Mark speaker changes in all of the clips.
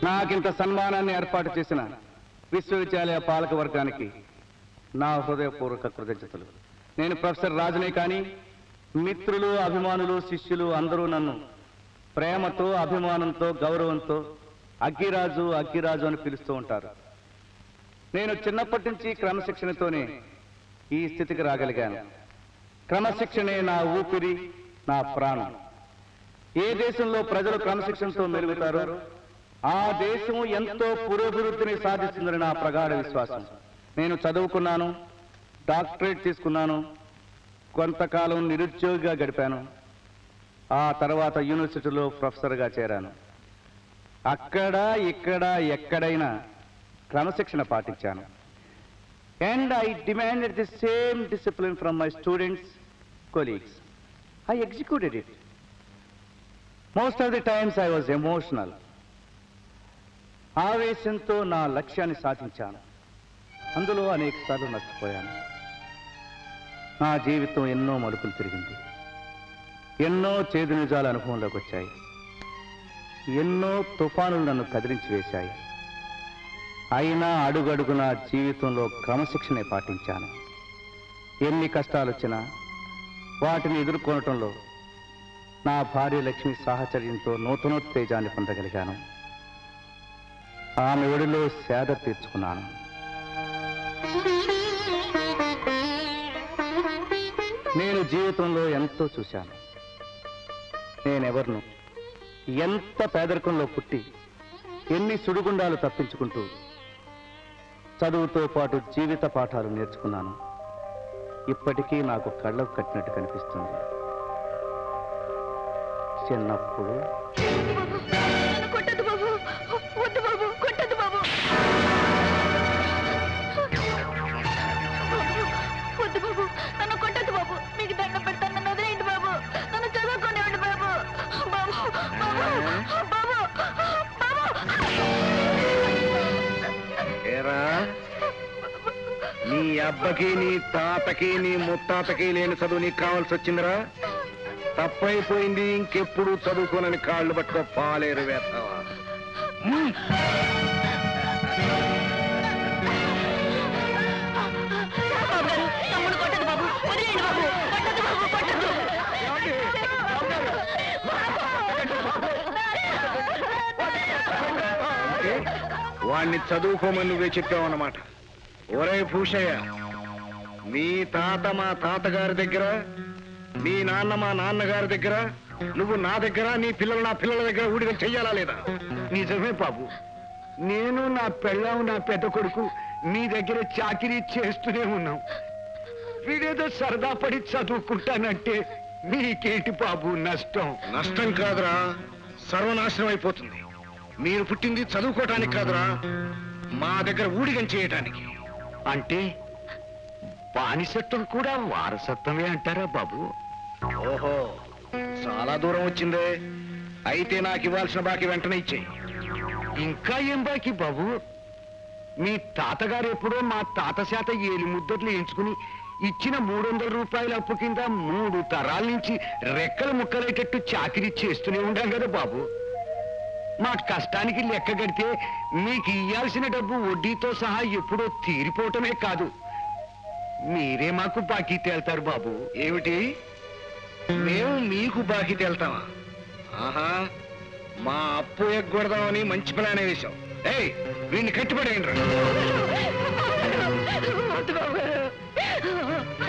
Speaker 1: నాకింత సన్మానాన్ని ఏర్పాటు చేసిన విశ్వవిద్యాలయ పాలక వర్గానికి నా హృదయపూర్వక కృతజ్ఞతలు. నేను ప్రొఫెసర్ రాజునే కానీ మిత్రులు, అభిమానులు, శిష్యులు అందరూ నన్ను ప్రేమతో, అభిమానంతో, గౌరవంతో అగ్గిరాజు అగ్గిరాజు అని పిలుస్తూ ఉంటారు. నేను చిన్నప్పటి నుంచి క్రమశిక్షణతోనే ఈ స్థితికి రాగలిగాను. క్రమశిక్షణే నా ఊపిరి, నా ప్రాణం. ఏ దేశంలో ప్రజలు క్రమశిక్షణతో మెలుగుతారో ఆ దేశం ఎంతో పురోభివృద్ధిని సాధిస్తుందని నా ప్రగాఢ విశ్వాసం. నేను చదువుకున్నాను, డాక్టరేట్ తీసుకున్నాను, కొంతకాలం నిరుద్యోగిగా గడిపాను. ఆ తర్వాత యూనివర్సిటీలో ప్రొఫెసర్గా చేరాను. అక్కడ ఇక్కడ ఎక్కడైనా క్రమశిక్షణ పాటించాను. And I demanded the same discipline from my students, colleagues. I executed it. Most of the times I was emotional. ఆవేశంతో నా లక్ష్యాన్ని సాధించాను. అందులో అనేక సార్లు నష్టపోయాను. నా జీవితం ఎన్నో మలుపులు తిరిగింది. ఎన్నో చేదు నిజాల అనుభవంలోకి వచ్చాయి. ఎన్నో తుఫానులు నన్ను కదిలించి వేశాయి. అయినా అడుగడుగునా జీవితంలో క్రమశిక్షణే పాటించాను. ఎన్ని కష్టాలు వచ్చినా వాటిని ఎదుర్కొనటంలో నా భార్య లక్ష్మి సాహచర్యంతో నూతనోత్తేజాన్ని పొందగలిగాను. ఆమె ఒడిలో సేద తీర్చుకున్నాను. నేను జీవితంలో ఎంతో చూశాను. నేనెవరిను, ఎంత పేదరికంలో పుట్టి ఎన్ని సుడిగుండాలు తప్పించుకుంటూ చదువుతో పాటు జీవిత పాఠాలు నేర్చుకున్నాను. ఇప్పటికీ నాకు కళ్ళకు కట్టినట్టు కనిపిస్తుంది. చిన్నప్పుడు
Speaker 2: కొట్టదు బాబు, వద్దు బాబు, కొట్టదు బాబు, వద్దు బాబు, నన్ను కొట్టదు బాబు, మీకు దండం పెడతాను, నన్ను వదిలేయండి బాబు, నన్ను చదువుకోనివ్వండి బాబు, బాబు, బాబు, బాబు, బాబు.
Speaker 3: ఏరా నీ అబ్బకి నీ తాతకి నీ ముత్తాతకి లేని చదువు నీకు కావాల్సి వచ్చిందిరా? తప్పైపోయింది, ఇంకెప్పుడు చదువుకోనని కాళ్ళు పట్టుకో పాలేరు వేస్తావా?
Speaker 2: తమ్ముడు కొట్టదు బాబు, వదిలేయండి బాబు, కొట్టదు బాబు, కొట్టదు.
Speaker 3: వాణ్ణి చదువుకోమని నువ్వే చెప్పావన్నమాట. ఒరే భూషయ్య, మీ తాత మా తాతగారి దగ్గర, మీ నాన్న మా నాన్నగారి దగ్గర, నువ్వు నా దగ్గర, నీ పిల్లలు నా పిల్లల దగ్గర ఊడిగా చెయ్యాలా లేదా?
Speaker 4: నిజమే బాబు, నేను నా పెళ్ళాం నా పెద్ద కొడుకు మీ దగ్గర చాకిరీ చేస్తూనే ఉన్నాం. వీడేదో సరదా పడి చదువుకుంటానంటే మీకేంటి బాబు నష్టం?
Speaker 3: నష్టం కాదురా, సర్వనాశనం అయిపోతుంది. మీరు పుట్టింది చదువుకోవటానికి కాదురా, మా దగ్గర ఊడిగం చేయటానికి.
Speaker 4: అంటే బానిసత్వం కూడా వారసత్వమే అంటారా బాబు?
Speaker 3: ఓహో, చాలా దూరం వచ్చిందే. అయితే నాకు ఇవ్వాల్సిన బాకీ వెంటనే ఇచ్చేయి.
Speaker 4: ఇంకా ఏం బాకి బాబు? మీ తాతగారు ఎప్పుడో మా తాత శాత 7 ముద్దట్లు ఎంచుకుని ఇచ్చిన 300 రూపాయల అప్పు కింద 3 తరాల నుంచి రెక్కలు ముక్కలేటట్టు చాకిరీ చేస్తూనే ఉండాం కదా బాబు. మా కష్టానికి లెక్క కడితే మీకు ఇయ్యాల్సిన డబ్బు వడ్డీతో సహా ఎప్పుడో తీరిపోవటమే కాదు, మీరే మాకు బాకీ తేల్తారు బాబు.
Speaker 3: ఏమిటి, మేము మీకు బాకీ తేల్తామా? ఆహా, మా అప్పు ఎగ్గొడదామని మంచి ప్లానే వేశాం. ఏయ్, వీడిని కట్టిపడేయండి రా.
Speaker 2: వద్దు బాబు,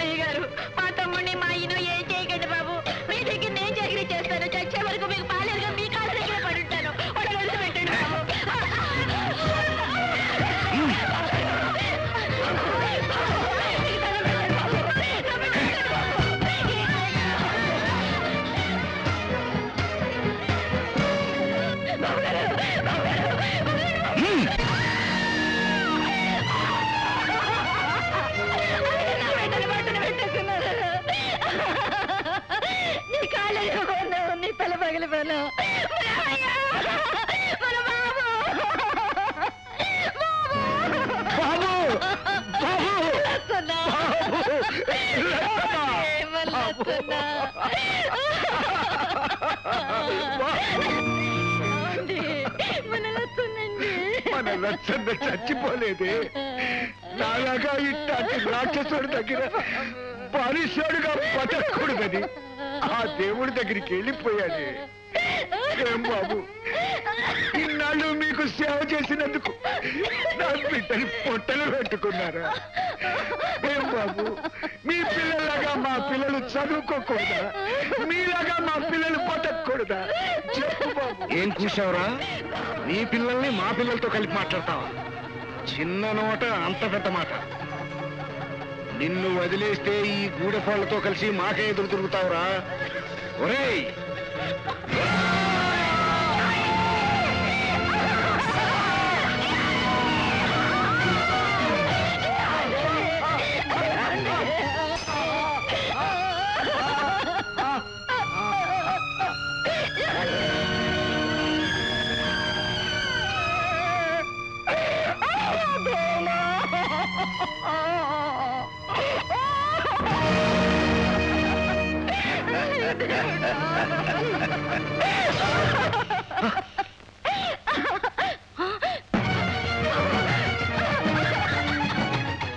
Speaker 2: అయ్యగారు, మా తమ్ముడిని మా ఈయన ఏం చేయకండి బాబు, మీ దగ్గర నేను చాకరీ చేస్తాను, చచ్చే వరకు మీకు పాలేరుగా మీ కాళ్ళ దగ్గర పడుంటాను, వాడు వదిలిపెట్టండి బాబు. నీ కాళ్ళ నీ తల పగిలిపోను.
Speaker 4: మన లచ్చన్న చచ్చిపోలేదే, నాలాగా ఇట్లాంటి రాక్షసుడి దగ్గర బానిసోడుగా బతకూడదని ఆ దేవుడి దగ్గరికి వెళ్ళిపోయాడే. ఏం బాబు, ఇన్నాళ్ళు మీకు సేవ చేసినందుకు నా బిడ్డని పొట్టలు పెట్టుకున్నారా? ఏం బాబు, మీ పిల్లలాగా మా పిల్లలు చదువుకోకూడదా? మీలాగా మా పిల్లలు బతకూడదా? చెప్పు బాబు.
Speaker 3: ఏం కూర్చావురా? నీ పిల్లల్ని మా పిల్లలతో కలిపి మాట్లాడతావా? చిన్న నోట అంత పెద్ద మాట. నిన్ను వదిలేస్తే ఈ గూడెపాళ్ళతో కలిసి మాకే ఎదురు తిరుగుతావురా? ఒరేయ్,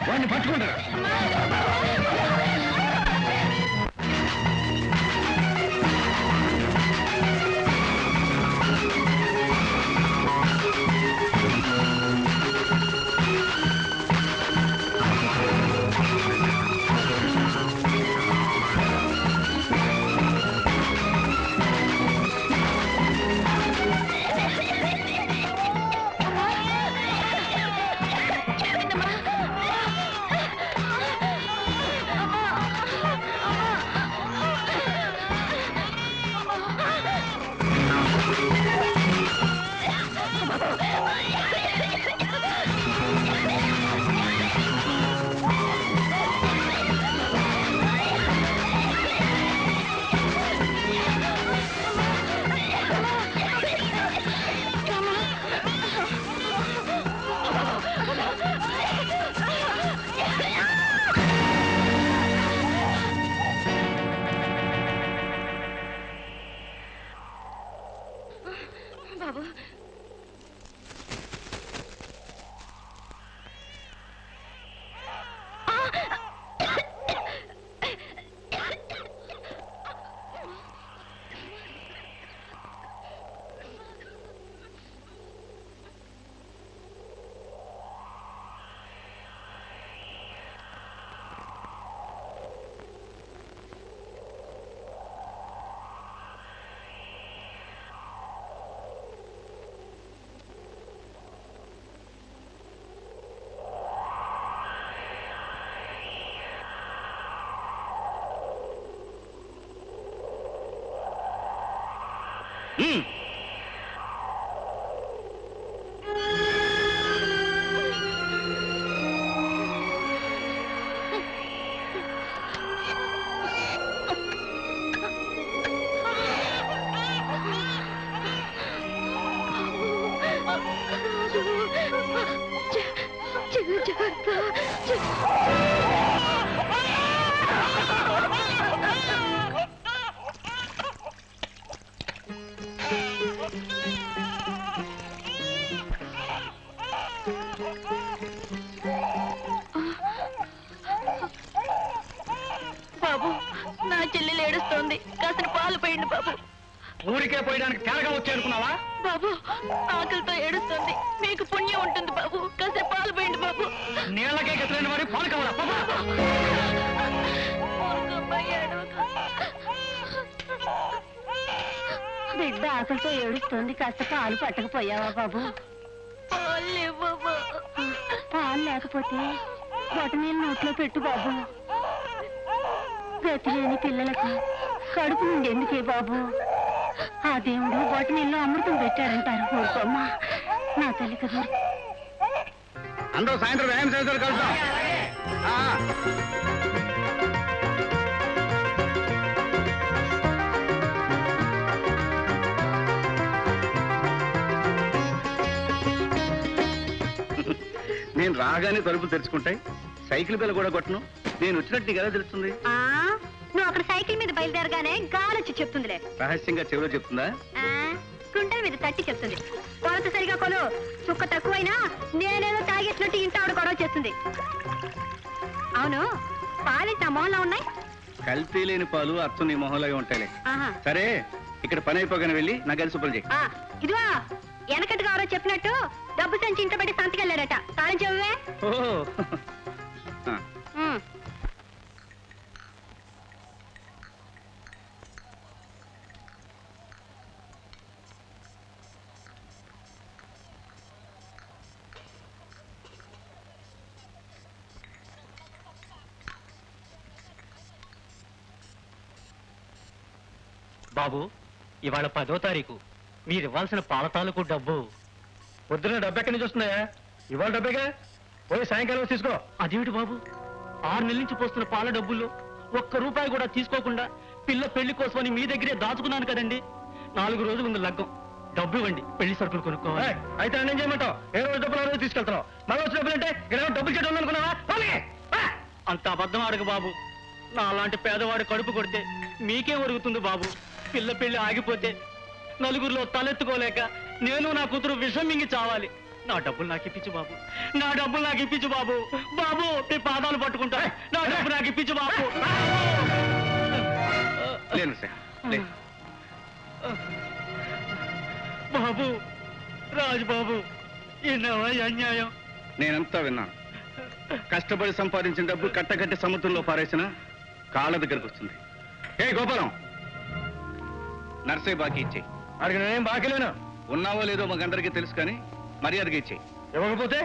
Speaker 3: వాడిని పట్టుకుంటారా?
Speaker 2: బాబు బాబు నా చెల్లెలు ఏడుస్తోంది కాస్త పాలు పోయండి బాబు
Speaker 1: ఊరికే పోయడానికి తేరగా వచ్చి అనుకున్నావా
Speaker 2: బాబు ఆకలితో ఏడుస్తుంది మీకు పుణ్యం ఉంటుంది బాబు కాస్త పాలు పోయండి బాబు
Speaker 1: నీళ్ళకే గెసలేని వాడి పాలు కావాలా
Speaker 2: బిడ్డ ఆకలితో ఏడుస్తుంది కాస్త పాలు పట్టకపోయావా బాబు పాలు లేకపోతే బొటనీళ్ళు నోట్లో పెట్టు బాబు గతి లేని పిల్లలకు కడుపు నుండి ఎందుకే బాబు ఆ దేవుడు బొటనీళ్ళు అమృతం పెట్టారంటారు ఊరుకోమ్మా నా తల్లి కదా
Speaker 1: అందరూ సాయంత్రం వ్యాయామం చేస్తారు కలుద్దాం నేను రాగానే తలుపులు తెరుచుకుంటాయి సైకిల్ బిల్ల కూడా కొట్టను నేను వచ్చినట్టు నీకు ఎలా తెలుస్తుంది
Speaker 2: నువ్వు అక్కడ సైకిల్ మీద బయలుదేరగానే గాలొచ్చి చెప్తుందిలే
Speaker 1: రహస్యంగా చెవిలో చెప్తుందా
Speaker 2: కుంటల మీద తట్టి చెప్తుంది కొలత సరిగా కొలు చుక్క తక్కువైనా నేనేదో తాగేసినట్టు ఇంత ఆవిడ గొడవ చేస్తుంది అవును పాలింటి నా మొహంలో ఉన్నాయి
Speaker 1: కల్తీ లేని పాలు అచ్చం నీ మొహంలో ఉంటాయిలే సరే ఇక్కడ పని అయిపోగానే వెళ్ళి నా గది శుభ్రం చేయి
Speaker 2: ఇదిగో వెనకట్టుగా ఎవరో చెప్పినట్టు డబ్బు సంచి ఇంట్లో పెట్టి సంతకి వెళ్ళాడట తాళం చెవువే
Speaker 5: బాబు ఇవాళ 10వ తారీఖు మీరు ఇవ్వాల్సిన పాల తాలూకు డబ్బు
Speaker 1: పొద్దున్న డబ్బు ఎక్కడి నుంచి వస్తున్నాయా ఇవాళ డబ్బేగా పోయి సాయంకాలం తీసుకో
Speaker 5: అదేమిటి బాబు 6 నెలల నుంచి పోస్తున్న పాల డబ్బుల్లో ₹1 కూడా తీసుకోకుండా పిల్ల పెళ్లి కోసమని మీ దగ్గరే దాచుకున్నాను కదండి 4 రోజులు ఉంది లగ్గం డబ్బు ఇవ్వండి పెళ్లి సరుకులు కొనుక్కోవాలి
Speaker 1: అయితే నేను చేయమంటావు ఏ రోజు డబ్బులు ఆ రోజు తీసుకెళ్తావు మళ్ళీ వచ్చిన డబ్బులు అంటే ఇక్కడ డబ్బులు చేయడం అనుకున్నావా
Speaker 5: అంత అబద్ధం అడగ బాబు నా అలాంటి పేదవాడు కడుపు కొడితే మీకే ఒరుగుతుంది బాబు పిల్ల పెళ్లి ఆగిపోతే నలుగురిలో తలెత్తుకోలేక నేను నా కూతురు విషం మింగి చావాలి నా డబ్బులు నాకు ఇప్పించు బాబు నా డబ్బులు నాకు ఇప్పించు బాబు బాబు మీ పాదాలు పట్టుకుంటా నా డబ్బు నాకు ఇప్పించు బాబు బాబు రాజుబాబు ఎన్నవా అన్యాయం
Speaker 1: నేనంతా విన్నాను కష్టపడి సంపాదించిన డబ్బు కట్టకట్టి సముద్రంలో పారేసిన కాళ్ళ దగ్గరకు వస్తుంది ఏ గోపాలం నర్సయ్య బాకీ ఇచ్చేయి అడిగి నేనేం బాకీ లేను ఉన్నావో లేదో మాకందరికీ తెలుసు కానీ మర్యాదగా ఇచ్చేయి ఇవ్వకపోతే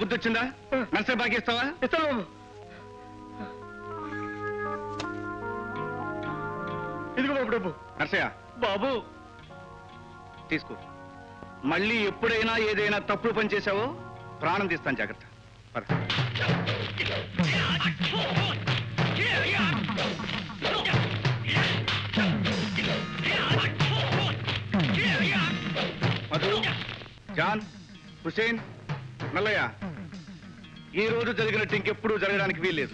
Speaker 1: బుద్ధి వచ్చిందా? నర్సే బాకీ ఇస్తావా?
Speaker 5: ఇస్తాను బాబు. ఇదిగో బాబు డబ్బు.
Speaker 1: నర్సయ్య
Speaker 5: బాబు
Speaker 1: తీసుకో. మళ్ళీ ఎప్పుడైనా ఏదైనా తప్పుడు పని చేశావో ప్రాణం తీస్తాను, జాగ్రత్త. పద. మధు, జాన్, హుసేన్, నల్లయ్య, ఈ రోజు జరిగినట్టు ఇంకెప్పుడు జరగడానికి వీల్లేదు.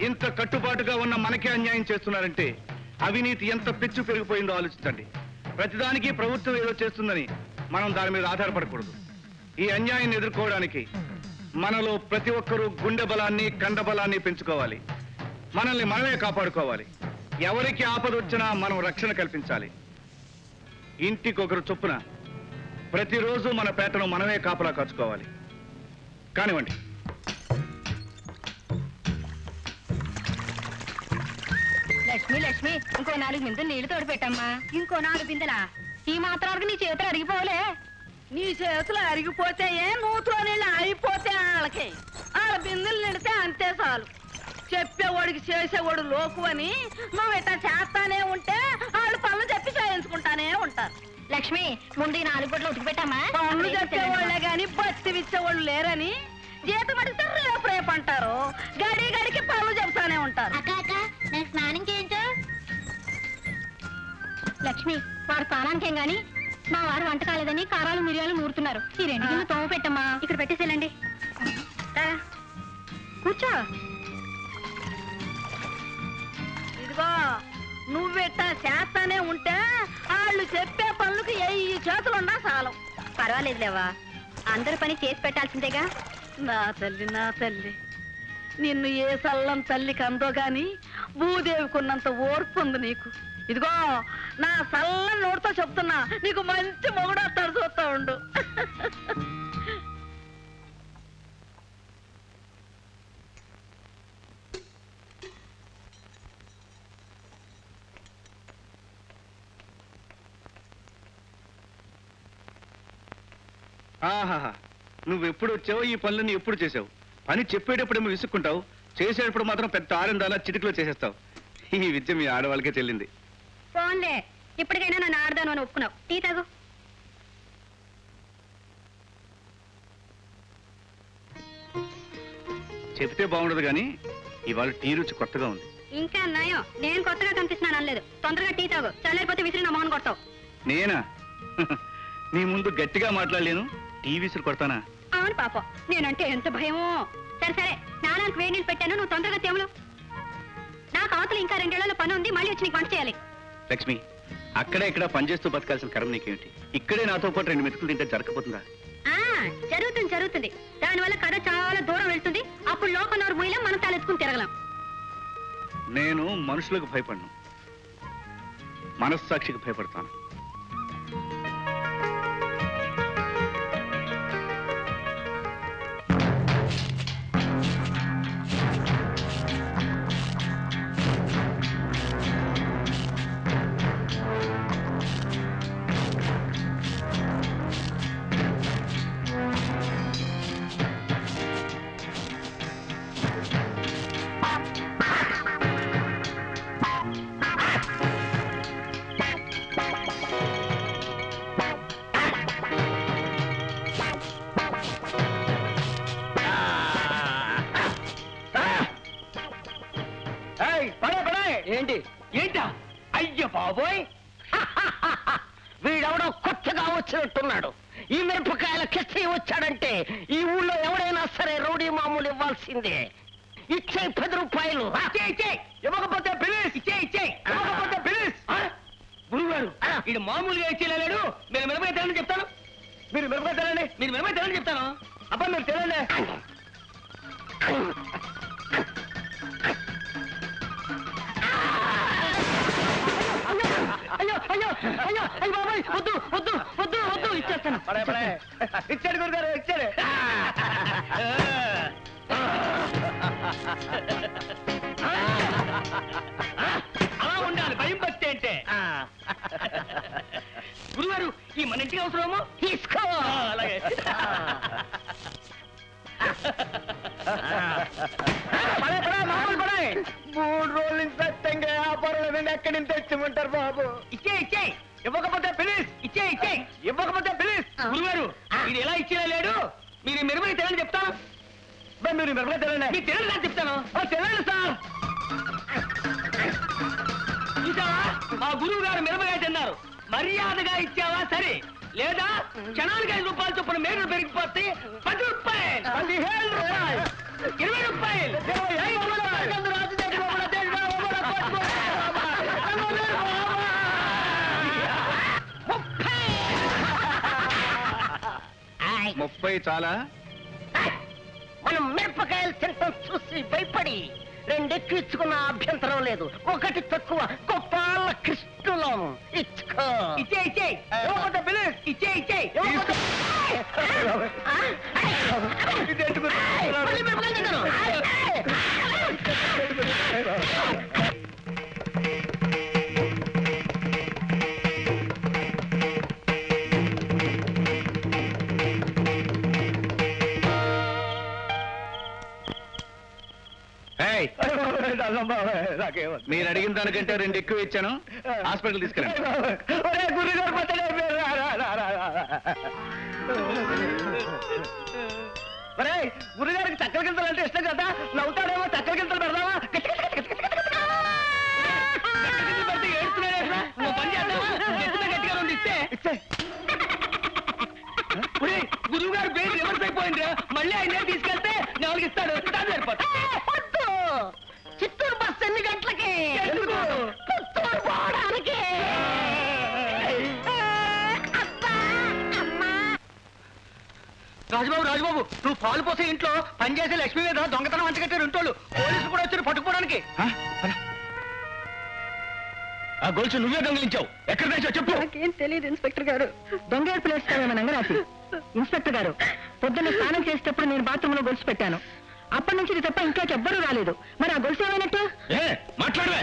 Speaker 1: ఇంత కట్టుబాటుగా ఉన్న మనకే అన్యాయం చేస్తున్నారంటే అవినీతి ఎంత పెచ్చు పెరిగిపోయిందో ఆలోచించండి. ప్రతిదానికి ప్రభుత్వం ఏదో చేస్తుందని మనం దాని మీద ఆధారపడకూడదు. ఈ అన్యాయాన్ని ఎదుర్కోవడానికి మనలో ప్రతి ఒక్కరూ గుండె బలాన్ని, కండ బలాన్ని పెంచుకోవాలి. మనల్ని మనమే కాపాడుకోవాలి. ఎవరికి ఆపద వచ్చినా మనం రక్షణ కల్పించాలి. ఇంటికొకరు చొప్పున ప్రతిరోజు మన పేటను మనమే కాపలా కాచుకోవాలి. కానివ్వండి.
Speaker 2: లక్ష్మి లక్ష్మి, ఇంకో 4 బిందెలు నీళ్లు తోడు పెట్టమ్మా. ఇంకో 4 బిందెలా? ఈ మాత్రానికి నీ చేతులు అరిగిపోలే. నీ చేతులు అరిగిపోతే నూతులో నీళ్ళు అయిపోతే వాళ్ళకి వాళ్ళ బిందెలు నిడితే అంతే చాలు. చెప్పేవాడికి చేసేవాడు లోకు అని నువ్వు ఇట్లా చేస్తానే ఉంటే వాళ్ళు పనులు చెప్పి చేయించుకుంటానే ఉంటారు. లక్ష్మి, ముందు ఈ 4 గుడ్లు ఉతికి పెట్టమ్మా. పనులు చెప్పేవాళ్లే గాని బట్టి ఇచ్చేవాళ్ళు లేరని జీతం అడిగితే రేపు రేపు అంటారు. గడి గడికి పనులు చెప్తానే ఉంటారు. నేను స్నానం చేయించు. లక్ష్మి, వాడు స్నానానికేం గాని మా వారు వంట కాలేదని కారాలు మిరియాలు నూరుతున్నారు. ఈ 2 గిన్నెలు తోమ పెట్టమ్మా. ఇక్కడ పెట్టేసేలండి. కూర్చో. ఇదిగో, నువ్వెట్టా చేస్తానే ఉంటే వాళ్ళు చెప్పే పనులకు ఏ చేతులున్నా చాలం. పర్వాలేదులేవా, అందరి పని చేసి పెట్టాల్సిందేగా. నా తల్లి, నా తల్లి, నిన్ను ఏ సల్లం తల్లికి అందో గాని భూదేవికున్నంత ఓర్పు ఉంది నీకు. ఇదిగో, నా సల్లం నోటితో చెప్తున్నా, నీకు మంచి మొగుడు వస్తాడు, చూస్తా ఉండు.
Speaker 1: ఆహాహా, నువ్వెప్పుడు వచ్చావు, ఈ పనులన్నీ ఎప్పుడు చేసావు? పని చెప్పేటప్పుడేమో విసుక్కుంటావు, చేసేటప్పుడు మాత్రం పెద్ద ఆనందాల చిటికలో చేసేస్తావు. ఈ విద్య మీ ఆడవాళ్ళకే చెల్లింది.
Speaker 2: ఫోన్లే, ఇప్పటికైనా నన్ను ఆడదాను అని ఒప్పుకున్నావు. టీ తాగు.
Speaker 1: చెప్తే బాగుండదు కానీ ఇవాళ టీ రుచి కొత్తగా ఉంది.
Speaker 2: ఇంకా నయం, నేను కొత్తగా కనిపిస్తున్నాను అనలేదు. తొందరగా టీ తాగు, చల్లేకపోతే విసిరి నా మోహన్ కొడతావు.
Speaker 1: నేనా? నీ ముందు గట్టిగా మాట్లాడలేను, టీ విసురు కొడతానా?
Speaker 2: అవును పాపం, నేనంటే ఎంత భయమో. సరే సరే, నాన్నకు వేడి నీళ్ళు పెట్టాను, నువ్వు తొందరగా తేములు. నాకు అవతల ఇంకా 2 ఏళ్ల పని ఉంది, మళ్ళీ వచ్చి నీకు వంట చేయాలి.
Speaker 1: లక్ష్మి, అక్కడే ఇక్కడ పనిచేస్తూ బతకాల్సిన కర్మ నీకేమిటి? ఇక్కడే నాతో పాటు 2 మెతుకులు తింటే జరగకపోతుందా?
Speaker 2: జరుగుతుంది జరుగుతుంది. దానివల్ల కథ చాలా దూరం వెళ్తుంది. అప్పుడు లోకనోరు మూయిలా మనం తలెత్తుకుని తిరగలం.
Speaker 1: నేను మనుషులకు భయపడను, మనస్సాక్షికి భయపడతాను.
Speaker 5: ఏంటి ఏంటా? అయ్య బాబోయ్, వీడెవడో కొత్తగా వచ్చినట్టున్నాడు. ఈ మిరపకాయల కిస్తి వచ్చాడంటే ఈ ఊళ్ళో ఎవడైనా సరే రౌడీ మామూలు ఇవ్వాల్సిందే. ఇచ్చే 10 రూపాయలు. ఇవ్వకపోతే పిలిస్. ఇవ్వకపోతే పిలిస్. గురుగారు, ఇది మామూలుగా ఇచ్చేయలేడు. మీరు మిరపకాయ తినండి చెప్తాను. మీరు మిరపకాయ తినండి చెప్తాను. అబ్బా మీరు తినండి. అయ్యో అయ్యో అయ్యో అయ్యో బాబాయ్, వద్దు వద్దు వద్దు వద్దు, ఇచ్చేస్తాను. ఇచ్చాడు గురుగారు, ఇచ్చాడు. అలా ఉండాలి, భయం భక్తి అంటే. గురుగారు, ఈ మన ఇంటికి అవసరమో తీసుకో. అలాగే.
Speaker 4: ఇచ్చమంటారు బాబు?
Speaker 5: ఇచ్చే ఇవ్వకపోతే పిలిస్ ఇచ్చే ఇవ్వకపోతే పిలిస్ గురుగారు ఇది ఎలా ఇచ్చేలా లేడు. మీరు మెరుగు తినని చెప్తాను.
Speaker 4: మీరు మిరపకాయ తినండి.
Speaker 5: మీరు తినని సార్ చెప్తాను. తినండి సార్. చూసావా మా గురువు గారు మిరపకాయ తిన్నారు. మర్యాదగా ఇచ్చావా సరే, లేదా క్షణానికి 5 రూపాయలు చొప్పున మేలు పెరిగిపోతే 10 రూపాయలు, 15 రూపాయలు, 20 రూపాయలు, 25 రూపాయలు.
Speaker 1: 30 చాలా?
Speaker 6: మనం మిరపకాయలు తింటాం చూసి భయపడి 2 ఎక్కించుకున్న అభ్యంతరం లేదు. 1 తక్కువ గొప్పాల కృష్ణులం. ఇచ్చుకో.
Speaker 5: ఇచ్చే ఇవ్వకపోతే పిలిస్ ఇచ్చే
Speaker 6: మళ్ళీ మిరపకాయలు తింటాను.
Speaker 1: మీరు అడిగిన దానికంటే 2 ఎక్కువ ఇచ్చాను. హాస్పిటల్ తీసుకెళ్ళండి.
Speaker 5: గురుగారికి చక్కల గింతలు అంటే ఇష్టం కదా. నవ్వుతాడేమో చక్కల గింతలు పెడదామా? పెడితే ఏడుస్తున్నాడే. పని చేద్దామా? గట్టిగా 2 ఇస్తే గురువు గారు పేరు రివర్స్ అయిపోయింది. మళ్ళీ ఆయన తీసుకెళ్తే ఎవరికి ఇస్తాడు? సరిపోతా.
Speaker 6: చిత్తూరు బస్సు ఎన్ని గంటలకి? పుత్తూరు పోవడానికి.
Speaker 5: రాజుబాబు నువ్వు పాలు పోసే ఇంట్లో పనిచేసే లక్ష్మి మీద దొంగతనం అంచగట్టారు ఇంటోళ్ళు. పోలీసులు కూడా వచ్చారు పట్టుకోవడానికి. ఆ గొలుసు నువ్వే దొంగిలించావు. ఎక్కడ తెచ్చావు చెప్పు.
Speaker 2: నాకేం తెలియదు ఇన్స్పెక్టర్ గారు. దొంగ ప్లేస్ నంగరాసి. ఇన్స్పెక్టర్ గారు పొద్దున్న స్నానం చేసేటప్పుడు నేను బాత్రూమ్ లో గొలుసు పెట్టాను. అప్పటి నుంచి ఇది తప్ప ఇంట్లోకి ఎవ్వరూ రాలేదు. మరి ఆ గొలుసు ఏమైనట్టు?
Speaker 5: మాట్లాడవే.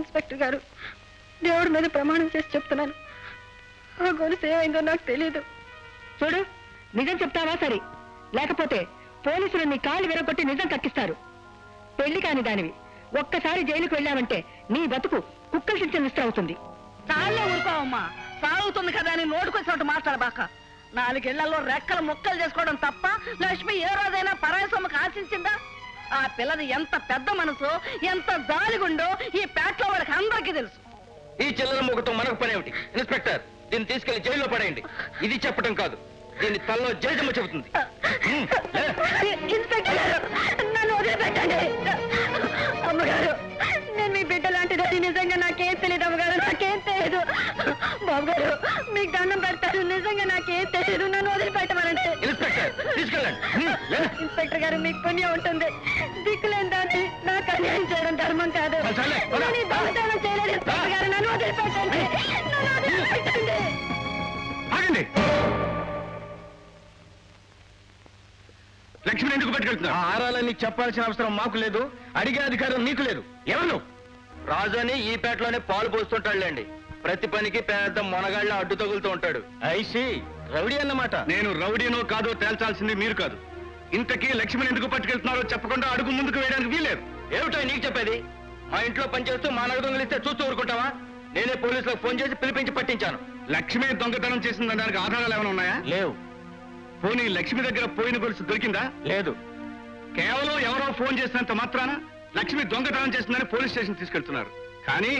Speaker 2: ఇన్స్పెక్టర్ గారు దేవుడి మీద ప్రమాణం చేసి చెప్తున్నాను, ఆ గొలుసు ఏమైందో నాకు తెలీదు. చూడు, నిజం చెప్తావా సరే, లేకపోతే పోలీసులు నీ కాళ్ళు విరగొట్టి నిజం కక్కిస్తారు. పెళ్లి కాని దానివి ఒక్కసారి జైలుకు వెళ్ళావంటే నీ బతుకు కుక్కల శిక్ష నిష్ట అవుతుంది.
Speaker 6: చాలే ఊరుకోవమ్మా. సాగుతుంది కదా అని నోటుకొచ్చినట్టు మాట్లాడబాక. 4 ఏళ్లలో రెక్కలు ముక్కలు చేసుకోవడం తప్ప లక్ష్మి ఏ రోజైనా పరాయి సొమ్మకు ఆశించిందా? ఆ పిల్లది ఎంత పెద్ద మనసు, ఎంత జాలిగుండో ఈ పేటలో వాళ్ళకి అందరికీ తెలుసు.
Speaker 5: ఈ చిల్లర ముఖతో మనకు పని ఏమిటి? ఇన్స్పెక్టర్ దీన్ని తీసుకెళ్లి జైల్లో పడేయండి. ఇది చెప్పడం కాదు, దీన్ని తల్లో జైజమ్మ చెబుతుంది.
Speaker 2: ఇన్స్పెక్టర్ గారు నన్ను వదిలిపెట్టండి. అమ్మగారు నేను మీ బిడ్డ లాంటిదని నిజంగా నాకేం తెలియదు. అమ్మగారు నాకేం తెలియదు. బాబు గారు మీకు దండం పెడతారు, నిజంగా నాకేం తెలియదు. నన్ను వదిలిపెట్టమనండి.
Speaker 5: ఇన్స్పెక్టర్ తీసుకెళ్ళండి.
Speaker 2: ఇన్స్పెక్టర్ గారు మీకు పుణ్యం ఉంటుంది. దిక్కులేని దాన్ని నాకు అన్యాయం చేయడం ధర్మం కాదు. నేను ఈ దొంగతనం చేయలేదు. ఇన్స్పెక్టర్ గారు నన్ను వదిలిపెట్టండి. నన్ను వదిలిపెట్టండి.
Speaker 1: ఆగండి. లక్ష్మిని ఎందుకు పట్టుకెళ్తున్నా? ఆరాలని చెప్పాల్సిన అవసరం మాకు లేదు, అడిగే అధికారం నీకు లేదు. ఎవరు?
Speaker 5: రాజు అని ఈ పేటలోనే పాలు పోస్తుంటాడులేండి. ప్రతి పనికి పెద్ద మొనగాళ్ళ అడ్డు తగులుతూ ఉంటాడు.
Speaker 1: ఐసి రౌడీ అన్నమాట. నేను రౌడీనో కాదో తేల్చాల్సింది మీరు కాదు. ఇంతకీ లక్ష్మిని ఎందుకు పట్టుకెళ్తున్నారో చెప్పకుండా అడుగు ముందుకు వేయడానికి వీలేదు.
Speaker 5: ఏమిటో నీకు చెప్పేది? మా ఇంట్లో పనిచేస్తూ మా నగదు దొంగిలిస్తే చూస్తూ ఊరుకుంటావా? నేనే పోలీసులకు ఫోన్ చేసి పిలిపించి పట్టించాను.
Speaker 1: లక్ష్మి దొంగతనం చేసిందని దానికి ఆధారాలు ఏమైనా ఉన్నాయా?
Speaker 5: లేవు.
Speaker 1: పోనీ లక్ష్మి దగ్గర పోయిన గొలుసు దొరికిందా?
Speaker 5: లేదు.
Speaker 1: కేవలం ఎవరో ఫోన్ చేసినంత మాత్రాన లక్ష్మి దొంగతనం చేసిందని పోలీస్ స్టేషన్ తీసుకెళ్తున్నారు. కానీ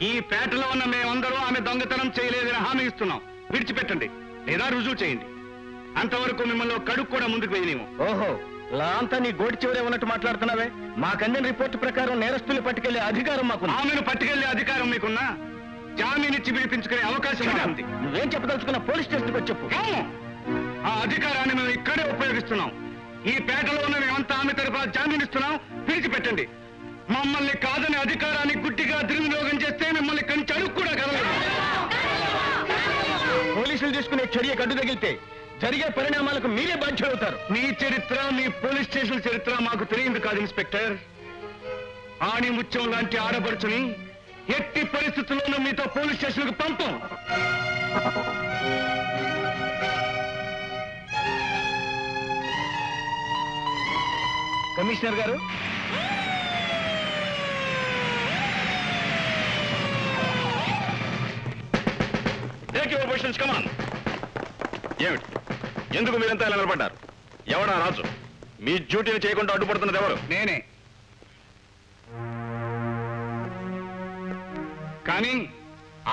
Speaker 1: ఈ పేటలో ఉన్న మేమందరూ ఆమె దొంగతనం చేయలేదని హామీ ఇస్తున్నాం. విడిచిపెట్టండి లేదా రుజువు చేయండి. అంతవరకు మిమ్మల్ని కడుగు కూడా ముందుకు వేయలేము.
Speaker 5: ఓహో, లాంతా నీ గోటి చివరే ఉన్నట్టు మాట్లాడుతున్నావే. మాకందిన రిపోర్టు ప్రకారం నేరస్తుల్ని పట్టుకెళ్లే అధికారం మాకు.
Speaker 1: ఆమెను పట్టుకెళ్లే అధికారం మీకున్నా జామీనిచ్చి విడిపించుకునే అవకాశం ఉంది.
Speaker 5: నువ్వేం చెప్పదలుచుకున్న పోలీస్ స్టేషన్కి వచ్చి చెప్పు.
Speaker 1: ఆ అధికారాన్ని మేము ఇక్కడే ఉపయోగిస్తున్నాం. ఈ పేటలో ఉన్న మేమంతా ఆమె తరఫున జామీన్ ఇస్తున్నాం. విడిచిపెట్టండి. మమ్మల్ని కాదని అధికారాన్ని గుడ్డిగా దుర్వినియోగం చేస్తే మిమ్మల్ని కంచి అడుగు కూడా కలగదు.
Speaker 5: పోలీసులు తీసుకునే చర్య గడ్డు తగిలితే జరిగే పరిణామాలకు మీరే బాధ్యులవుతారు.
Speaker 1: మీ చరిత్ర, మీ పోలీస్ స్టేషన్ చరిత్ర మాకు తెలియదు కాదు ఇన్స్పెక్టర్. ఆణి ముత్యం లాంటి ఆడబడుచుని ఎట్టి పరిస్థితుల్లోనూ మీతో పోలీస్ స్టేషన్కు పంపం.
Speaker 5: కమిషనర్ గారు,
Speaker 3: పొజిషన్స్ కమాన్. ఏమిటి, ఎందుకు మీరంతా ఇలా నిలబడ్డారు? ఎవడా రాజు? మీ డ్యూటీని చేయకుండా అడ్డుపడుతున్నది ఎవరు?
Speaker 1: నేనే. కానీ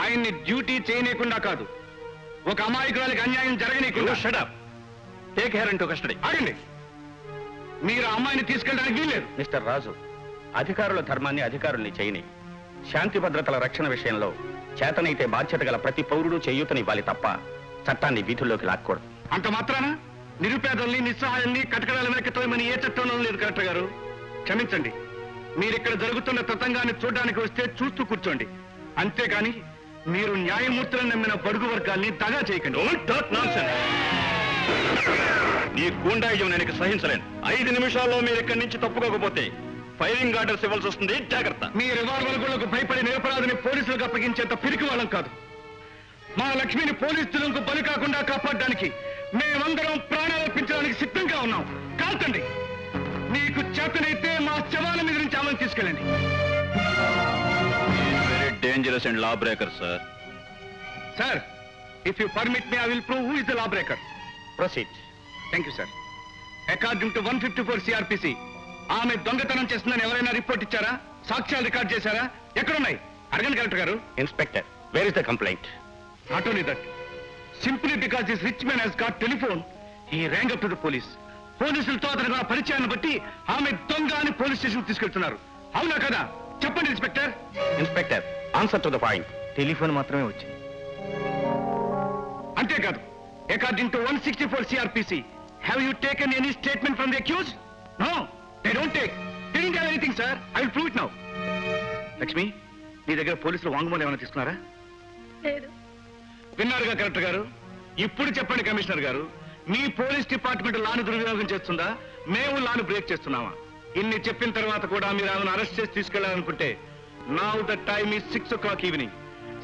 Speaker 1: ఆయన్ని డ్యూటీ చేయనీయకుండా కాదు, ఒక అమాయకురాలికి అన్యాయం జరగనీయకుండా.
Speaker 3: Shut up. Take her into custody.
Speaker 1: ఆగండి, మీరు ఆ అమ్మాయిని తీసుకెళ్ళడానికి వీల్లేదు.
Speaker 7: మిస్టర్ రాజు, అధికారుల ధర్మాన్ని అధికారుల్ని చేయని. శాంతి భద్రతల రక్షణ విషయంలో చేతనైతే బాధ్యత గల ప్రతి పౌరుడు చేయూతనివ్వాలి తప్ప చట్టాన్ని వీధుల్లోకి లాక్కూడదు.
Speaker 1: అంత మాత్రాన నిరుపేదల్ని, నిస్సహాయాల్ని కటకడాల వెనక్కి తోయమని ఏ చట్టంలో లేదు కలెక్టర్ గారు. క్షమించండి, మీరిక్కడ జరుగుతున్న తతంగాన్ని చూడడానికి వస్తే చూస్తూ కూర్చోండి. అంతేగాని మీరు న్యాయమూర్తులను నమ్మిన బడుగు వర్గాల్ని దగా చేయకండి.
Speaker 3: Don't talk nonsense. నీ గూండాయిజం నేను ఇక సహించలేను. 5 నిమిషాల్లో మీరు ఇక్కడి నుంచి తప్పుకోకపోతే ఫైరింగ్ ఆర్డర్స్ ఇవ్వాల్సి వస్తుంది. జాగ్రత్త.
Speaker 1: మీ రివాల్వర్ గుళ్లకు భయపడి నిరపరాధిని పోలీసులకు అప్పగించేంత పిరికి వాళ్ళం కాదు. మా లక్ష్మిని పోలీసులకు బలి కాకుండా కాపాడడానికి మేమందరం ప్రాణాలర్పించడానికి సిద్ధంగా ఉన్నాం. కాల్తండి, మీకు చేతనైతే మా శవాల మీద నుంచి ఆమెను తీసుకెళ్ళండి.
Speaker 3: Very dangerous and law breaker sir.
Speaker 1: Sir, if you permit me, I will prove who is the law breaker.
Speaker 7: Proceed.
Speaker 1: Thank you sir. According to 154 CRPC, ఆమె దొంగతనం చేస్తుందని ఎవరైనా రిపోర్ట్ ఇచ్చారా? సాక్ష్యాలు రికార్డ్ చేశారా? ఎక్కడున్నాయి? అడగండి కలెక్టర్ గారు.
Speaker 7: Inspector, where is the complaint?
Speaker 1: Not only that, simply because this rich man has got telephone, he rang up to the police. పోలీసులతో అతను పరిచయాన్ని బట్టి ఆమె దొంగ అని పోలీస్ స్టేషన్ తీసుకెళ్తున్నారు. అవునా కదా? చెప్పండి inspector.
Speaker 7: Inspector, answer to the point. Telephone మాత్రమే వచ్చింది.
Speaker 1: అంతేకాదు, according to 164 CRPC, have you taken any statement from the accused? No, they don't take. They didn't have anything, sir. I will prove it now. Lakshmi, నీ దగ్గర పోలీసులు వాంగ్మూలం ఏమైనా తీసుకున్నారా?
Speaker 2: లేదు.
Speaker 1: విన్నారుగా కలెక్టర్ గారు. ఇప్పుడు చెప్పండి కమిషనర్ గారు, మీ పోలీస్ డిపార్ట్మెంట్ లాను దుర్వినియోగం చేస్తుందా, మేము లాను బ్రేక్ చేస్తున్నామా? ఇన్ని చెప్పిన తర్వాత కూడా మీరు ఆమెను అరెస్ట్ చేసి తీసుకెళ్లాలనుకుంటే, now the time is 6 o'clock evening.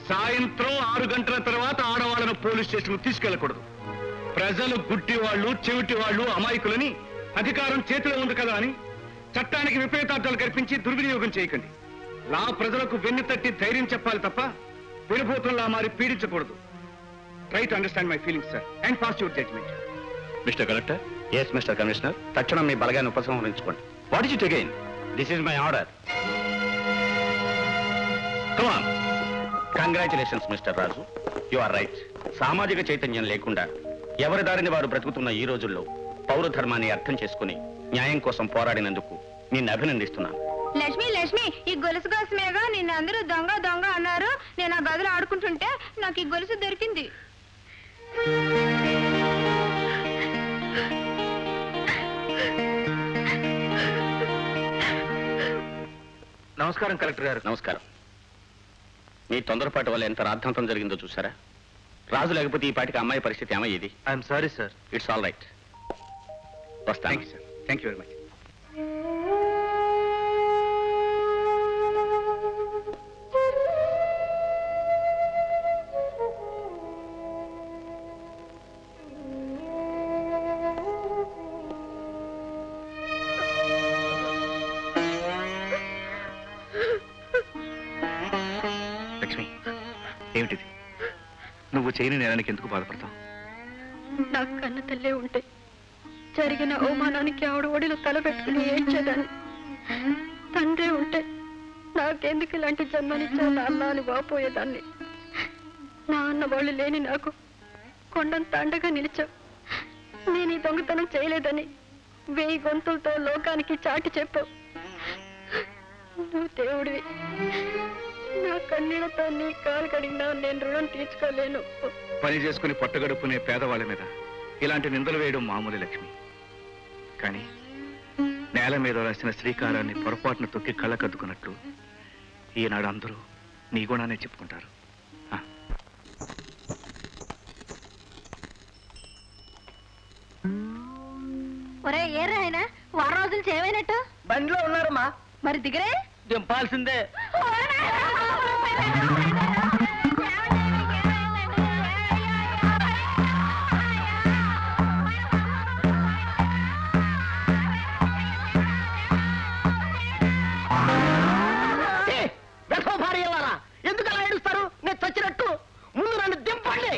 Speaker 1: సాయంత్రం 6 గంటల తర్వాత ఆడవాళ్ళను పోలీస్ స్టేషన్ తీసుకెళ్లకూడదు. ప్రజలు గుడ్డి వాళ్ళు, చెవిటి వాళ్ళు, అమాయకులని అధికారం చేతిలో ఉంది కదా అని చట్టానికి విపరీతార్థాలు కల్పించి దుర్వినియోగం చేయకండి. లా ప్రజలకు వెన్ను తట్టి ధైర్యం చెప్పాలి తప్ప వినబోతుల్లా మారి పీడించకూడదు. Try to understand my feelings sir and pass your judgement.
Speaker 3: Mister collector.
Speaker 7: Yes mister commissioner, తక్షణం మీ బలగాన్ని ఉపసంహరించుకోండి. What is it again? This is my order.
Speaker 3: Come on.
Speaker 7: Congratulations mister Raju, you are right. సామాజిక చైతన్యం లేకుండా ఎవరి దారిని వారు బ్రతుకుతున్న ఈ రోజుల్లో పౌర ధర్మాన్ని అర్థం చేసుకుని న్యాయం కోసం పోరాడినందుకు నిన్ను అభినందిస్తున్నాను.
Speaker 2: లక్ష్మి, లక్ష్మి, ఈ గొలుసు కోసమేగా నిన్ను అందరూ దొంగ దొంగ అన్నారు. నేను ఆ గదిలో ఆడుకుంటుంటే నాకు ఈ గొలుసు దొరికింది.
Speaker 7: నమస్కారం కలెక్టర్ గారు. నమస్కారం. మీ తొందరపాటు వల్ల ఎంత రాద్ధాంతం జరిగిందో చూసారా? రాజు లేకపోతే ఈ పాటికి అమ్మాయి పరిస్థితి ఏమయ్యేది?
Speaker 1: I'm sorry sir.
Speaker 7: It's all right. వస్తాను
Speaker 1: sir. Thank you very much. Lakshmi, ఏమిటిది? నువ్వు చేయని నేరానికి ఎందుకు బాధపడతావు?
Speaker 2: నాకు కన్న తల్లే ఉంటే జరిగిన అవమానానికి ఆవిడ ఒడిలో తలపెట్టుకుని ఏడ్చేదాన్ని. తండ్రి ఉంటే నాకెందుకు ఇలాంటి జన్మనిచ్చా నాన్న అని వాపోయేదాన్ని. నా అన్న వాళ్ళు లేని నాకు కొండంత అండగా నిలిచావు. నేను ఈ దొంగతనం చేయలేదని 1000 గొంతులతో లోకానికి చాటి చెప్పావు. నువ్వు దేవుడివి. నా కన్నీళ్లతో నీ కాలు కడిగినా నేను రుణం తీర్చుకోలేను.
Speaker 1: పని చేసుకుని పట్టుగడుపునే పేదవాళ్ళ మీద ఇలాంటి నిందలు వేయడం మామూలు లక్ష్మి. కానీ నేల మీద రాసిన శ్రీకారాన్ని పొరపాటున తొక్కి కళ్ళకద్దుకున్నట్లు ఈనాడు అందరూ నీ గుణానే చెప్పుకుంటారు.
Speaker 2: ఒరే ఏరా ఆయన వారం రోజులు చేయమైనట్టు
Speaker 6: బండిలో ఉన్నారమ్మా.
Speaker 2: మరి దిగరే.
Speaker 5: దింపాల్సిందే.
Speaker 6: భార్య ఎందుకు అలా ఏడుస్తారు? నేను చచ్చినట్టు ముందు నన్ను దింపండి.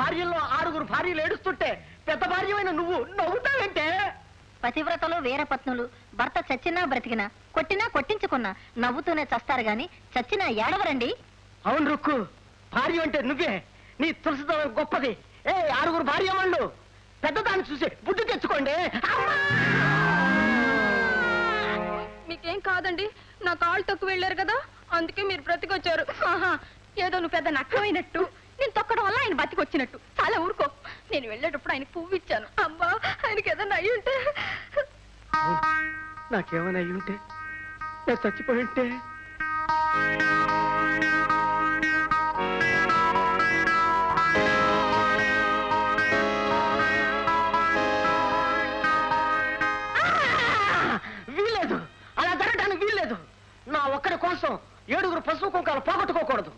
Speaker 6: భార్యల్లో 6 భార్యలు ఏడుస్తుంటే పెద్ద భార్యమైన నువ్వు నవ్వుతావంటే?
Speaker 2: పతివ్రతలు వీరపత్నులు భర్త చచ్చినా బ్రతికినా కొట్టినా కొట్టించుకున్నా నవ్వుతూనే చస్తారు గాని చచ్చినా ఏడవరండి.
Speaker 6: అవును రుక్కు, భార్య అంటే నువ్వే. నీ తులసిదళం గొప్పది. 6 భార్య వాళ్ళు పెద్దదాన్ని చూసి బుద్ధి తెచ్చుకోండి.
Speaker 2: మీకేం కాదండి, నా కాళ్ళు తక్కువ వెళ్ళారు కదా, అందుకే మీరు బ్రతికొచ్చారు. ఏదో నువ్వు పెద్ద నక్కమైనట్టు, నేను తొక్కడం వల్ల ఆయన బతికొచ్చినట్టు. చాలా ఊరుకో. నేను వెళ్ళేటప్పుడు ఆయన పువ్వు ఇచ్చాను. అమ్మా, ఆయనకి ఏదైనా అయ్యి ఉంటే.
Speaker 6: నాకేమైనా అయ్యి ఉంటే, నేను చచ్చిపోయి ఉంటే. వీల్లేదు, అలా జరగడానికి వీల్లేదు. నా ఒక్కడి కోసం 7 పశువు కుంకాలు పోగొట్టుకోకూడదు.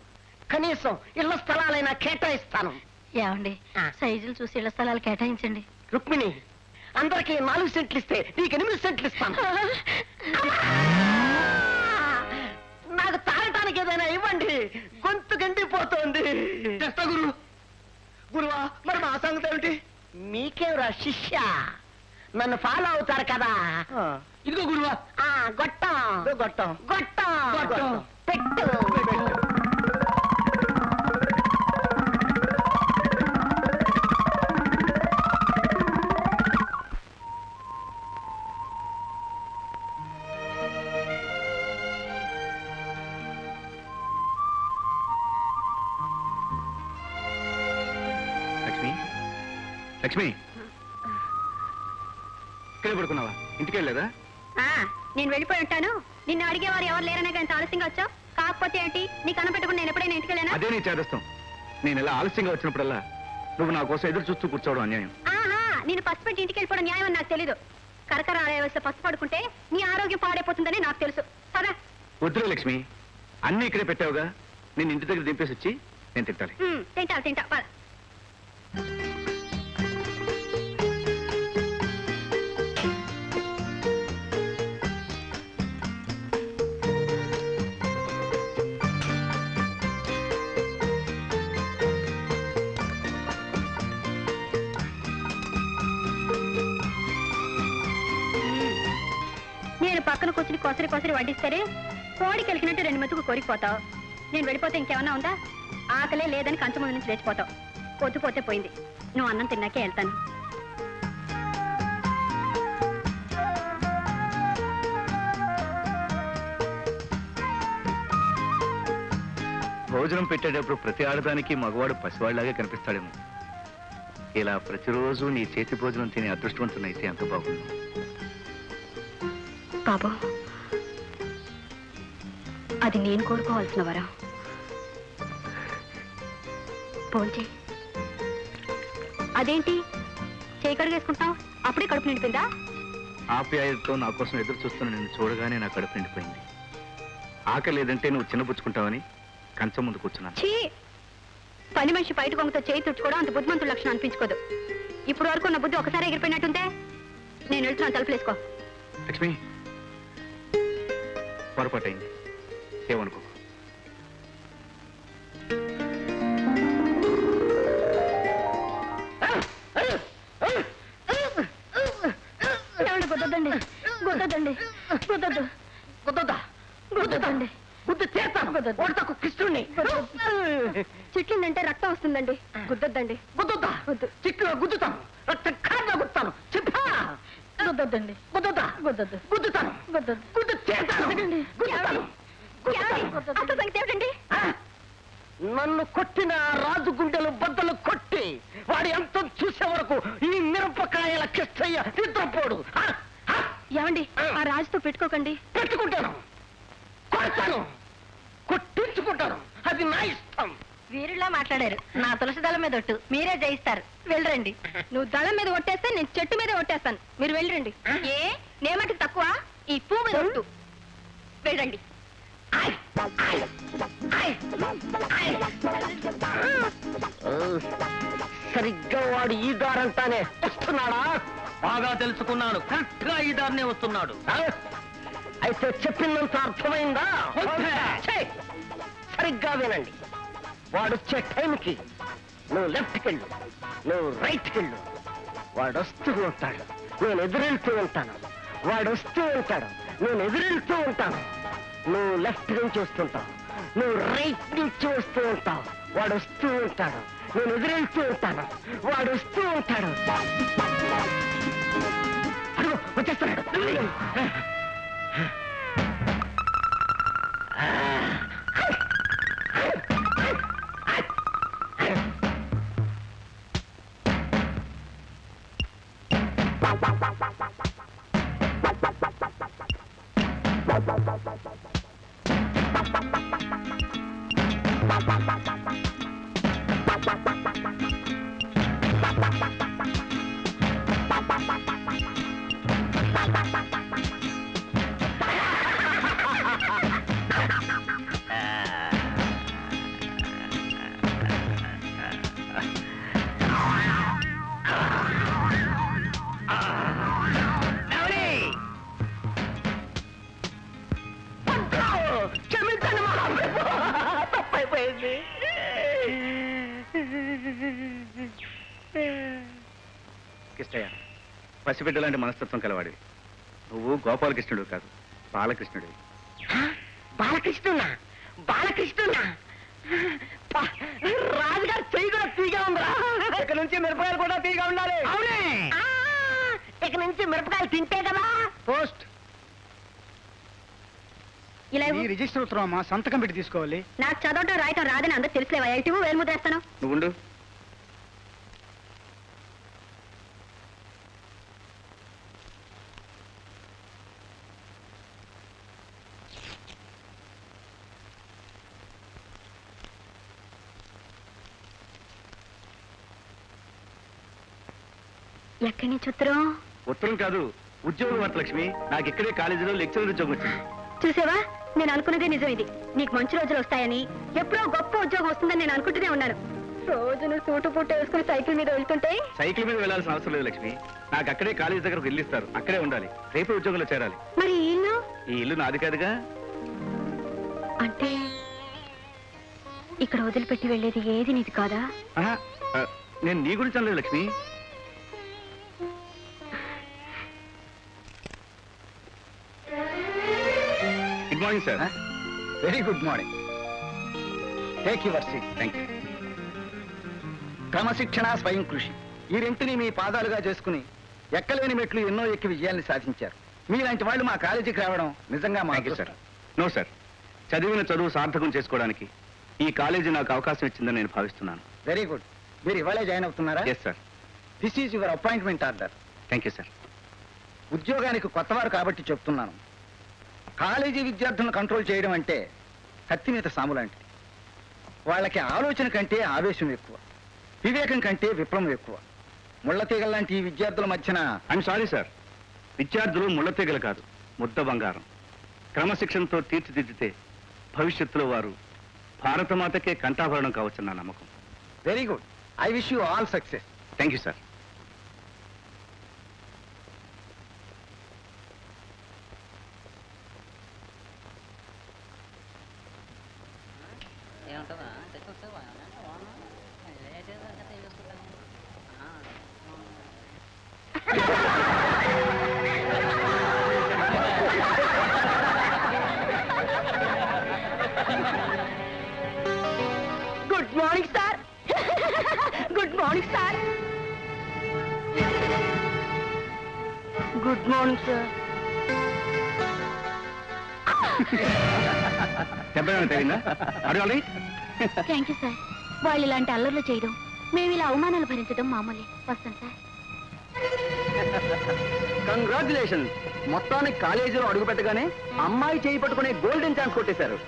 Speaker 6: కనీసం ఇళ్ల స్థలాలైనా కేటాయిస్తాను.
Speaker 2: ఏమండి, సైజులు చూసి ఇళ్ల స్థలాలు కేటాయించండి.
Speaker 6: రుక్మిణి, అందరికి 4 సెంట్లు ఇస్తే నీకు 8 సెంట్లు ఇస్తాను. నాకు తాగటానికి ఏదైనా ఇవ్వండి, గొంతు గండిపోతోంది. గురువా, మరి మా సంగతి ఏమిటి? మీకేవరా శిష్య, నన్ను ఫాలో అవుతారు కదా.
Speaker 5: ఇదిగో గురువా.
Speaker 6: గొట్టం గొట్టం గొట్టం
Speaker 5: గొట్టం.
Speaker 6: పెట్టు.
Speaker 1: లక్ష్మి, లక్ష్మి, ఇక్కడ పడుకున్నావా? ఇంటికి వెళ్ళలేదా?
Speaker 2: నేను వెళ్ళిపోయి ఉంటాను. నిన్ను అడిగేవారు ఎవరు లేరనే కానీ ఆలస్యంగా వచ్చావు. కాకపోతే ఏంటి, నీ కనపెట్టుకుని నేను ఎప్పుడైనా ఇంటికి వెళ్ళానా?
Speaker 1: అదే నీ చేదస్తాం. నేను ఇలా ఆలస్యంగా వచ్చినప్పుడల్లా నువ్వు నా కోసం ఎదురు చూస్తూ కూర్చోవడం అన్యాయం.
Speaker 2: నేను పసుపు పెట్టి ఇంటికి వెళ్ళిపోవడం న్యాయం అని నాకు తెలీదు. కరకర ఆడేస్తే పసుపు పడుకుంటే నీ ఆరోగ్యం పాడైపోతుందని నాకు తెలుసు. సరే
Speaker 1: వద్దులే లక్ష్మి, అన్ని ఇక్కడే పెట్టావుగా. నేను ఇంటి దగ్గర దింపేసి వచ్చి నేను తింటాలి.
Speaker 2: తింటా పద. నేను పక్కన కూర్చుని కొసరి వడ్డిస్తారే కోడికి వెళ్ళినట్టు 2 మెతుకు కోరికిపోతావు. నేను వెళ్ళిపోతే ఇంకేమన్నా ఉందా? ఆకలే లేదని కంచం ముందు నుంచి లేచిపోతావు. పొద్దుపోతే పోయింది. నువ్వు అన్నం తిన్నాకే వెళ్తాను.
Speaker 1: భోజనం పెట్టేటప్పుడు ప్రతి ఆడదానికి మగవాడు పసివాడిలాగే కనిపిస్తాడేమో. ఇలా ప్రతిరోజు నీ చేతి భోజనం తినే అదృష్టవంతునైతే ఎంత బాగుంది.
Speaker 2: బాబు, అది నేను కోరుకోవాల్సిన వరం. పోంచి. అదేంటి చేయి కడిగేసుకుంటావు? అప్పుడే కడుపు నిండిపోయిందా?
Speaker 1: ఆప్యాయతతో నా కోసం ఎదురు చూస్తున్న నిన్ను చూడగానే నా కడుపు నిండిపోయింది. ఆకలి లేదంటే నువ్వు చిన్నపుచ్చుకుంటావని కంచం ముందు కూర్చున్నాను.
Speaker 2: ఛీ, పని మనిషి బయట కొంగతో చేయి తుడుచుకోవడం అంత బుద్ధిమంతుల లక్షణం అనిపించుకోదు. ఇప్పుడు వరకు నా బుద్ధి ఒకసారి ఎగిరిపోయినట్టుందే. నేను వెళ్తున్నాను, తలుపులేసుకో.
Speaker 1: లక్ష్మి, పొరపాటైంది, ఏమనుకో.
Speaker 2: గుద్దొద్దండి, గుద్దొద్దండి, గుద్దొద్దు,
Speaker 6: గుద్దుతాండి, గుద్దు చేస్తాను. ఓడతకు కృష్ణుణ్ణి.
Speaker 2: చిట్లిందంటే రక్తం వస్తుందండి. గుద్దొద్దండి.
Speaker 6: గుద్దుతా, చిక్కులో గుద్దుతాను, రక్తం కారులో గుద్దుతాను. చెప్పా,
Speaker 2: గుద్దొద్దండి.
Speaker 6: గుద్దుతా,
Speaker 2: గుద్దొద్దు,
Speaker 6: గుద్దుతాను,
Speaker 2: గుద్దొద్దు.
Speaker 6: గుద్దు చేస్తాను, గుద్దుతాను.
Speaker 2: అసలు సంగతి ఏమిటండి?
Speaker 6: నన్ను కొట్టిన రాజు గుండెలు బద్దలు కొట్టి వాడి ఎంత చూసే వరకు ఈ మిరపకాయల కిష్టయ్య నిద్రపోడు.
Speaker 2: ఏమండి, ఆ రాజుతో పెట్టుకోకండి.
Speaker 6: పెట్టుకుంటాను, కొడతాను, కొట్టించుకుంటాను. అది నా ఇష్టం.
Speaker 2: వీరులా మాట్లాడారు. నా తులసి దళం మీద ఒట్టు, మీరే జయిస్తారు. వెళ్ళరండి. నువ్వు దళం మీద ఒట్టేస్తే నేను చెట్టు మీద ఒట్టేస్తాను. మీరు వెళ్ళరండి. ఏ నేమటికి తక్కువ, ఈ పువ్వు మీద ఒట్టు. వెళ్ళండి.
Speaker 6: సరిగ్గా వాడు ఈ దారంతానే వస్తున్నాడా?
Speaker 5: బాగా తెలుసుకున్నాను. కరెక్ట్ గా ఈ దారినే వస్తున్నాడు.
Speaker 6: అయితే చెప్పినంత అర్థమైందా? సరిగ్గా వినండి. వాడు వచ్చే టైంకి
Speaker 8: నువ్వు లెఫ్ట్కి వెళ్ళు, నువ్వు రైట్కి వెళ్ళు. వాడు వస్తూ ఉంటాడు, నేను ఎదురెళ్తూ ఉంటాను. వాడు వస్తూ ఉంటాడు, నేను ఎదురెళ్తూ ఉంటాను. నువ్వు లెఫ్ట్ నుంచి వస్తుంటావు, నువ్వు రైట్ నుంచి వస్తూ ఉంటావు. వాడు వస్తూ ఉంటాడు, నేను ఎదురెళ్తూ ఉంటాను. వాడు వస్తూ ఉంటాడు. అడుగు వచ్చేస్తున్నాడు. క్షమించండి మహాప్రభు, తప్పైపోయింది.
Speaker 1: కృష్ణయ్య, పసిబిడ్డ లాంటి మనస్తత్వం కలవాడివి. నువ్వు గోపాలకృష్ణుడు కాదు, బాలకృష్ణుడివి.
Speaker 8: బాలకృష్ణున్నా? బాలకృష్ణున్నా? రాజుగారు చెయ్యి కూడా తీగా ఉందిరా.
Speaker 1: ఇక నుంచి మిరపకాయలు కూడా తీగా ఉండాలి.
Speaker 8: అవునే, ఇక నుంచి మిరపకాయలు తింటే కదా.
Speaker 1: పోస్ట్
Speaker 2: ఇలా
Speaker 1: ఈ రిజిస్టర్ ఉత్తరం అమ్మా, సంతకం పెట్టి తీసుకోవాలి.
Speaker 2: నాకు చదవటం రాయటం రాదని అందరూ తెలుసులేవా? ఇటు వేలు ముద్రేస్తాను.
Speaker 1: నువ్వు ఉండు.
Speaker 2: ఎక్కడి నుంచి ఉత్తరం?
Speaker 1: ఉత్తరం కాదు, ఉద్యోగం వార్త లక్ష్మి. నాకు ఇక్కడే కాలేజీలో లెక్చరర్ ఉద్యోగం వచ్చింది.
Speaker 2: చూసావా, నేను అనుకున్నదే నిజం. ఇది నీకు మంచి రోజులు వస్తాయని, ఎప్పుడో గొప్ప ఉద్యోగం వస్తుందని నేను అనుకుంటూనే ఉన్నాను. రోజు నువ్వు సూటు పుట్టు వేసుకుని సైకిల్ మీద వెళ్తుంటే.
Speaker 1: సైకిల్ మీద వెళ్లాల్సిన అవసరం లేదు లక్ష్మి. నాకు అక్కడే కాలేజీ దగ్గర ఇల్లు ఇస్తారు, అక్కడే ఉండాలి. రేపే ఉద్యోగంలో చేరాలి.
Speaker 2: మరి ఈ ఇల్లు?
Speaker 1: ఈ ఇల్లు నాది కాదుగా.
Speaker 2: అంటే ఇక్కడ వదిలిపెట్టి వెళ్ళేది ఏది నీది కాదా?
Speaker 1: ఆహా, నేను నీ గురించి అనలేదు Lakshmi. Good morning sir. Very good morning. Take your seat. Thank you. క్రమశిక్షణ, స్వయం కృషి ఈ రెంటిని మీ పాదాలుగా చేసుకుని ఎక్కలేని మెట్లు ఎన్నో ఎక్కి విజయాన్ని సాధించారు. మీలాంటి వాళ్ళు మా కాలేజీకి రావడం నిజంగా మా సార్. నో సార్, చదివిన చదువు సార్థకం చేసుకోవడానికి ఈ కాలేజీ నాకు అవకాశం ఇచ్చిందని నేను భావిస్తున్నాను. Very good. మీరు ఇవాళే జాయిన్ అవుతున్నారా? Yes sir. This is your appointment order. Thank you sir. ఉద్యోగానికి కొత్తవారు కాబట్టి చెప్తున్నాను. కాలేజీ విద్యార్థులను కంట్రోల్ చేయడం అంటే కత్తి మీద సాము లాంటిది. వాళ్ళకి ఆలోచన కంటే ఆవేశం ఎక్కువ, వివేకం కంటే విప్లవం ఎక్కువ. ముళ్ళతీగల లాంటి ఈ విద్యార్థుల మధ్యన. ఐఎమ్ సారీ సార్, విద్యార్థులు ముళ్ళతీగలు కాదు, ముద్ద బంగారం. క్రమశిక్షణతో తీర్చిదిద్దితే భవిష్యత్తులో వారు భారతమాతకే కంఠాభరణం కావచ్చు నా నమ్మకం. Very good. I wish you all success. Thank you sir.
Speaker 8: Good morning sir. Good morning sir. Good morning sir.
Speaker 1: దెబ్బ తగిలిందా? అడగాలి.
Speaker 2: Thank you sir. వాళ్ళు ఇలాంటి అల్లర్లు చేయడం, మేము ఇలా అవమానాలు భరించడం మామూలే. వస్తాం సార్.
Speaker 1: కంగ్రాచులేషన్. మొత్తానికి కాలేజీలో అడుగు పెట్టగానే అమ్మాయి చేయి పట్టుకునే గోల్డెన్ ఛాన్స్ కొట్టేశారు.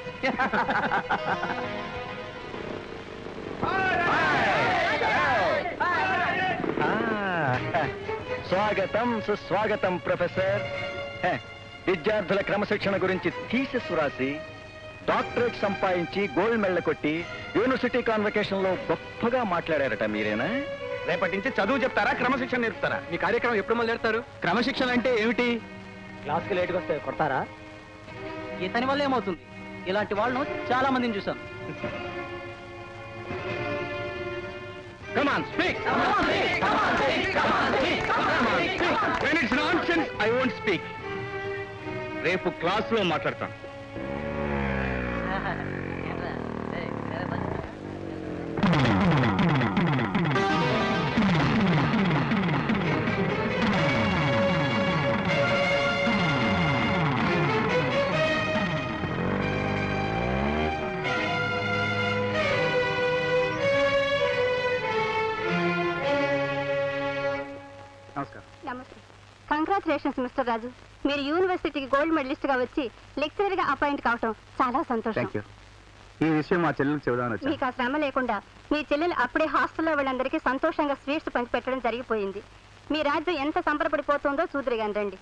Speaker 1: స్వాగతం, సుస్వాగతం ప్రొఫెసర్. విద్యార్థుల క్రమశిక్షణ గురించి థీసిస్ రాసి డాక్టరేట్ సంపాదించి గోల్డ్ మెడల్ కొట్టి యూనివర్సిటీ కాన్వకేషన్ లో గొప్పగా మాట్లాడారట మీరేనా? రేపటి నుంచి చదువు చెప్తారా, క్రమశిక్షణ నేర్పుతారా? మీ కార్యక్రమం ఎప్పుడు మొదలు పెడతారు? క్రమశిక్షణ అంటే ఏమిటి?
Speaker 5: క్లాస్కి లేట్గా వస్తే కొడతారా? ఇతని వల్ల ఏమవుతుంది? ఇలాంటి వాళ్ళను చాలా మందిని చూశాను.
Speaker 3: Come on, speak. When it's nonsense, I won't speak. రేపు క్లాసులో మాట్లాడతాను.
Speaker 1: నమస్కారం.
Speaker 9: నమస్తే. కంగ్రాచులేషన్స్ మిస్టర్ రాజు. మీరు యూనివర్సిటీకి గోల్డ్ మెడలిస్ట్ గా వచ్చి లెక్చరర్ గా అపాయింట్ కావటం చాలా సంతోషం.
Speaker 1: Thank you. ఈ విషయం మా చెల్లెలకు చెబుదామని వచ్చాను.
Speaker 9: మీకు ఆ శ్రమ లేకుండా మీ చెల్లెలు అప్పుడే హాస్టల్లో వాళ్ళందరికీ సంతోషంగా స్వీట్స్ పంచి పెట్టడం జరిగిపోయింది. మీ రాజ్యం ఎంత సంబరపడిపోతుందో చూదురుగాని రండి.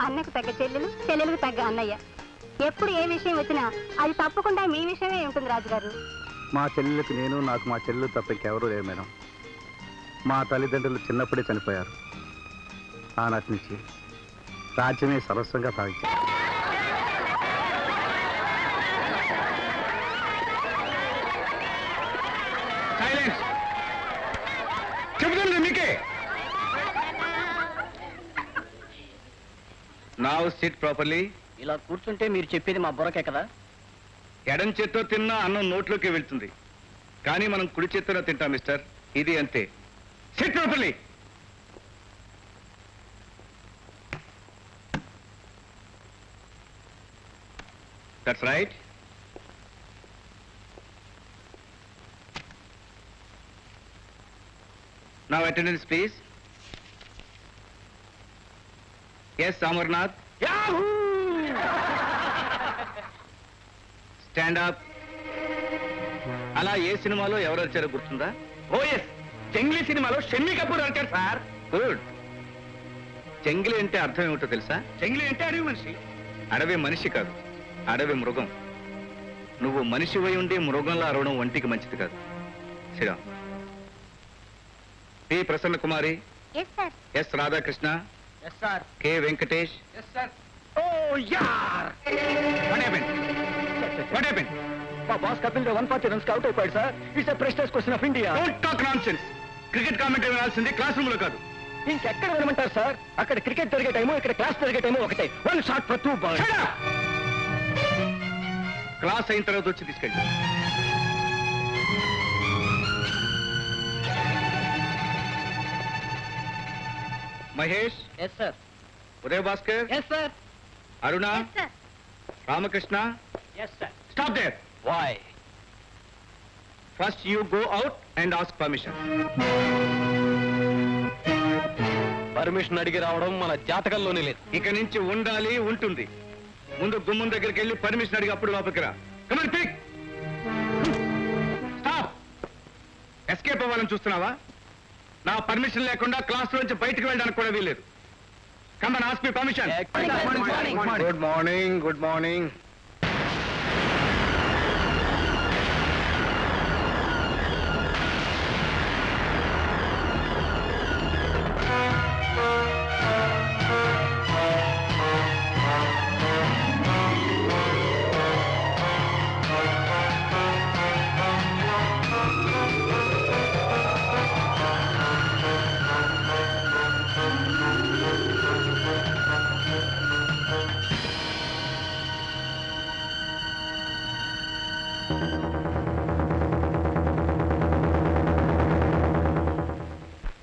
Speaker 9: అన్నకు తగ్గ చెల్లెలు, చెల్లెలకు తగ్గ అన్నయ్య. ఎప్పుడు ఏ విషయం వచ్చినా అది తప్పకుండా మీ విషయమే ఉంటుంది రాజుగారు.
Speaker 1: మా చెల్లెలకు నేను, నాకు మా చెల్లెలు తప్ప ఇంకెవరూ లేరు మేడం. మా తల్లిదండ్రులు చిన్నప్పుడే చనిపోయారు. ఆనాటి నుంచి రాజ్యమే సరస్వంగా భావించారు.
Speaker 3: చెబుతుంది మీకే. Now sit properly.
Speaker 5: ఇలా కూర్చుంటే మీరు చెప్పేది మా బుర్రకే కదా.
Speaker 3: ఎడం చేత్తో తిన్నా అన్నం నోట్లోకి వెళ్తుంది, కానీ మనం కుడి చేత్తోనే తింటాం మిస్టర్. ఇది అంతే. SIT properly. That's right. Now attendance please. Yes, Amarnath. Stand up. అలా ఏ సినిమాలో ఎవరు వచ్చారో గుర్తుందా? ఓ ఎస్, జంగ్లీ సినిమాలో షమ్మి కపూర్ వచ్చారు సార్. గుడ్. జంగ్లీ అంటే అర్థం ఏమిటో తెలుసా? జంగ్లీ అంటే అడవి మనిషి. అడవి మనిషి కాదు, అడవి మృగం. నువ్వు మనిషివై ఉండి మృగంలో అరవడం ఒంటికి మంచిది కాదు. Sriram. P Prasanna Kumari. S Radhakrishna. K Venkatesh. What happened?
Speaker 4: మా బాస్ కపిల్ 140 రన్స్ అవుట్ అయిపోయాడు sir. It's a prestige question of India.
Speaker 3: Don't talk nonsense. Cricket commentary వినాల్సింది క్లాస్ రూమ్ లో కాదు.
Speaker 4: ఇంకెక్కడ వినమంటారు సార్? అక్కడ క్రికెట్ జరిగే టైము, ఇక్కడ క్లాస్ జరిగే టైము ఒకటే. One shot for 2 balls.
Speaker 3: Class అయిన తర్వాత వచ్చి తీసుకెళ్ళి. Mahesh.
Speaker 5: Yes sir.
Speaker 3: Uday Bhaskar.
Speaker 5: Yes sir.
Speaker 3: Aruna. Ramakrishna.
Speaker 5: Yes sir.
Speaker 3: Stop there.
Speaker 5: Why?
Speaker 3: First you go out and ask permission.
Speaker 5: Permission అడిగి రావడం మన జాతకంలోనే లేదు.
Speaker 3: ఇక నుంచి ఉండాలి, ఉంటుంది. ముందు గుమ్మం దగ్గరికి వెళ్ళి పర్మిషన్ అడిగి అప్పుడు లోపలికి రా. Come on, pick. Stop. Escape అవ్వాలని చూస్తున్నావా? నా పర్మిషన్ లేకుండా క్లాస్ నుంచి బయటికి వెళ్ళడానికి కూడా వీల్లేదు. Come on, ask me permission. Good morning. Good morning.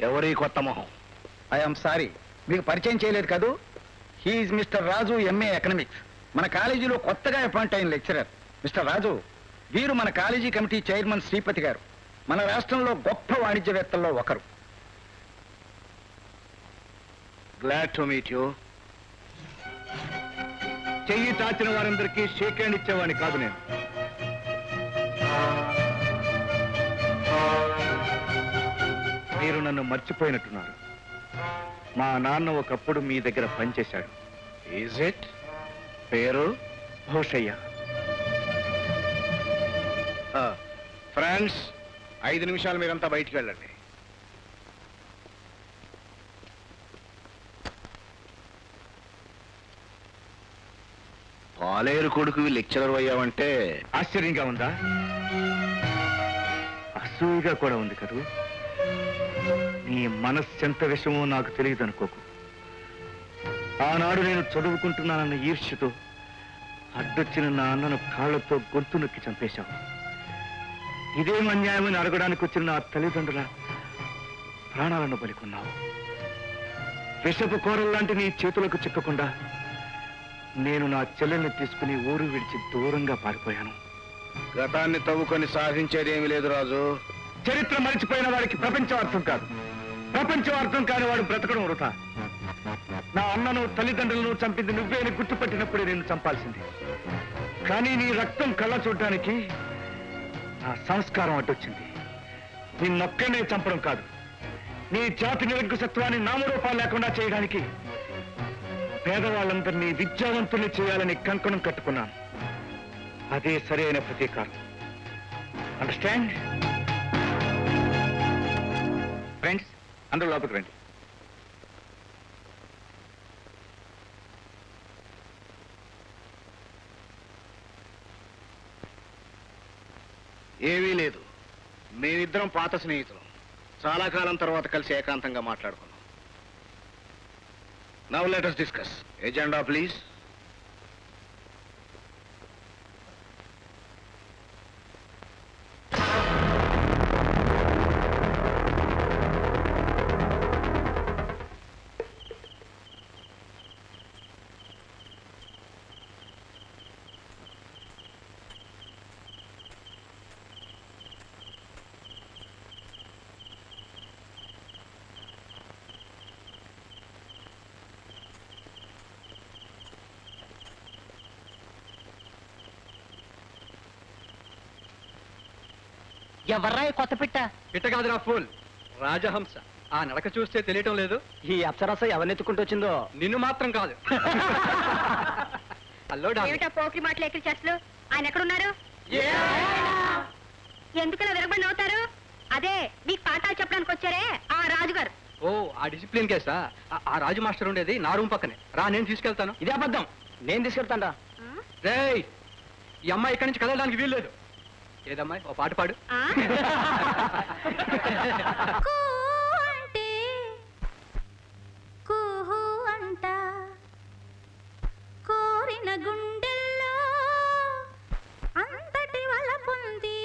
Speaker 4: ఎవరి కొత్త మొహం? ఐఎమ్ సారీ, మీకు పరిచయం చేయలేదు కదూ. హీఈస్ మిస్టర్ రాజు, ఎంఏ ఎకనామిక్స్. మన కాలేజీలో కొత్తగా అపాయింట్ అయిన లెక్చరర్. మిస్టర్ రాజు, వీరు మన కాలేజీ కమిటీ చైర్మన్ శ్రీపతి గారు. మన రాష్ట్రంలో గొప్ప వాణిజ్యవేత్తల్లో ఒకరు.
Speaker 3: Glad to meet you. చెయ్యి చాచిన వారందరికీ షేక్ హ్యాండ్ ఇచ్చేవాడిని కాదు నేను. మీరు నన్ను మర్చిపోయినట్టున్నారు. మా నాన్న ఒకప్పుడు మీ దగ్గర పనిచేశాడు. Is it? పేరు భూషయ్య. ఫ్రెండ్స్, 5 నిమిషాలు మీరంతా బయటికి వెళ్ళండి. పాలేరు కొడుకు లెక్చరర్ అయ్యావంటే
Speaker 4: ఆశ్చర్యంగా ఉందా? అసూయగా కూడా ఉంది కదూ. నీ మనస్సెంత విషమో నాకు తెలియదు అనుకోకు. ఆనాడు నేను చదువుకుంటున్నానన్న ఈర్ష్యతో అడ్డొచ్చిన నా అన్నను కాళ్లతో గొంతు నొక్కి చంపేశావు. ఇదేం అన్యాయమని అడగడానికి వచ్చిన నా తల్లిదండ్రుల ప్రాణాలను బలికొన్నావు. విషపు కూరల్లాంటి నీ చేతులకు చిక్కకుండా నేను నా చెల్లెల్ని తీసుకుని ఊరు విడిచి దూరంగా పారిపోయాను.
Speaker 3: గతాన్ని తవ్వుకొని సాధించేదేమీ లేదు రాజు.
Speaker 4: చరిత్ర మరిచిపోయిన వాడికి ప్రపంచం అర్థం కాదు. ప్రపంచం అర్థం కాని వాడు బ్రతకడం వృథా. నా అన్నను తల్లిదండ్రులను చంపింది నువ్వే అని గుర్తుపట్టినప్పుడే నేను చంపాల్సింది. కానీ నీ రక్తం కళ్ళ చూడటానికి నా సంస్కారం అడ్డొచ్చింది. నిన్నొక్కనే చంపడం కాదు, నీ జాతి నిరంకుశత్వాన్ని నామరూపాలు లేకుండా చేయడానికి పేదవాళ్ళందరినీ విద్యావంతుల్ని చేయాలని కంకణం కట్టుకున్నాను. అదే సరైన ప్రతీకారం. అండర్స్టాండ్? ఫ్రెండ్స్, అందరూ లోపలికి రండి.
Speaker 3: ఏమీ లేదు. మేమిద్దరం పాత స్నేహితులం. చాలా కాలం తర్వాత కలిసి ఏకాంతంగా మాట్లాడుకున్నాం. Now let us discuss. Agenda please.
Speaker 5: ఎవర్రా కొత్త పిట్ట?
Speaker 1: పిట్ట కాదురా ఫూల్, రాజహంస. ఆ నడక చూస్తే తెలియటం లేదు
Speaker 5: ఈ అప్సరస ఎవరిని ఎత్తుకుంటూ వచ్చిందో.
Speaker 1: నిన్ను మాత్రం కాదు. హలో
Speaker 2: ఏమిటా పోకి మాటలు ఎక్కడి చేస్తలు? ఆయన ఎక్కడున్నారు? ఎందుకలా విరగబడి నవ్వుతారు? అదే మీకు పాఠాలు చెప్పడానికి వచ్చారే ఆ రాజుగారు.
Speaker 1: ఓ, ఆ డిసిప్లిన్ కేసా? ఆ రాజు మాస్టర్ ఉండేది నా రూమ్ పక్కనే. రా, నేను తీసుకెళ్తాను.
Speaker 5: ఇదే అబద్ధం. నేను తీసుకెళ్తాను.
Speaker 1: రేయ్, ఈ అమ్మాయి ఇక్కడి నుంచి కదలడానికి వీల్లేదు. ఏదమ్మాయి, ఓ పాట పాడు.
Speaker 2: కోరిన గుండెల్లో అంతటి వలపుంది.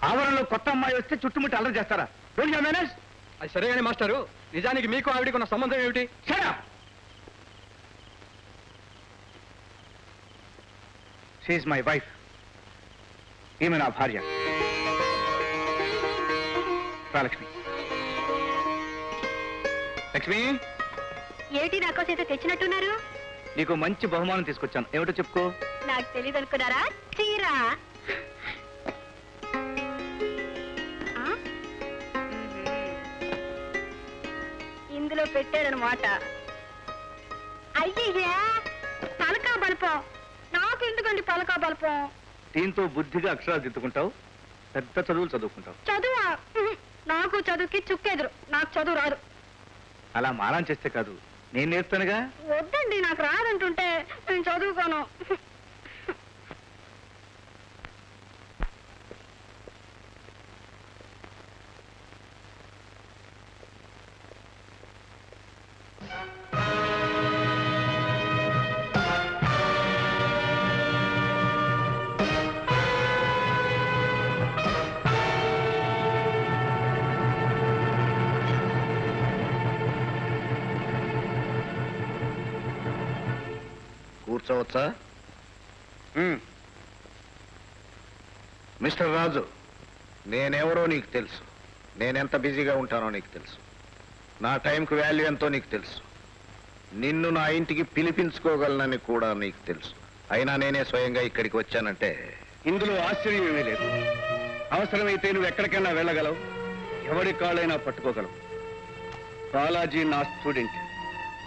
Speaker 4: ఆవరణలో కొత్త అమ్మాయి వస్తే చుట్టుముట్టి అల్లరి చేస్తారా? Don't you manage?
Speaker 1: అది సరే కానీ మాస్టారు, నిజానికి మీకు ఆవిడికి ఉన్న సంబంధం ఏమిటి?
Speaker 4: Shut up! She is my wife. ఈమె నా భార్య లక్ష్మి. లక్ష్మి,
Speaker 2: ఏమిటి నాకోసం ఏదో తెచ్చినట్టున్నారు?
Speaker 4: నీకు మంచి బహుమానం తీసుకొచ్చాను. ఏమిటో చెప్పుకో.
Speaker 2: నాకు తెలియదు అనుకున్నారా? చీరా. ఇందులో పెట్టారనమాట. అయ్యయ్యా, పలకా బల్పం. నాకు ఎందుకండి పలకా బల్పం?
Speaker 4: దీంతో బుద్ధిగా అక్షరాలు దిద్దుకుంటావు, పెద్ద చదువులు చదువుకుంటావు.
Speaker 2: చదువా? నాకు చదువుకి చుక్కెదురు. నాకు చదువు రాదు.
Speaker 4: అలా మారం చేస్తే కాదు, నేను నేర్పుతానుగా.
Speaker 2: వద్దండి, నాకు రాదంటుంటే నేను చదువుకోను.
Speaker 3: కూర్చోవచ్చా? మిస్టర్ రాజు, నేనెవరో నీకు తెలుసు. నేనెంత బిజీగా ఉంటానో నీకు తెలుసు. నా టైంకి వాల్యూ ఎంతో నీకు తెలుసు. నిన్ను నా ఇంటికి పిలిపించుకోగలనని కూడా నీకు తెలుసు. అయినా నేనే స్వయంగా ఇక్కడికి వచ్చానంటే
Speaker 1: ఇందులో ఆశ్చర్యం ఏమీ లేదు. అవసరమైతే నువ్వు ఎక్కడికైనా వెళ్ళగలవు, ఎవడి కాళ్ళైనా పట్టుకోగలవు. బాలాజీ నా స్టూడెంట్,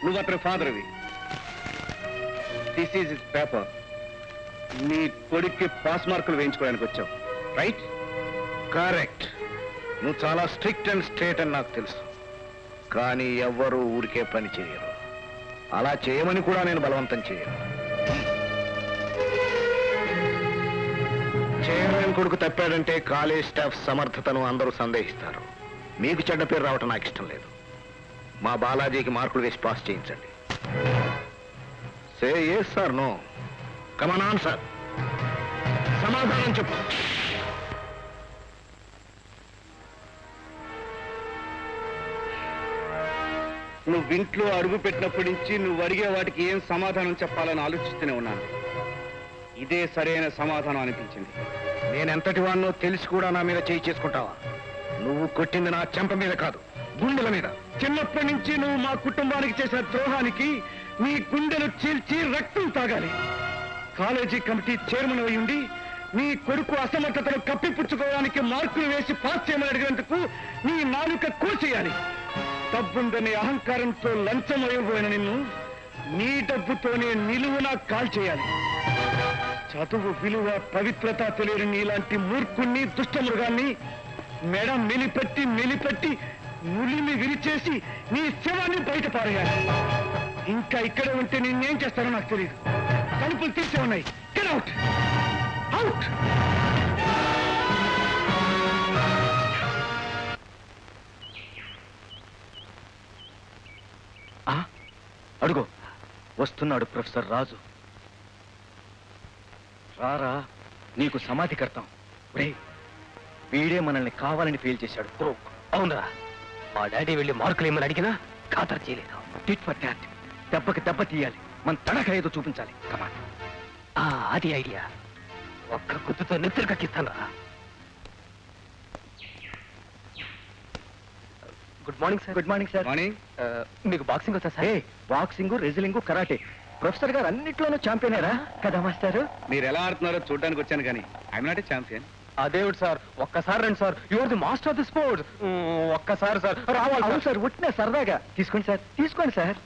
Speaker 1: నువ్వు అతని ఫాదర్వి. This is paper. నీ కొడుక్కి పాస్ మార్కులు వేయించుకోవడానికి వచ్చావు, రైట్?
Speaker 3: కరెక్ట్. నువ్వు చాలా స్ట్రిక్ట్ అండ్ స్ట్రేట్ అని నాకు తెలుసు, కానీ ఎవ్వరూ ఊరికే పని చేయరు. అలా చేయమని కూడా నేను బలవంతం చేయను. చైర్మన్ కొడుకు తప్పాడంటే కాలేజ్ స్టాఫ్ సమర్థతను అందరూ సందేహిస్తారు. మీకు చెడ్డ పేరు రావటం నాకు ఇష్టం లేదు. మా బాలాజీకి మార్కులు వేసి పాస్ చేయించండి. సే yes or no. Come on, answer. సమాధానం చెప్పు.
Speaker 1: నువ్వు ఇంట్లో అడుగు పెట్టినప్పటి నుంచి నువ్వు అడిగే వాటికి ఏం సమాధానం చెప్పాలని ఆలోచిస్తూనే ఉన్నాను. ఇదే సరైన సమాధానం అనిపించింది.
Speaker 3: నేనెంతటి వాడినో తెలిసి కూడా నా మీద చేయి చేసుకుంటావా? నువ్వు కొట్టింది నా చెంప మీద కాదు, గుండెల మీద.
Speaker 1: చిన్నప్పటి నుంచి నువ్వు మా కుటుంబానికి చేసిన ద్రోహానికి నీ గుండెలు చీల్చి రక్తం తాగాలి. కాలేజీ కమిటీ చైర్మన్ అయి ఉండి నీ కొడుకు అసమర్థతను కప్పిపుచ్చుకోవడానికి మార్కులు వేసి పాస్ చేయమని అడిగినందుకు నీ నాలుక కూల్చేయాలి. డబ్బుందనే అహంకారంతో లంచం అయిపోయిన నిన్ను నీ డబ్బుతోనే నిలువునా కాల్చేయాలి. చదువు విలువ పవిత్రత తెలియని నీలాంటి మూర్ఖుణ్ణి, దుష్టమృగాన్ని మెడ మెలిపెట్టి ములిమి విరిచేసి నీ శవాన్ని బయట పారేయాలి. ఇంకా ఇక్కడే ఉంటే నిన్నేం చేస్తానో నాకు తెలియదు. తలుపులు తీసే ఉన్నాయి. Get out, out.
Speaker 4: అడుగో, వస్తున్నాడు ప్రొఫెసర్ రాజు. రారా, నీకు సమాధి కడతాం. వీడే మనల్ని కావాలని ఫెయిల్ చేశాడు.
Speaker 5: అవునరా, మా డాడీ వెళ్ళి మార్కులు ఏమని అడిగినా ఖాతరు చేయలేదు.
Speaker 4: Tit for tat. దెబ్బకి దెబ్బ తీయాలి, మన తడక ఏదో చూపించాలి. కమాన్.
Speaker 5: అది ఐడియా. ఒక్క గుర్తుతో నెత్తురు కక్కిస్తానరా. Good morning sir.
Speaker 4: Good morning sir.
Speaker 1: Morning.
Speaker 5: మీకు బాక్సింగ్ వచ్చా సార్?
Speaker 4: Boxing, wrestling, karate. ప్రొఫెసర్ గారు అన్నిట్లోనూ ఛాంపియనేరా కదా మాస్టారు?
Speaker 1: మీరు ఎలా ఆడుతున్నారో చూడడానికి వచ్చాను కానీ ఐఎమ్ నాట్ ఏ ఛాంపియన్.
Speaker 5: అదేవిడు సార్, ఒక్కసారి రండి sir. Your the master of the sports. ఒక్కసారి సార్ రావాలి.
Speaker 4: అవును సార్, ఉట్టిన సరదాగా. తీసుకోండి సార్, తీసుకోండి సార్.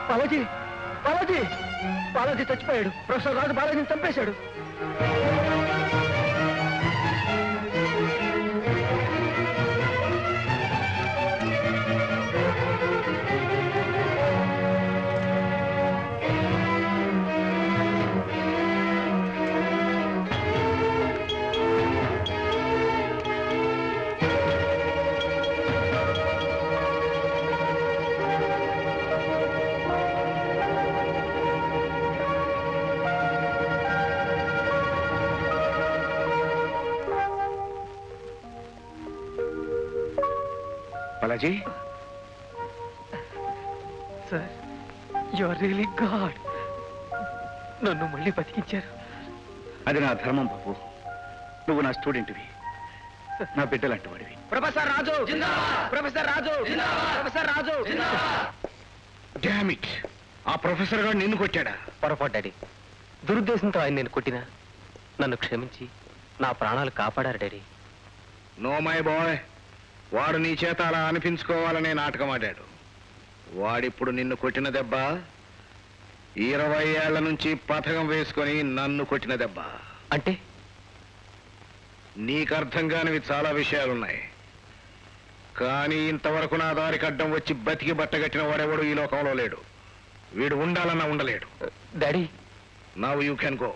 Speaker 4: బాలాజీ, బాలాజీ, బాలాజీ చచ్చిపోయాడు. ప్రొఫెసర్ రాజు బాలాజీని చంపేశాడు.
Speaker 3: Balaji,
Speaker 5: sir, you are really God. నన్ను మళ్ళీ బతికించారు.
Speaker 1: అది నా ధర్మం బాబు. నువ్వు నా స్టూడెంట్వి, నా బిడ్డలాంటి వాడివి.
Speaker 5: Professor Raju, professor Raju, professor Raju.
Speaker 3: Damn it. ఆ ప్రొఫెసర్ గారు నిన్ను కొట్టాడా?
Speaker 5: పొరపాటు డాడీ. దురుద్దేశంతో ఆయన నేను కొట్టినా నన్ను క్షమించి నా ప్రాణాలు కాపాడారు డాడీ.
Speaker 3: నో మై బాయ్, వాడు నీ చేత అలా అనిపించుకోవాలనే నాటకం ఆడాడు. వాడిప్పుడు నిన్ను కొట్టిన దెబ్బ 20 ఏళ్ల నుంచి పథకం వేసుకొని నన్ను కొట్టిన దెబ్బ.
Speaker 5: అంటే
Speaker 3: నీకు అర్థం కానివి చాలా విషయాలున్నాయి, కానీ ఇంతవరకు నా దారికి అడ్డం వచ్చి బతికి బట్టగట్టిన వాడెవడు ఈ లోకంలో లేడు. వీడు ఉండాలన్నా ఉండలేడు.
Speaker 5: Daddy,
Speaker 3: now you can go.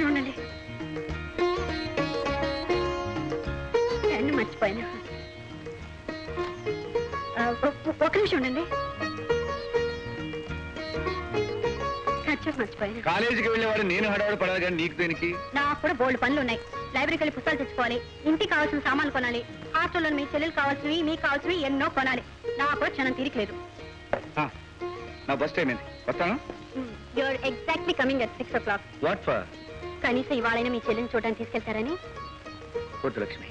Speaker 9: ఉండండి, మర్చిపోయినా. ఒక్క నిమిషం ఉండండి. వచ్చాక మర్చిపోయాను.
Speaker 1: కాలేజీకి వెళ్ళేవాడు నేను హడావుడు పడాలి కానీ నీకు దేనికి?
Speaker 9: నాకు కూడా బోల్డ్ పనులు ఉన్నాయి. లైబ్రరీకి వెళ్ళి పుస్తకాలు తెచ్చుకోవాలి, ఇంటికి కావాల్సిన సామాన్లు కొనాలి, హాస్టల్లో మీ చెల్లెలు కావాల్సినవి మీకు కావాల్సినవి ఎన్నో కొనాలి. నాకు కూడా క్షణం తీరికలేదు.
Speaker 1: నా బస్ టైం ఏంటి? వస్తాను.
Speaker 9: You are exactly coming at 6 o'clock.
Speaker 1: What for?
Speaker 9: కనీసం ఇవాళైనా మీ చెల్లిని చూడడానికి తీసుకెళ్తారని.
Speaker 1: వద్దు లక్ష్మి,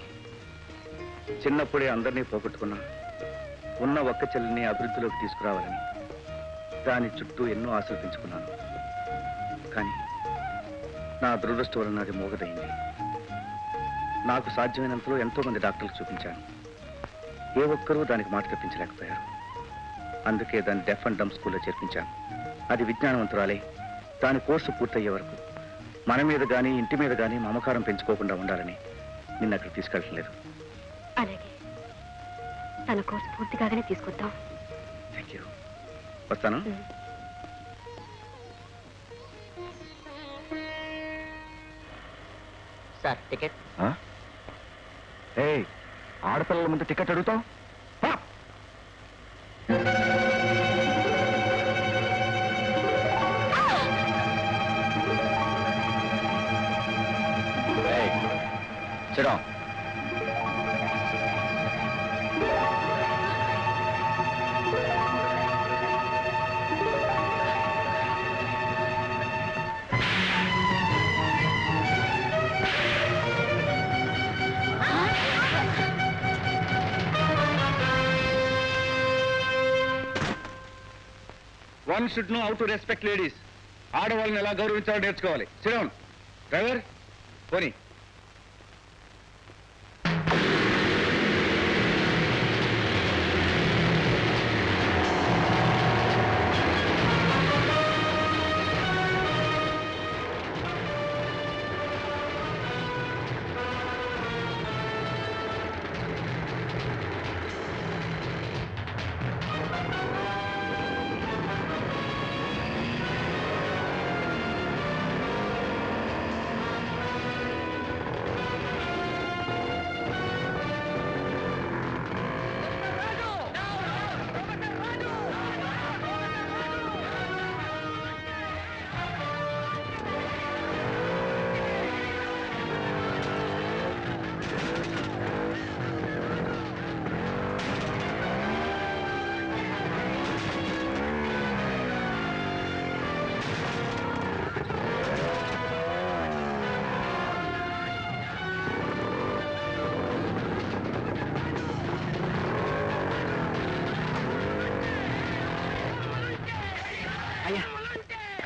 Speaker 1: చిన్నప్పుడే అందరినీ పోగొట్టుకున్నా ఉన్న ఒక్క చెల్లిని అభివృద్ధిలోకి తీసుకురావాలని దాని చుట్టూ ఎన్నో ఆశలు పెంచుకున్నాను. కానీ నా దురదృష్టం వలన అది మోగదైంది. నాకు సాధ్యమైనంతలో ఎంతో మంది డాక్టర్లకు చూపించాను. ఏ ఒక్కరూ దానికి మాట తెప్పించలేకపోయారు. అందుకే దాన్ని డెఫ్ అండ్ డమ్ స్కూల్లో చేర్పించాను. అది విజ్ఞానవంతురాలే దాని కోర్సు పూర్తయ్యే వరకు మన మీద కానీ ఇంటి మీద కానీ మమకారం పెంచుకోకుండా ఉండాలని నిన్న అక్కడ తీసుకెళ్ళలేదు.
Speaker 9: అలాగే తన కోర్సు పూర్తి కాగానే తీసుకొద్దాం.
Speaker 1: Thank you. వస్తాను.
Speaker 8: Sir ticket.
Speaker 1: ఆడపిల్లల ముందు టికెట్ అడుగుతావు? Sit down. One should know how to respect ladies. ఆడవాళ్ళని ఎలా గౌరవించాలో నేర్చుకోవాలి. Sit down. డ్రైవర్ పోనీ.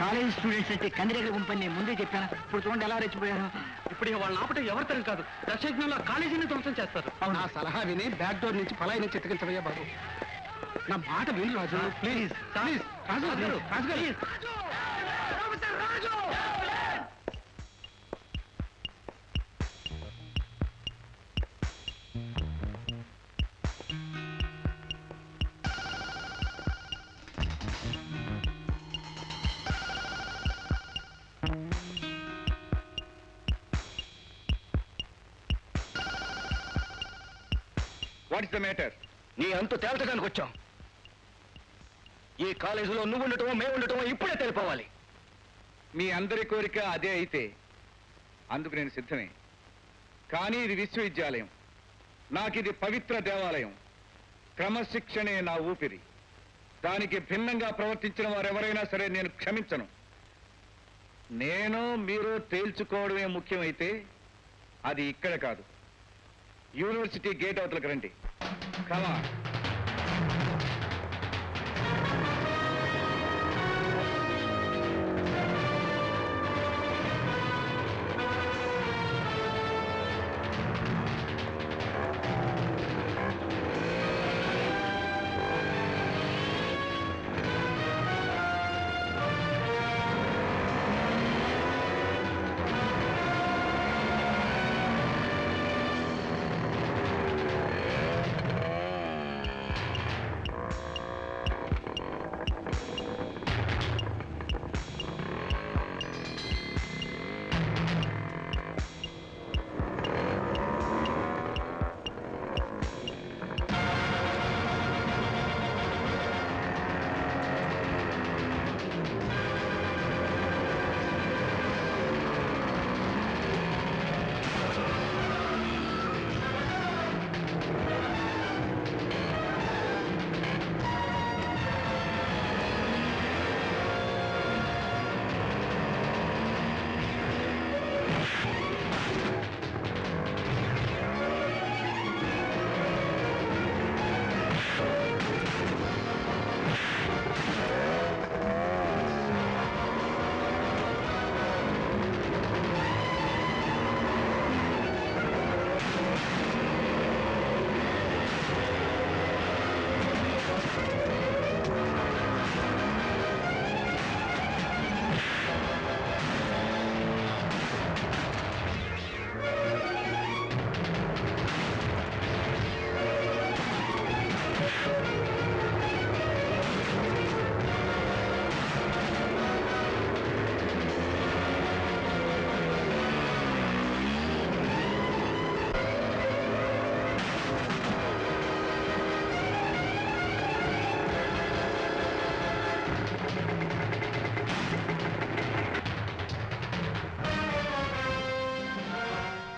Speaker 5: కాలేజ్ స్టూడెంట్స్ అంటే కందిరేగ గుంపని నేను ముందే చెప్పాను. ఇప్పుడు చూడండి ఎలా రెచ్చిపోయారు. ఇప్పుడు వాళ్ళ ఆపటం ఎవరి తరం కాదు, దర్శకులు కాలేజీని ధ్వంసం చేస్తారు. నా సలహా విని బ్యాక్ డోర్ నుంచి పలాయి నుంచి ఎత్తుకెళ్తావయ్యా బాబు. నా మాట విను రాజు, ప్లీజ్ ప్లీజ్. రాజు గారు, రాజు గారు.
Speaker 1: What is the matter?
Speaker 4: నీ అంతు తేల్చడానికి వచ్చాం. ఈ కాలేజీలో నువ్వు ఉండటమో మేము ఉండటమో ఇప్పుడే తెలిపోవాలి.
Speaker 1: మీ అందరి కోరిక అదే అయితే అందుకు నేను సిద్ధమే. కానీ ఇది విశ్వవిద్యాలయం, నాకిది పవిత్ర దేవాలయం. క్రమశిక్షణే నా ఊపిరి. దానికి భిన్నంగా ప్రవర్తించిన వారెవరైనా సరే నేను క్షమించను. నేను మీరు తేల్చుకోవడమే ముఖ్యమైతే అది ఇక్కడ కాదు, యూనివర్సిటీ గేట్ అవతలకు రండి. కమా.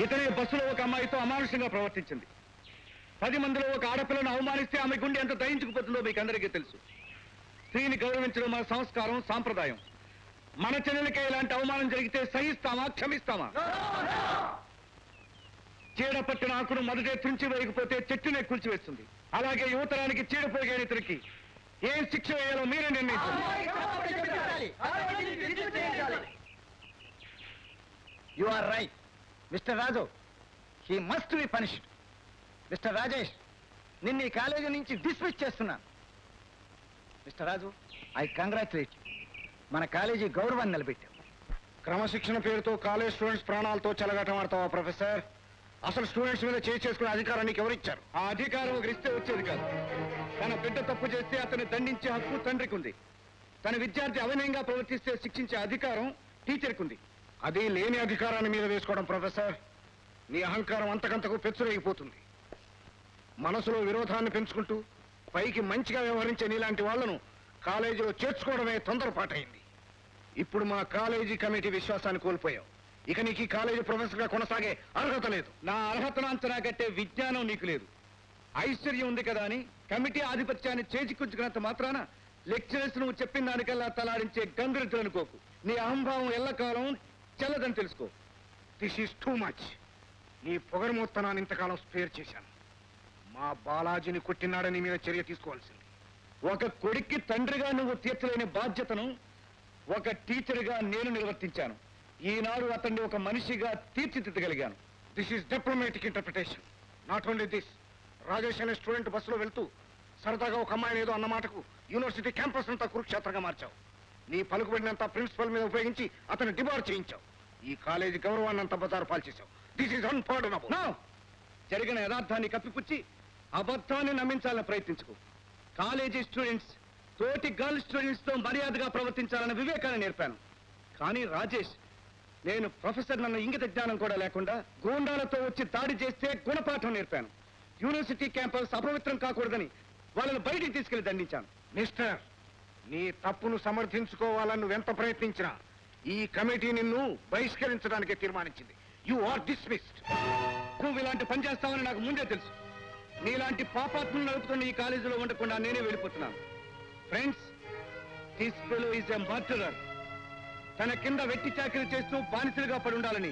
Speaker 1: ఇతనే బస్సులో ఒక అమ్మాయితో అమానుషంగా ప్రవర్తించింది. 10 మందిలో ఒక ఆడపిల్లను అవమానిస్తే ఆమె గుండె ఎంత దయించుకుపోతుందో మీకు అందరికీ తెలుసు. స్త్రీని గౌరవించడం మన సంస్కారం, సాంప్రదాయం. మన చెల్లెలకే ఇలాంటి అవమానం జరిగితే సహిస్తామా, క్షమిస్తామా? చీడ పట్టిన ఆకును మొదటే తుంచి వేయకపోతే చెట్టునే కూల్చివేస్తుంది. అలాగే యువతరానికి చీడపోయే ఇతరికి ఏం శిక్ష వేయాలో మీరే నిర్ణయించండి.
Speaker 8: You are right mister Raju, he must be punished. Mister Rajesh, నిన్ను ఈ కాలేజీ నుంచి డిస్మిస్ చేస్తున్నాను. Mister Raju, I congratulate you. మన కాలేజీ గౌరవాన్ని నిలబెట్టావు.
Speaker 3: క్రమశిక్షణ పేరుతో కాలేజ్ స్టూడెంట్స్ ప్రాణాలతో చెలగాటం ఆడతావా ప్రొఫెసర్? అసలు స్టూడెంట్స్ మీద చేసుకునే అధికారం నీకు ఎవరిచ్చారు?
Speaker 1: ఆ అధికారం ఒకరిస్తే వచ్చేది కాదు. తన బిడ్డ తప్పు చేస్తే అతన్ని దండించే హక్కు తండ్రికి ఉంది. తన విద్యార్థి అవినయంగా ప్రవర్తిస్తే శిక్షించే అధికారం టీచర్కి ఉంది.
Speaker 3: అది లేని అధికారాన్ని మీద వేసుకోవడం ప్రొఫెసర్. నీ అహంకారం అంతకంతకు పెచ్చురైపోతుంది. మనసులో విరోధాన్ని పెంచుకుంటూ పైకి మంచిగా వ్యవహరించే నీలాంటి వాళ్లను కాలేజీలో చేర్చుకోవడమే తొందరపాటైంది. ఇప్పుడు మా కాలేజీ కమిటీ విశ్వాసాన్ని కోల్పోయావు. ఇక నీకు ఈ కాలేజీ ప్రొఫెసర్ గా కొనసాగే అర్హత లేదు.
Speaker 1: నా అర్హతను అంచనా కట్టే విజ్ఞానం నీకు లేదు. ఐశ్వర్యం ఉంది కదా అని కమిటీ ఆధిపత్యాన్ని చేజిక్కుంచుకున్నంత మాత్రాన లెక్చరర్స్ నువ్వు చెప్పిన దానికల్లా తలాడించే గంభీరతలు అనుకోకు. నీ అహంభావం ఎల్లకాలం చెల్లదని తెలుసుకో.
Speaker 3: This is too much. నీ పొగరమూర్తనాన్ని ఇంతకాలం స్పేర్ చేశాను. మా బాలాజీని కొట్టినాడని మీద చర్య తీసుకోవాల్సింది.
Speaker 1: ఒక కొడుక్కి తండ్రిగా నువ్వు తీర్చలేని బాధ్యతను ఒక టీచర్గా నేను నిర్వర్తించాను. ఈనాడు అతన్ని ఒక మనిషిగా తీర్చిదిద్దగలిగాను.
Speaker 3: This is diplomatic interpretation. Not only this, Rajesh అనే స్టూడెంట్ బస్సులో వెళ్తూ సరదాగా ఒక అమ్మాయిని ఏదో అన్నమాటకు యూనివర్సిటీ క్యాంపస్ అంతా కురుక్షేత్రంగా మార్చావు. నీ పలుకుబడినంత ప్రిన్సిపల్ మీద ఉపయోగించి అతన్ని డిబార్ చేయించావు. ఈ కాలేజీ గౌరవాన్ని అంతా బజారు పాల్చేశావు. This is unpardonable.
Speaker 1: నో, జరిగిన యథార్థాన్ని కప్పిపుచ్చి అబద్ధాన్ని నమ్మించాలని ప్రయత్నించుకో. కాలేజీ స్టూడెంట్స్ తోటి గర్ల్ స్టూడెంట్స్ తో మర్యాదగా ప్రవర్తించాలన్న వివేకాన్ని నేర్పాను. కానీ రాజేష్, నేను ప్రొఫెసర్ నన్ను ఇంగిత జ్ఞానం కూడా లేకుండా గూండాలతో వచ్చి దాడి చేస్తే గుణపాఠం నేర్పాను. యూనివర్సిటీ క్యాంపస్ అపవిత్రం కాకూడదని వాళ్ళని బయటికి తీసుకెళ్లి దండించాను.
Speaker 3: మిస్టర్, నీ తప్పును సమర్థించుకోవాలని నువ్వెంత ప్రయత్నించినా ఈ కమిటీ నిన్ను బహిష్కరించడానికి తీర్మానించింది. You are dismissed.
Speaker 1: నువ్వు ఇలాంటి పని చేస్తావని నాకు ముందే తెలుసు. నీలాంటి పాపాత్మను నడుపుతున్న ఈ కాలేజీలో ఉండకుండా నేనే వెళ్ళిపోతున్నాను. Friends, this fellow is a murderer. తన కింద వెట్టి చాకరీ చేస్తూ బానిసలుగా పడి ఉండాలని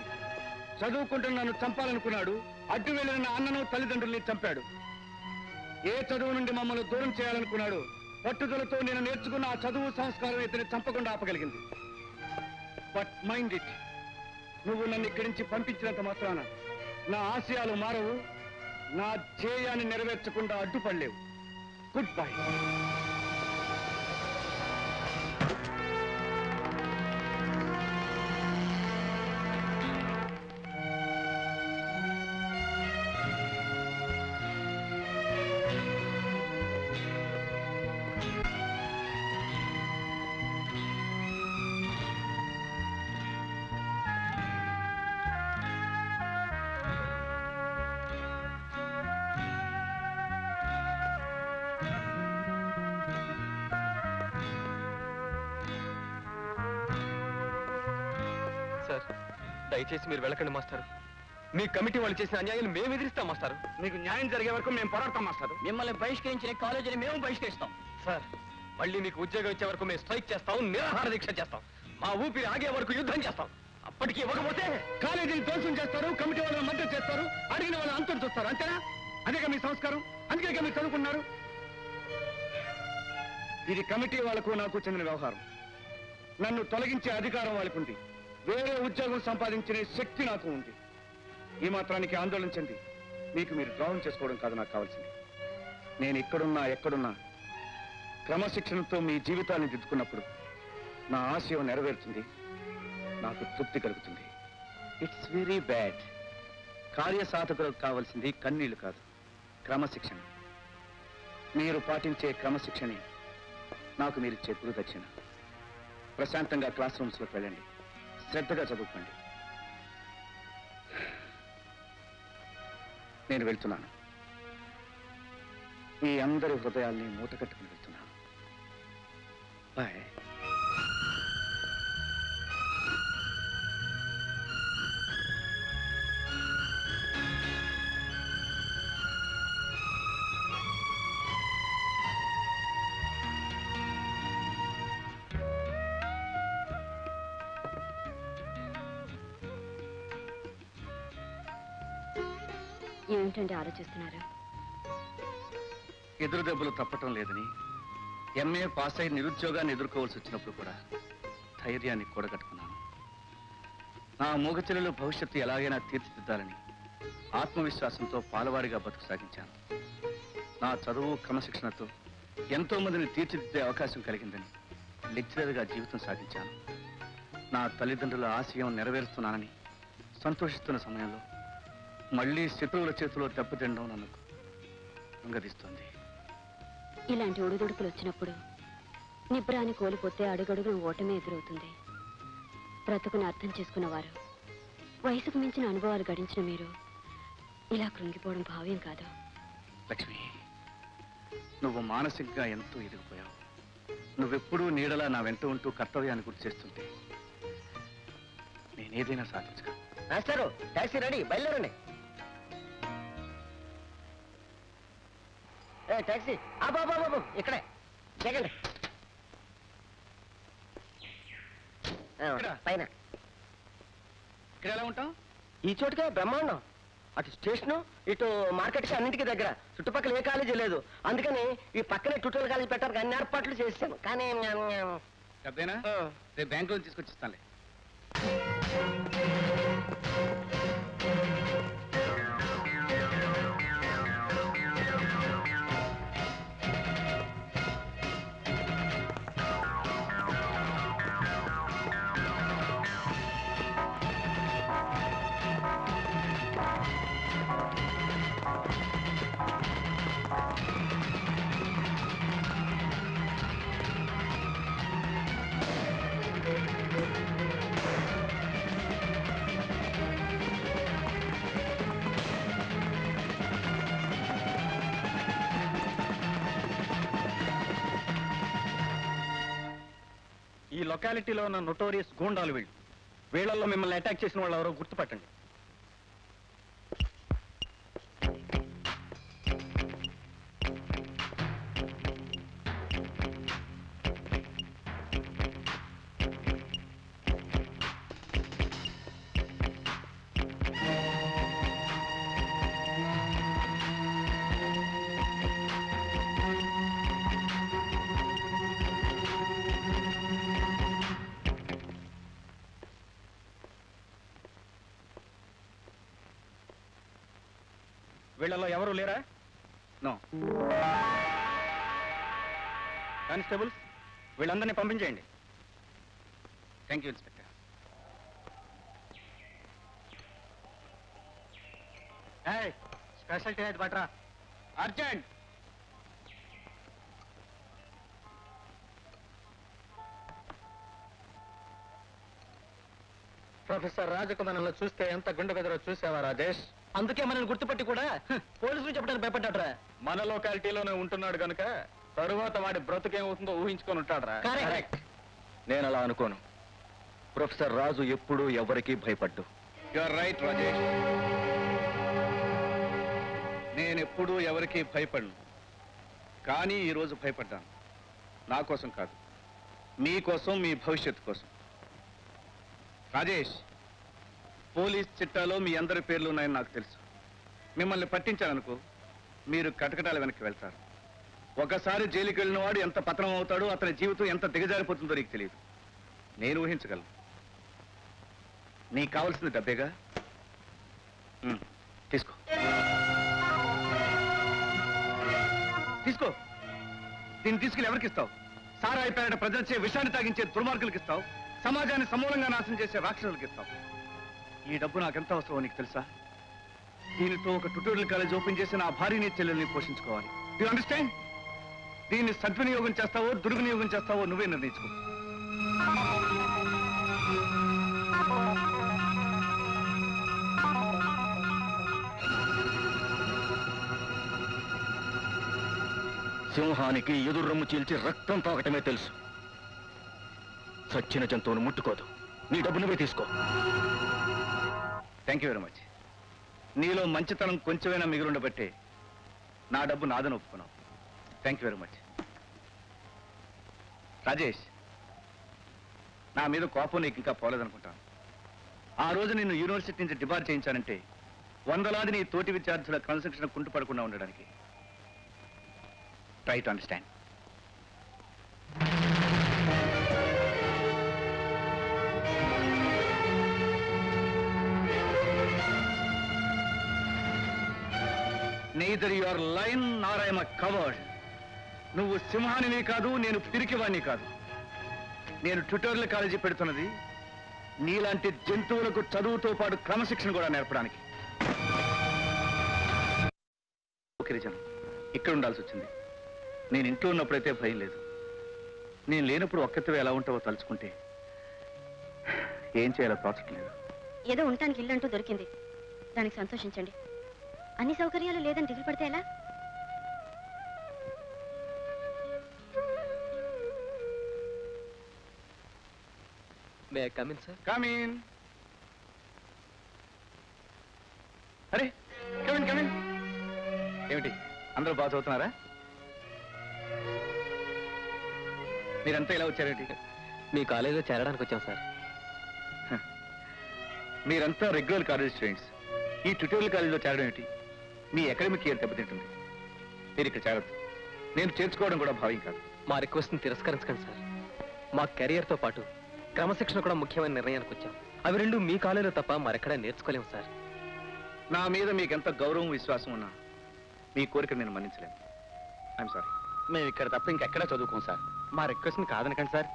Speaker 1: చదువుకుంటున్న నన్ను చంపాలనుకున్నాడు. అడ్డు వెళ్ళిన నా అన్నను తల్లిదండ్రుల్ని చంపాడు. ఏ చదువు నుండి మమ్మల్ని దూరం చేయాలనుకున్నాడు. పట్టుదలతో నేను నేర్చుకున్న ఆ చదువు సంస్కారం ఇతని చంపకుండా ఆపగలిగింది. బట్ మైండ్ ఇట్, నువ్వు నన్ను ఇక్కడి నుంచి పంపించినంత మాత్రాన నా ఆశయాలు మారవు, నా ధ్యేయాన్ని నెరవేర్చకుండా అడ్డుపడలేవు. Good bye.
Speaker 10: దయచేసి మీరు వెళ్ళకండి మాస్టారు. మీ కమిటీ వాళ్ళు చేసిన అన్యాయాలు మేము ఎదిరిస్తాం మాస్టారు.
Speaker 1: మీకు న్యాయం జరిగే వరకు మేము పోరాడతాం మాస్టారు.
Speaker 5: మిమ్మల్ని బహిష్కరించిన కాలేజీని మేము బహిష్కరిస్తాం.
Speaker 10: సార్, మళ్ళీ మీకు ఉద్యోగం ఇచ్చే వరకు మేము స్ట్రైక్ చేస్తాం, నిరాహార దీక్ష చేస్తాం, మా ఊపిరి ఆగే వరకు యుద్ధం చేస్తాం. అప్పటికి ఇవ్వకపోతే
Speaker 1: కాలేజీని ధ్వంసం చేస్తారు, కమిటీ వాళ్ళని మద్దతు చేస్తారు, అడిగిన వాళ్ళని అంతం చూస్తారు. అంతేనా? అదేగా మీ సంస్కారం. అందుకే మీరు చదువుకున్నారు. ఇది కమిటీ వాళ్లకు నాకు చెందిన వ్యవహారం. నన్ను తొలగించే అధికారం వాళ్ళకు ఉంది. వేరే ఉద్యోగం సంపాదించే శక్తి నాకు ఉంది. ఈ మాత్రానికి ఆందోళన చెంది మీకు మీరు ద్రోహం చేసుకోవడం కాదు నాకు కావాల్సింది. నేను ఇక్కడున్నా ఎక్కడున్నా క్రమశిక్షణతో మీ జీవితాన్ని దిద్దుకున్నప్పుడు నా ఆశయం నెరవేరుతుంది, నాకు తృప్తి కలుగుతుంది. It's very bad. కార్యసాధకులకు కావాల్సింది కన్నీళ్లు కాదు, క్రమశిక్షణ. మీరు పాటించే క్రమశిక్షణే నాకు మీరిచ్చే గురుదక్షిణ. ప్రశాంతంగా క్లాస్ రూమ్స్లోకి వెళ్ళండి, శ్రద్ధగా చదువుకోండి. నేను వెళ్తున్నాను. మీ అందరి హృదయాల్ని మూటకట్టుకుని వెళ్తున్నాను. బాయ్.
Speaker 9: ఏమిటంటే ఆలోచిస్తున్నారు?
Speaker 1: ఎదురు దెబ్బలు తప్పటం లేదని ఎంఏ పాస్ అయి నిరుద్యోగాన్ని ఎదుర్కోవాల్సి వచ్చినప్పుడు కూడా ధైర్యాన్ని కూడగట్టుకున్నాను. నా మూగచెల్లెలు భవిష్యత్తు ఎలాగైనా తీర్చిదిద్దాలని ఆత్మవిశ్వాసంతో పాలవాడిగా బతుకు సాగించాను. నా చదువు క్రమశిక్షణతో ఎంతో మందిని తీర్చిదిద్దే అవకాశం కలిగిందని లెక్చరర్గా జీవితం సాగించాను. నా తల్లిదండ్రుల ఆశయం నెరవేరుస్తున్నానని సంతోషిస్తున్న సమయంలో మళ్ళీ శత్రువుల చేతిలో దెబ్బతినడం నన్ను అంగదిస్తుంది.
Speaker 9: ఇలాంటి ఒడిదుడుకులు వచ్చినప్పుడు నిబ్రాన్ని కోల్పోతే అడుగడుగున ఓటమే ఎదురవుతుంది. బ్రతుకును అర్థం చేసుకున్నవారు, వయసుకు మించిన అనుభవాలు గడించిన మీరు ఇలా కృంగిపోవడం భావ్యం కాదు.
Speaker 1: లక్ష్మి, నువ్వు మానసికంగా ఎంతో ఎదిగిపోయావు. నువ్వెప్పుడూ నీడలా నా వెంట ఉంటూ కర్తవ్యాన్ని గుర్తు చేస్తుంటే నేనేదైనా సాధించగలను.
Speaker 8: మాస్టారు, టాక్సీ రెడీ, బయలుదేరండి. టాక్సీ బాబు ఇక్కడే చెగండి. పైన
Speaker 1: ఇక్కడ ఎలా ఉంటాం?
Speaker 8: ఈ చోటుకే బ్రహ్మాండం. అటు స్టేషను, ఇటు మార్కెట్కి అన్నింటికి దగ్గర. చుట్టుపక్కల ఏ కాలేజీ లేదు. అందుకని ఈ పక్కనే ట్యూటోరియల్ కాలేజీ పెట్టడానికి అన్ని ఏర్పాట్లు చేశాను. కానీ
Speaker 1: డబ్బేనా? రేపు బ్యాంకులో తీసుకొచ్చిస్తానులే.
Speaker 5: ఈ లొకాలిటీలో ఉన్న నొటోరియస్ గూండాలు వీళ్ళు. వీళ్ళల్లో మిమ్మల్ని అటాక్ చేసిన వాళ్ళు ఎవరో గుర్తుపట్టండి. వీళ్ళలో ఎవరు లేరా?
Speaker 1: నో.
Speaker 5: కానిస్టేబుల్స్, వీళ్ళందరినీ పంపించేయండి.
Speaker 1: Thank you inspector.
Speaker 5: Special ticket పట్రా,
Speaker 1: అర్జెంట్.
Speaker 5: ప్రొఫెసర్ రాజకుమారంలో చూస్తే ఎంత గుండె బెదరో చూసావా రాజేష్? అందుకే మనల్ని గుర్తుపట్టి కూడా పోలీసులు చెప్పడానికి భయపడ్డాడ్రా. మన లొకాలిటీలోనే ఉంటున్నాడు కనుక తరువాత వాడి బ్రతుకేమవుతుందో ఊహించుకొని ఉంటాడ్రా.
Speaker 10: కరెక్ట్. నేను అలా అనుకోను. ప్రొఫెసర్ రాజు ఎప్పుడూ ఎవరికీ భయపడ్డు.
Speaker 1: You are right Rajesh. నేనెప్పుడూ ఎవరికీ భయపడను. కానీ ఈరోజు భయపడ్డాను. నా కోసం కాదు, మీకోసం, మీ భవిష్యత్తు కోసం. రాజేష్, పోలీస్ చిట్టాలో మీ అందరి పేర్లు ఉన్నాయని నాకు తెలుసు. మిమ్మల్ని పట్టించాలనుకో, మీరు కటకటాల వెనక్కి వెళ్తారు. ఒకసారి జైలుకి వెళ్ళిన వాడు ఎంత పతనం అవుతాడో, అతని జీవితం ఎంత దిగజారిపోతుందో నీకు తెలియదు. నేను ఊహించగలను. నీకు కావాల్సింది డబ్బేగా? తీసుకో తీసుకో. దీన్ని తీసుకెళ్ళి ఎవరికి ఇస్తావు? సారాయి పేరట ప్రజలచే విషాన్ని తాగించే దుర్మార్గులకు ఇస్తావు. సమాజాన్ని సమూలంగా నాశనం చేసే రాక్షసులకు ఇస్తావు. ఈ డబ్బు నాకెంత అవసరమో నీకు తెలుసా? దీనితో ఒక ట్యూటోరియల్ కాలేజ్ ఓపెన్ చేసి నా భార్యని చెల్లెల్ని పోషించుకోవాలి. You understand? దీన్ని సద్వినియోగం చేస్తావో దుర్వినియోగం చేస్తావో నువ్వే నిర్ణయించుకో.
Speaker 10: సింహానికి ఎదుర్రమ్ము చీల్చి రక్తం తాగటమే తెలుసు. చచ్చిన జంతువును ముట్టుకోదు. నీ డబ్బు నువ్వే తీసుకో.
Speaker 1: Thank you very much. నీలో మంచితనం కొంచెమైనా మిగిలిండబట్టే నా డబ్బు నాదని ఒప్పుకున్నావు. Thank you very much. Rajesh, నా మీద కోపం నీకు ఇంకా పోలేదనుకుంటాను. ఆ రోజు నిన్ను యూనివర్సిటీ నుంచి డిబార్ చేయించానంటే వందలాది నీ తోటి విద్యార్థుల క్రమశిక్షణ కుంటుపడకుండా ఉండడానికి. Try to understand. Neither your line Nar I'm a covered. నువ్వు సింహానివి కాదు, నేను పిరికివాణ్ణి కాదు. నేను ట్యుటోరియల్ కాలేజీ పెడుతున్నది నీలాంటి జంతువులకు చదువుతో పాటు క్రమశిక్షణ కూడా నేర్పడానికి. గిరిజనం ఇక్కడ ఉండాల్సి వచ్చింది. నేను ఇంట్లో ఉన్నప్పుడైతే భయం లేదు. నేను లేనప్పుడు ఒక్కతివే ఎలా ఉంటావో తలుచుకుంటే ఏం చేయాలో తోచట్లేదు.
Speaker 9: ఏదో ఉండటానికి ఇల్లు అంటూ దొరికింది, దానికి సంతోషించండి. అన్ని సౌకర్యాలు లేదని దిగులు పడితే ఎలా?
Speaker 10: May I come in sir?
Speaker 1: Come in. అరే కమిన్ కమిన్. ఏమిటి అందరూ బాగా చదువుతున్నారా? మీరంతా ఇలా వచ్చారేంటి?
Speaker 10: మీ కాలేజీలో చేరడానికి వచ్చాం సార్.
Speaker 1: మీరంతా రెగ్యులర్ కాలేజ్ స్టూడెంట్స్. ఈ ట్యుటోరియల్ కాలేజీలో చేరడం ఏంటి? మీ అకాడమిక్ ఇయర్ దెబ్బతింటుంది. మీరు ఇక్కడ చేరద్దు. నేను చేర్చుకోవడం కూడా భావ్యం కాదు.
Speaker 10: మా రిక్వెస్ట్ని తిరస్కరించకండి సార్. మా కెరియర్తో పాటు క్రమశిక్షణ కూడా ముఖ్యమైన నిర్ణయానికి వచ్చాం. అవి రెండు మీ కాలేజీలో తప్ప మరెక్కడా నేర్చుకోలేము సార్.
Speaker 1: నా మీద మీకు ఎంత గౌరవం విశ్వాసం ఉన్నా మీ కోరిక నేను మన్నించలేను. I'm sorry.
Speaker 7: మేము ఇక్కడ తప్ప ఇంకెక్కడా చదువుకోం సార్.
Speaker 10: మా రిక్వెస్ట్ని కాదనకండి సార్.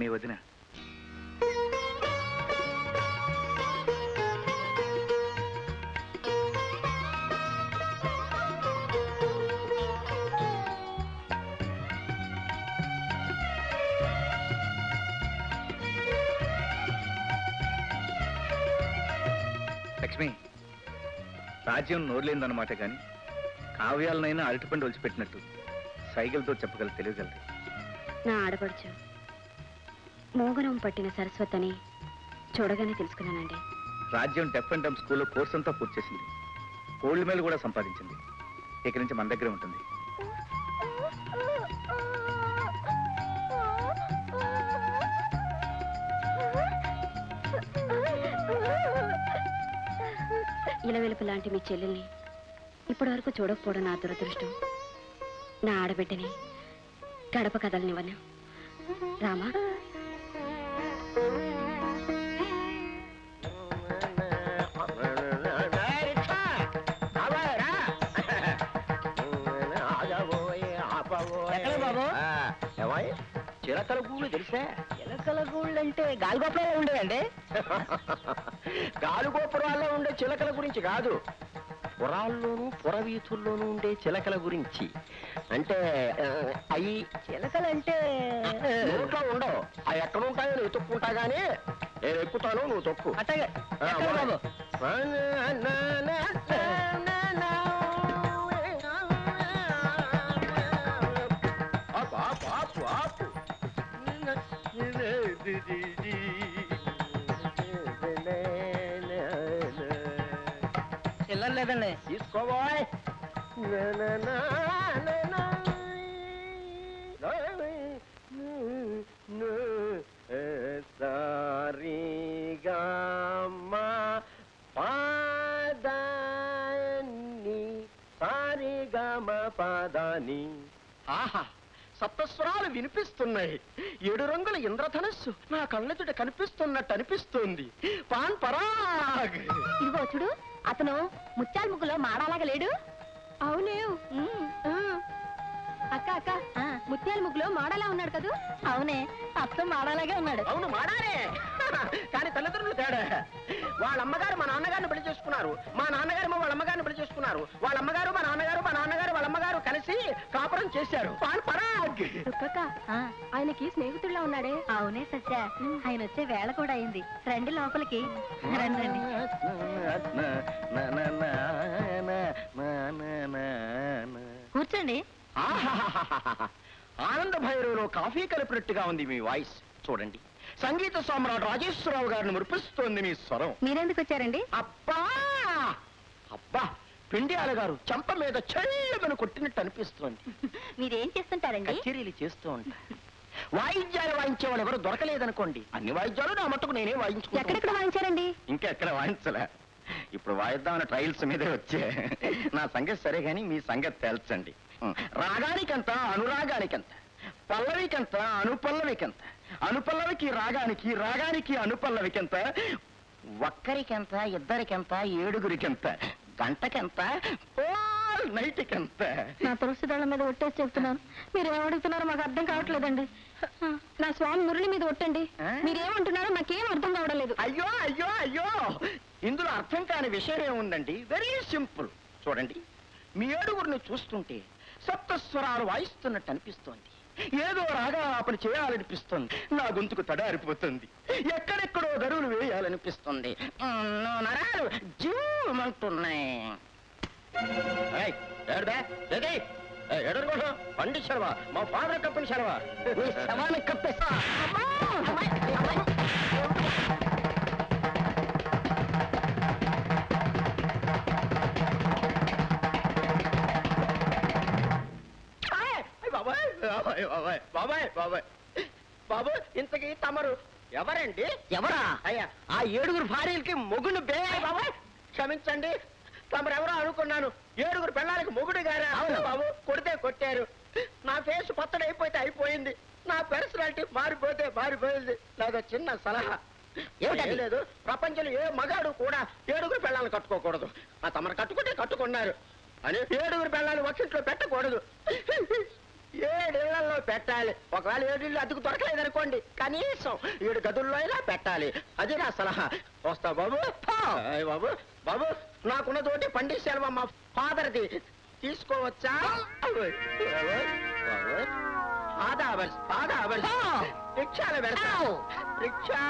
Speaker 1: మీ వదిన లక్ష్మి. రాజ్యం నోరులేదన్నమాట కానీ కావ్యాలనైనా అరటిపండు ఒలిచిపెట్టినట్టు సైకిల్తో చెప్పగల తెలియగలదు.
Speaker 9: నా ఆడపడుచు మోగనం పట్టిన సరస్వతిని చూడగానే తెలుసుకున్నానండి.
Speaker 1: రాజ్యం డెఫ్ అండ్ డమ్ స్కూల్లో కోర్స్ అంతా పూర్తి చేసింది. గోల్డ్ మెడల్ కూడా సంపాదించింది. ఇక్కడి నుంచి మన దగ్గరే ఉంటుంది.
Speaker 9: ఇలవెలుపు లాంటి మీ చెల్లెల్ని ఇప్పటి వరకు చూడకపోవడం నా దురదృష్టం. నా ఆడబిడ్డని గడప కదలనివ్వను. రామా,
Speaker 8: చిలకల గూళ్ళు తెలుసా? చిలకల గూళ్ళు అంటే గాలిగోపురాలే ఉండేదండి. గాలిగోపురాల్లో ఉండే చిలకల గురించి కాదు, పురాల్లోనూ పురవీధుల్లోనూ ఉండే చిలకల గురించి. అంటే అవి చిలకలంటే నోట్లో ఉండవు. అవి ఎక్కడ ఉంటాయో నువ్వు తొక్కుంటా గానీ నేను ఎక్కుతాను, నువ్వు తొక్కు. అట్టగే చిల్లర లేదండి, తీసుకోబోయ్. సారీగామా పాదాని సారీగామ పాదాని. ఆహా, సప్తస్వరాలు వినిపిస్తున్నాయి. 7 రంగుల ఇంద్రధనస్సు నా కళ్ళెదుట కనిపిస్తున్నట్టు అనిపిస్తుంది. పాన్ పరాగ్.
Speaker 9: ఇదిగో చూడు, అతను ముత్యాల ముగ్గులో మాడాలాగా లేడు? అవునే. అక్క అక్క, ముత్యాల ముగ్గులో మాడాలా ఉన్నాడు కదూ? అవునే, అత్తం మాడాలాగే ఉన్నాడు.
Speaker 8: అవును, మాడాలే. కానీ తల్లిదండ్రులు తేడా. వాళ్ళ అమ్మగారు మా నాన్నగారిని పెళ్లి చేసుకున్నారు, మా నాన్నగారు వాళ్ళ అమ్మగారిని పెళ్లి చేసుకున్నారు. వాళ్ళ అమ్మగారు మా నాన్నగారు వాళ్ళ అమ్మగారు కలిసి కాపురం చేశారు. పాన్ పరాగ్.
Speaker 9: ఆయనకి స్నేహితుల్లో ఉన్నాడే. అవునే సత్య, ఆయన వచ్చే వేళ కూడా అయింది. రండి లోపలికి. రండి. కూర్చోండి.
Speaker 8: ఆనంద భైరవులో కాఫీ కలిపినట్టుగా ఉంది మీ వాయిస్. చూడండి, సంగీత సామ్రాట్ రాజేశ్వరరావు గారిని మురిపిస్తోంది మీ స్వరం.
Speaker 2: మీరెందుకు వచ్చారండి?
Speaker 8: అబ్బా అబ్బా, పిండియాల గారు చెంప మీద చెల్లమని కొట్టినట్టు అనిపిస్తోంది.
Speaker 2: మీరేం చేస్తుంటారండి?
Speaker 8: కచేరీలు చేస్తూ ఉంటా. వాయిద్యాలు వాయించే వాళ్ళు ఎవరు దొరకలేదనుకోండి, అన్ని వాయిద్యాలు నా మట్టుకు నేనే వాయించుకుంటా.
Speaker 2: ఎక్కడెక్కడ వాయించారండి?
Speaker 8: ఇంకెక్కడ వాయించలే, ఇప్పుడు వాయిద్దామన్న ట్రయల్స్ మీదే వచ్చే. నా సంగతి సరే గాని మీ సంగతి తేల్చండి. రాగానికంత, అనురాగానికంత, పల్లవికంత, అనుపల్లవికంత, అనుపల్లవికి రాగానికి, రాగానికి అనుపల్లవికంత, ఒక్కరికెంత, ఇద్దరికెంత, ఏడుగురికెంత, గంటకెంత, నైట్కెంత.
Speaker 2: నా తులసి దళం మీద ఒట్టేసి చెప్తున్నాను. మీరు ఏమడుగుతున్నారో మాకు అర్థం కావట్లేదండి. నా స్వామి మురళి మీద ఒట్టండి. మీరేమంటున్నారో నాకేం అర్థం కావడం లేదు.
Speaker 8: అయ్యో అయ్యో అయ్యో, ఇందులో అర్థం కాని విషయం ఏముందండి? Very simple. చూడండి, మీ ఏడుగురిని చూస్తుంటే సప్తస్వరాలు వాయిస్తున్నట్టు అనిపిస్తోంది. ఏదో రాగాపన చేయాలనిపిస్తుంది. నా గొంతుకు తడారిపోతుంది. ఎక్కడెక్కడో దరువులు వేయాలనిపిస్తుంది. నరాలు జీవమంటున్నాయి. పండి శర్వా, మా ఫాదర్ కప్పని శర్వా, నీ శవాన్ని కప్పేస్తా. బాబాయ్ బాబాయ్ బాబు, ఇంతకీ తమరు ఎవరండి? ఎవరా? అయ్యా, ఆ ఏడుగురు భార్యలకి మొగుడు బే. బాబాయ్ క్షమించండి, తమరెవరో అనుకున్నాను. ఏడుగురు పెళ్ళాలకు మొగుడు గారా? అవును బాబు, కొడితే కొట్టారు. నా ఫేస్ పచ్చడైపోతే అయిపోయింది, నా పర్సనాలిటీ మారిపోతే మారిపోయింది. నాదో చిన్న సలహా. ఏం లేదు, ప్రపంచంలో ఏ మగాడు కూడా ఏడుగురు పెళ్ళాలను కట్టుకోకూడదు. ఆ తమరు కట్టుకుంటే కట్టుకున్నారు అని ఏడుగురు పెళ్ళాలు ఒక్కింట్లో పెట్టకూడదు. 7 ఇళ్లలో పెట్టాలి. ఒకవేళ 7 ఇళ్ళు అద్దెకు దొరకలేదనుకోండి, కనీసం 7 గదుల్లో అయినా పెట్టాలి. అది నా సలహా. వస్తా బాబు. బాబు బాబు, నాకున్న తోటి పండిస్తాను మా ఫాదర్ది, తీసుకోవచ్చా? రిక్షాలు పెడతా. రిక్షా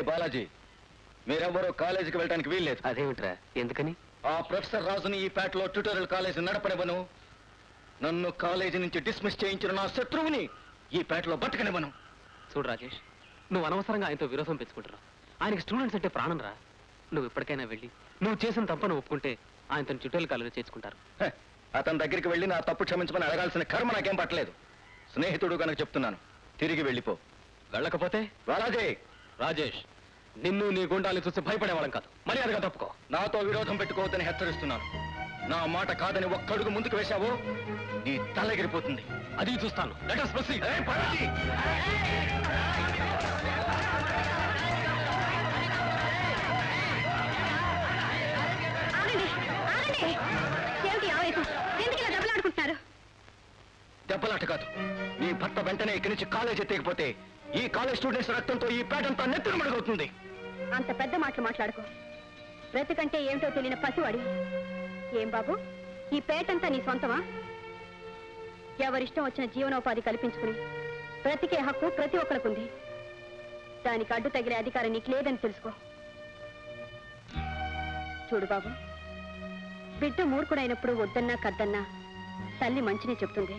Speaker 1: బాలాజీ, మీరెవరూ కాలేజీకి వెళ్ళడానికి వీల్లేదు.
Speaker 10: అదేమిట్రా, ఎందుకని?
Speaker 1: ఆ ప్రొఫెసర్ రాజుని ఈ పేటలో ట్యూటోరియల్ కాలేజీ నడపనివ్వను. నన్ను కాలేజీ నుంచి డిస్మిస్ చేయించిన నా శత్రువుని ఈ పేటలో బతకనివ్వను.
Speaker 10: చూడు రాజేష్, నువ్వు అనవసరంగా ఆయనతో విరోధం పెంచుకుంటున్నావు. ఆయనకి స్టూడెంట్స్ అంటే ప్రాణం రా. నువ్వు ఇప్పటికైనా వెళ్ళి నువ్వు చేసిన తప్పను ఒప్పుకుంటే ఆయనతో ట్యూటోరియల్ కాలేజీ చేర్చుకుంటారు.
Speaker 1: అతని దగ్గరికి వెళ్ళి నా తప్పు క్షమించమని అడగాల్సిన కర్మ నాకేం పట్టలేదు. స్నేహితుడు కనుక చెప్తున్నాను, తిరిగి వెళ్ళిపో.
Speaker 10: వెళ్ళకపోతే?
Speaker 1: బాలాజీ,
Speaker 10: రాజేష్, నిన్ను నీ గుండాన్ని చూసి భయపడేవాళ్ళం కాదు. మర్యాదగా తప్పుకో.
Speaker 1: నాతో విరోధం పెట్టుకోవద్దని హెచ్చరిస్తున్నాను. నా మాట కాదని ఒక్కడుగు ముందుకు వేశావో నీ తలెగిరిపోతుంది.
Speaker 10: అది చూస్తాను. Let us proceed.
Speaker 1: దెబ్బలాట కాదు. నీ భర్త వెంటనే ఇక్కడి నుంచి కాలేజ్ ఎత్తకపోతే ఈ కాలేజ్ స్టూడెంట్స్ రక్తంతో ఈ పేటంతా నెత్తురు మడుగుతుంది.
Speaker 9: అంత పెద్ద మాటలు మాట్లాడుకో. బ్రతికంటే ఏమిటో తెలియని పసివాడి. ఏం బాబు, ఈ పేటంతా నీ సొంతమా? ఎవరిష్టం వచ్చిన జీవనోపాధి కల్పించుకుని బ్రతికే హక్కు ప్రతి ఒక్కరికుంది. దానికి అడ్డు తగిలే అధికారం నీకు లేదని తెలుసుకో. చూడు బాబు, బిడ్డ మూర్ఖుడైనప్పుడు వద్దన్నా కద్దన్నా తల్లి మంచినే చెప్తుంది.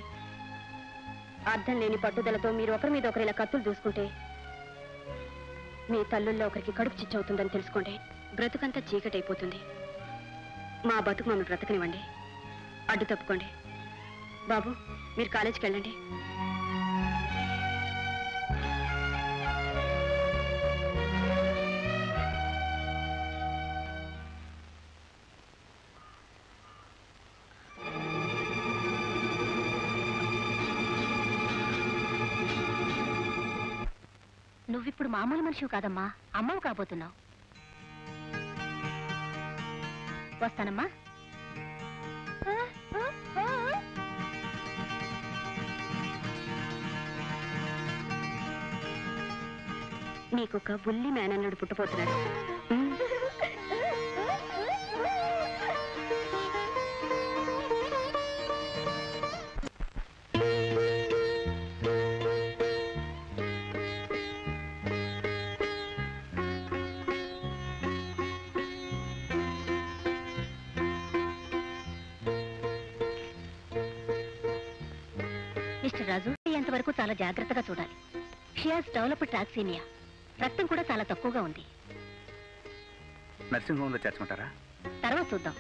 Speaker 9: అర్థం లేని పట్టుదలతో మీరు ఒకరి మీద ఒకరు ఇలా కత్తులు దూసుకుంటే మీ తల్లుల్లో ఒకరికి కడుపు చిచ్చవుతుందని తెలుసుకోండి. బ్రతుకంతా చీకటైపోతుంది. మా బతుకు మమ్మల్ని బ్రతకనివ్వండి. అడ్డు తప్పుకోండి. బాబు, మీరు కాలేజీకి వెళ్ళండి.
Speaker 2: నువ్విప్పుడు మామూలు మనిషివి కాదమ్మా, అమ్మవు కాబోతున్నావు. వస్తానమ్మా.
Speaker 9: నీకొక బుల్లి మేనల్లుడు పుట్టపోతున్నాడు. మిస్టర్ రాజు ఎంతవరకు చాలా జాగ్రత్తగా చూడాలి. She has developed toxaemia. రక్తం కూడా చాలా తక్కువగా ఉంది.
Speaker 1: నర్సింగ్ హోమ్లో చేర్చమంటారా?
Speaker 9: తర్వాత చూద్దాం.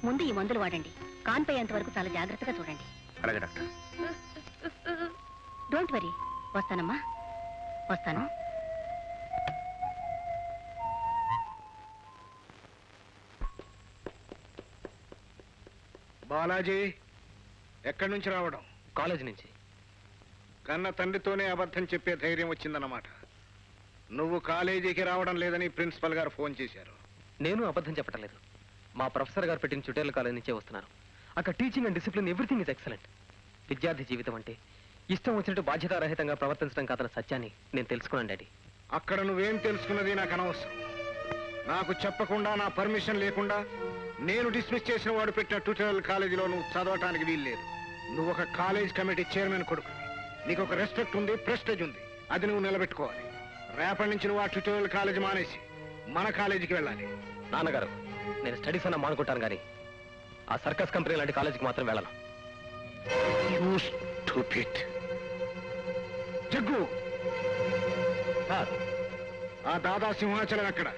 Speaker 9: ముందు ఈ మందులు వాడండి. కాన్పోయేంత వరకు చాలా జాగ్రత్తగా చూడండి.
Speaker 1: అలాగే డాక్టర్.
Speaker 9: Don't worry. వస్తానమ్మా, వస్తాను.
Speaker 3: బాలాజీ ఎక్కడి నుంచి రావడం?
Speaker 10: కాలేజ్ నుంచి.
Speaker 3: కన్న తండ్రితోనే అబద్ధం చెప్పే ధైర్యం వచ్చిందన్నమాట. నువ్వు కాలేజీకి రావడం లేదని ప్రిన్సిపల్ గారు ఫోన్ చేశారు.
Speaker 10: నేను అబద్ధం చెప్పటం లేదు. మా ప్రొఫెసర్ గారు పెట్టిన ట్యుటోరియల్ కాలేజ్ నుంచే వస్తున్నాను. అక్కడ teaching and discipline everything is excellent. విద్యార్థి జీవితం అంటే ఇష్టం వచ్చినట్టు బాధ్యతారహితంగా ప్రవర్తించడం కాదన్న సత్యాన్ని నేను తెలుసుకున్నాను డాడీ.
Speaker 3: అక్కడ నువ్వేం తెలుసుకున్నది నాకు అనవసరం. నాకు చెప్పకుండా, నా పర్మిషన్ లేకుండా నేను డిస్మిస్ చేసిన వాడు పెట్టిన ట్యూటోరియల్ కాలేజీలో నువ్వు చదవటానికి వీల్లేదు. నువ్వు ఒక కాలేజ్ కమిటీ చైర్మన్ కొడుకు. నీకు ఒక రెస్పెక్ట్ ఉంది, ప్రెస్టేజ్ ఉంది. అది నువ్వు నిలబెట్టుకోవాలి. రేపటి నుంచి నువ్వు ఆ ట్యూటోరియల్ కాలేజీ మానేసి మన కాలేజీకి వెళ్ళాలి.
Speaker 10: నాన్నగారు, నేను స్టడీస్ అన్నా మానుకుంటాను కానీ ఆ సర్కస్ కంపెనీ లాంటి కాలేజీకి మాత్రం వెళ్ళను.
Speaker 3: జగ్గు, ఆ దాదా సింహాచలం ఎక్కడ?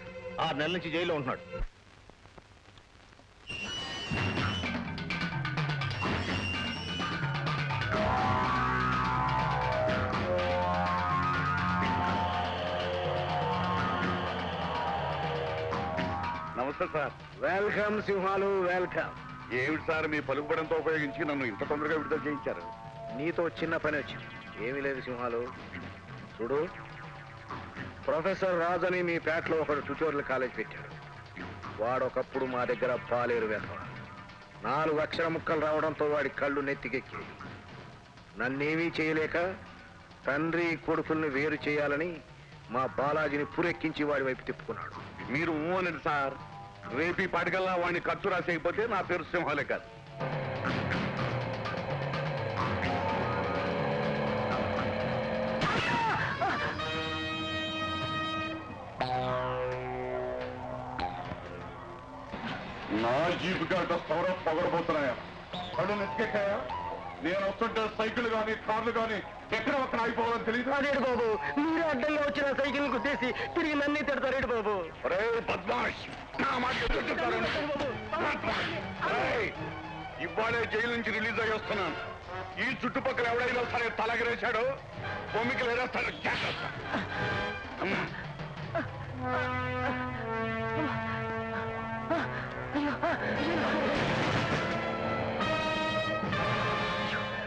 Speaker 7: 6 నెలల నుంచి జైల్లో ఉంటున్నాడు.
Speaker 3: నమస్తే సార్. వెల్కమ్ సింహాలు, వెల్కమ్.
Speaker 11: ఏమిటి సార్ మీ పలుకుబడంతో ఉపయోగించి నన్ను ఇంత తొందరగా విడుదల చేయించారు?
Speaker 3: నీతో చిన్న పని వచ్చింది. ఏమీ లేదు సింహాలు. చూడు, ప్రొఫెసర్ రాజు అని మీ పేటలో ఒకడు ట్యూటోరియల్ కాలేజ్ పెట్టాడు. వాడొకప్పుడు మా దగ్గర పాలేరు వేధవ. 4 అక్షర ముక్కలు రావడంతో వాడి కళ్ళు నెత్తికెక్కి నన్నేమీ చేయలేక తండ్రి కొడుకుల్ని వేరు చేయాలని మా బాలాజీని పురెక్కించి వాడి వైపు తిప్పుకున్నాడు.
Speaker 11: మీరు అనండి సార్. రేపీ పాటికల్లా వాడిని ఖర్చు రాసేయకపోతే నా పేరు సింహాలే కాదు. నా జీపుకి అంత సౌర పొగరబోతున్నాయా? కళ్ళు నెత్తికెక్కాయా? నేను వస్తుంటే సైకిల్ గాని కార్లు గాని ఎక్కడ ఒక్కడ ఆగిపోవాలని తెలియదు.
Speaker 8: అదేడు బాబు, మీరు అడ్డంగా వచ్చిన సైకిల్ గుద్దేసి తిరిగి నన్ను తిడతారేడు బాబు.
Speaker 11: బద్మాష్, నా మాట చెప్తారు. ఇవాళే జైలు నుంచి రిలీజ్ అయ్యి వస్తున్నాను. ఈ చుట్టుపక్కల ఎవడైనా సరే తలగిరేశాడో భూమికి లేరేస్తాడు. జాగ్రత్త.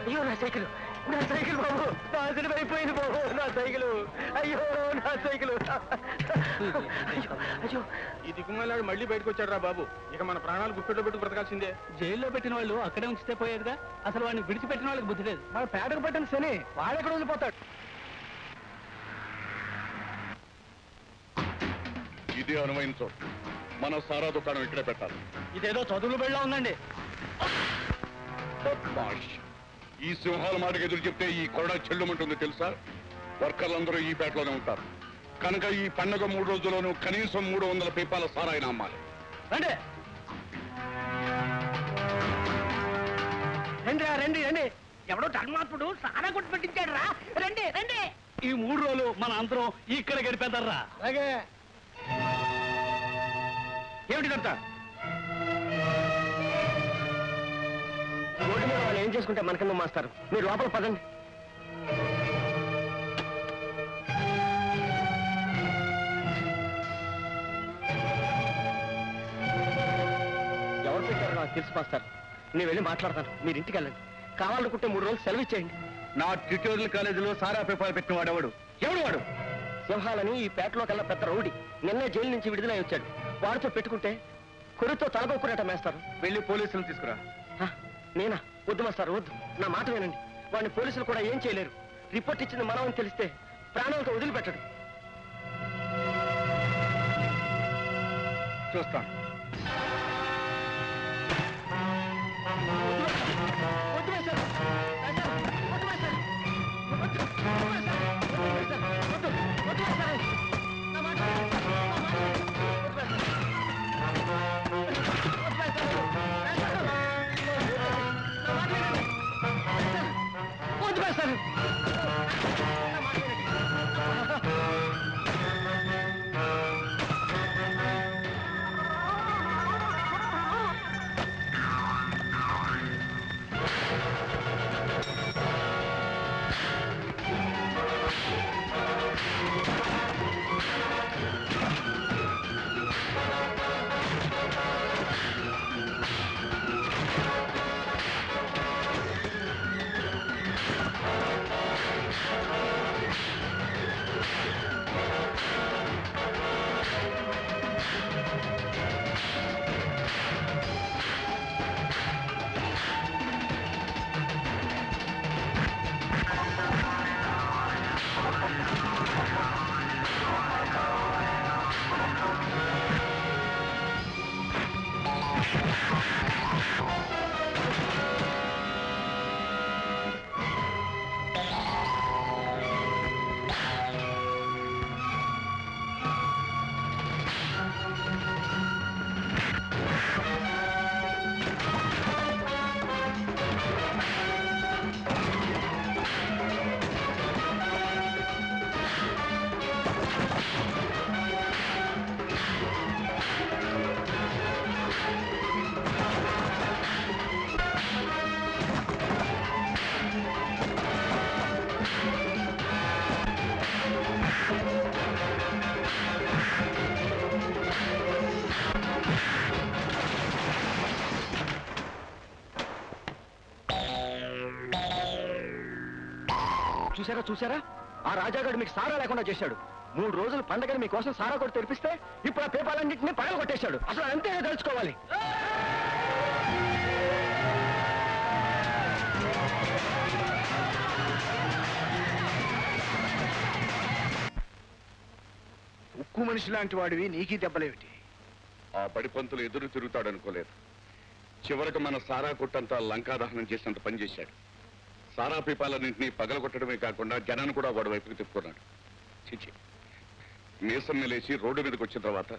Speaker 8: అయ్యో నా సైకిల్, నా సైకిల్ బాబు నాశనం అయిపోయింది బాబు. నా సైకిల్, అయ్యో నా సైకిల్. అయ్యో,
Speaker 5: ఈ దిక్కుమాలాడు మళ్ళీ బయటకు వచ్చాడు బాబు. ఇక మన ప్రాణాలు గుప్పెట్లో పెట్టుకు బ్రతకాల్సిందే. జైల్లో పెట్టిన వాళ్ళు అక్కడే ఉంచితే పోయేదిగా. అసలు వాడిని విడిచిపెట్టిన వాళ్ళకి బుద్ధి లేదు.
Speaker 8: మన పేటకు పెట్టిన శని వాడెక్కడ ఉండిపోతాడు.
Speaker 11: ఇదే అనువైన చోటు. మన సారా దుకాణం ఇక్కడే పెట్టాలి.
Speaker 5: ఇదేదో చదువులు బెళ్ళ ఉందండి.
Speaker 11: బద్మాష్, ఈ సింహాల మాటకి ఎదురు చెప్తే ఈ కొరడా చెల్లుమంటుంది తెలుసా? వర్కర్లందరూ ఈ పేటలోనే ఉంటారు కనుక ఈ పండగ 3 రోజుల్లోనూ కనీసం 300 పీపాల సారాయిన అమ్మాలి.
Speaker 5: రండి
Speaker 8: రండి రండి రండి. ఎవడో ధర్మాత్ముడు సారా కొట్టు పెట్టించాడు రా. రండి రండి.
Speaker 5: ఈ 3 రోజులు మన అందరం ఇక్కడ గడిపేద్దారా.
Speaker 8: అలాగే.
Speaker 5: ఏమిటిదంతా?
Speaker 8: రోడ్డు మీద వాళ్ళు ఏం చేసుకుంటే మనకింద మాస్తారు. మీరు లోపల పదండి. ఎవరు పెట్టారో నాకు తెలుసు మాస్టర్. నేను వెళ్ళి మాట్లాడతాను. మీరు ఇంటికి వెళ్ళండి. కావాలనుకుంటే 3 రోజులు సెలవు ఇచ్చేయండి.
Speaker 1: నా ట్యూటోరియల్ కాలేజీలో సారా పేపర్ పెట్టిన వాడెవడు?
Speaker 8: ఎవడు వాడు? సింహాలని ఈ పేటలో కల్లా పెద్ద రౌడీ. నిన్నే జైలు నుంచి విడుదలై వచ్చాడు. వాడితో పెట్టుకుంటే కొరుతో తలగొక్కునేట మేస్తారు.
Speaker 1: వెళ్ళి పోలీసులను తీసుకురా.
Speaker 8: నేనా? వద్దు మాస్టర్, వద్దు. నా మాట వినండి. వాడిని పోలీసులు కూడా ఏం చేయలేరు. రిపోర్ట్ ఇచ్చింది మనం అని తెలిస్తే ప్రాణాలతో వదిలిపెట్టడు.
Speaker 1: చూస్తాను.
Speaker 8: వద్దు మాస్టర్. వద్దు మాస్టర్. వద్దు వద్దు వద్దు మాస్టర్. నా మాట వద్దు మాస్టర్. చూసారా చూసారా ఆ రాజాగాడు మీకు సారా లేకుండా చేశాడు. 3 రోజులు పండగని మీకోసం సారా కూడా తెరిపిస్తే ఇప్పుడు ఆ పేపాలన్నింటినీ పగలు కొట్టేశాడు. అసలు అంతే తలుచుకోవాలి.
Speaker 3: ఉక్కు మనిషి లాంటి వాడివి నీకీ దెబ్బలేమిటి? ఆ బడిపంతులు ఎదురు తిరుగుతాడనుకోలేదు. చివరికి మన సారా కొట్టంతా లంకాదహనం చేసినంత పనిచేశాడు. సారా పీపాలన్నింటినీ పగలగొట్టడమే కాకుండా జనాన్ని కూడా వాడి వైపుకి తిప్పుకున్నాడు. చిచి, మీసం లేచి రోడ్డు మీదకి వచ్చిన తర్వాత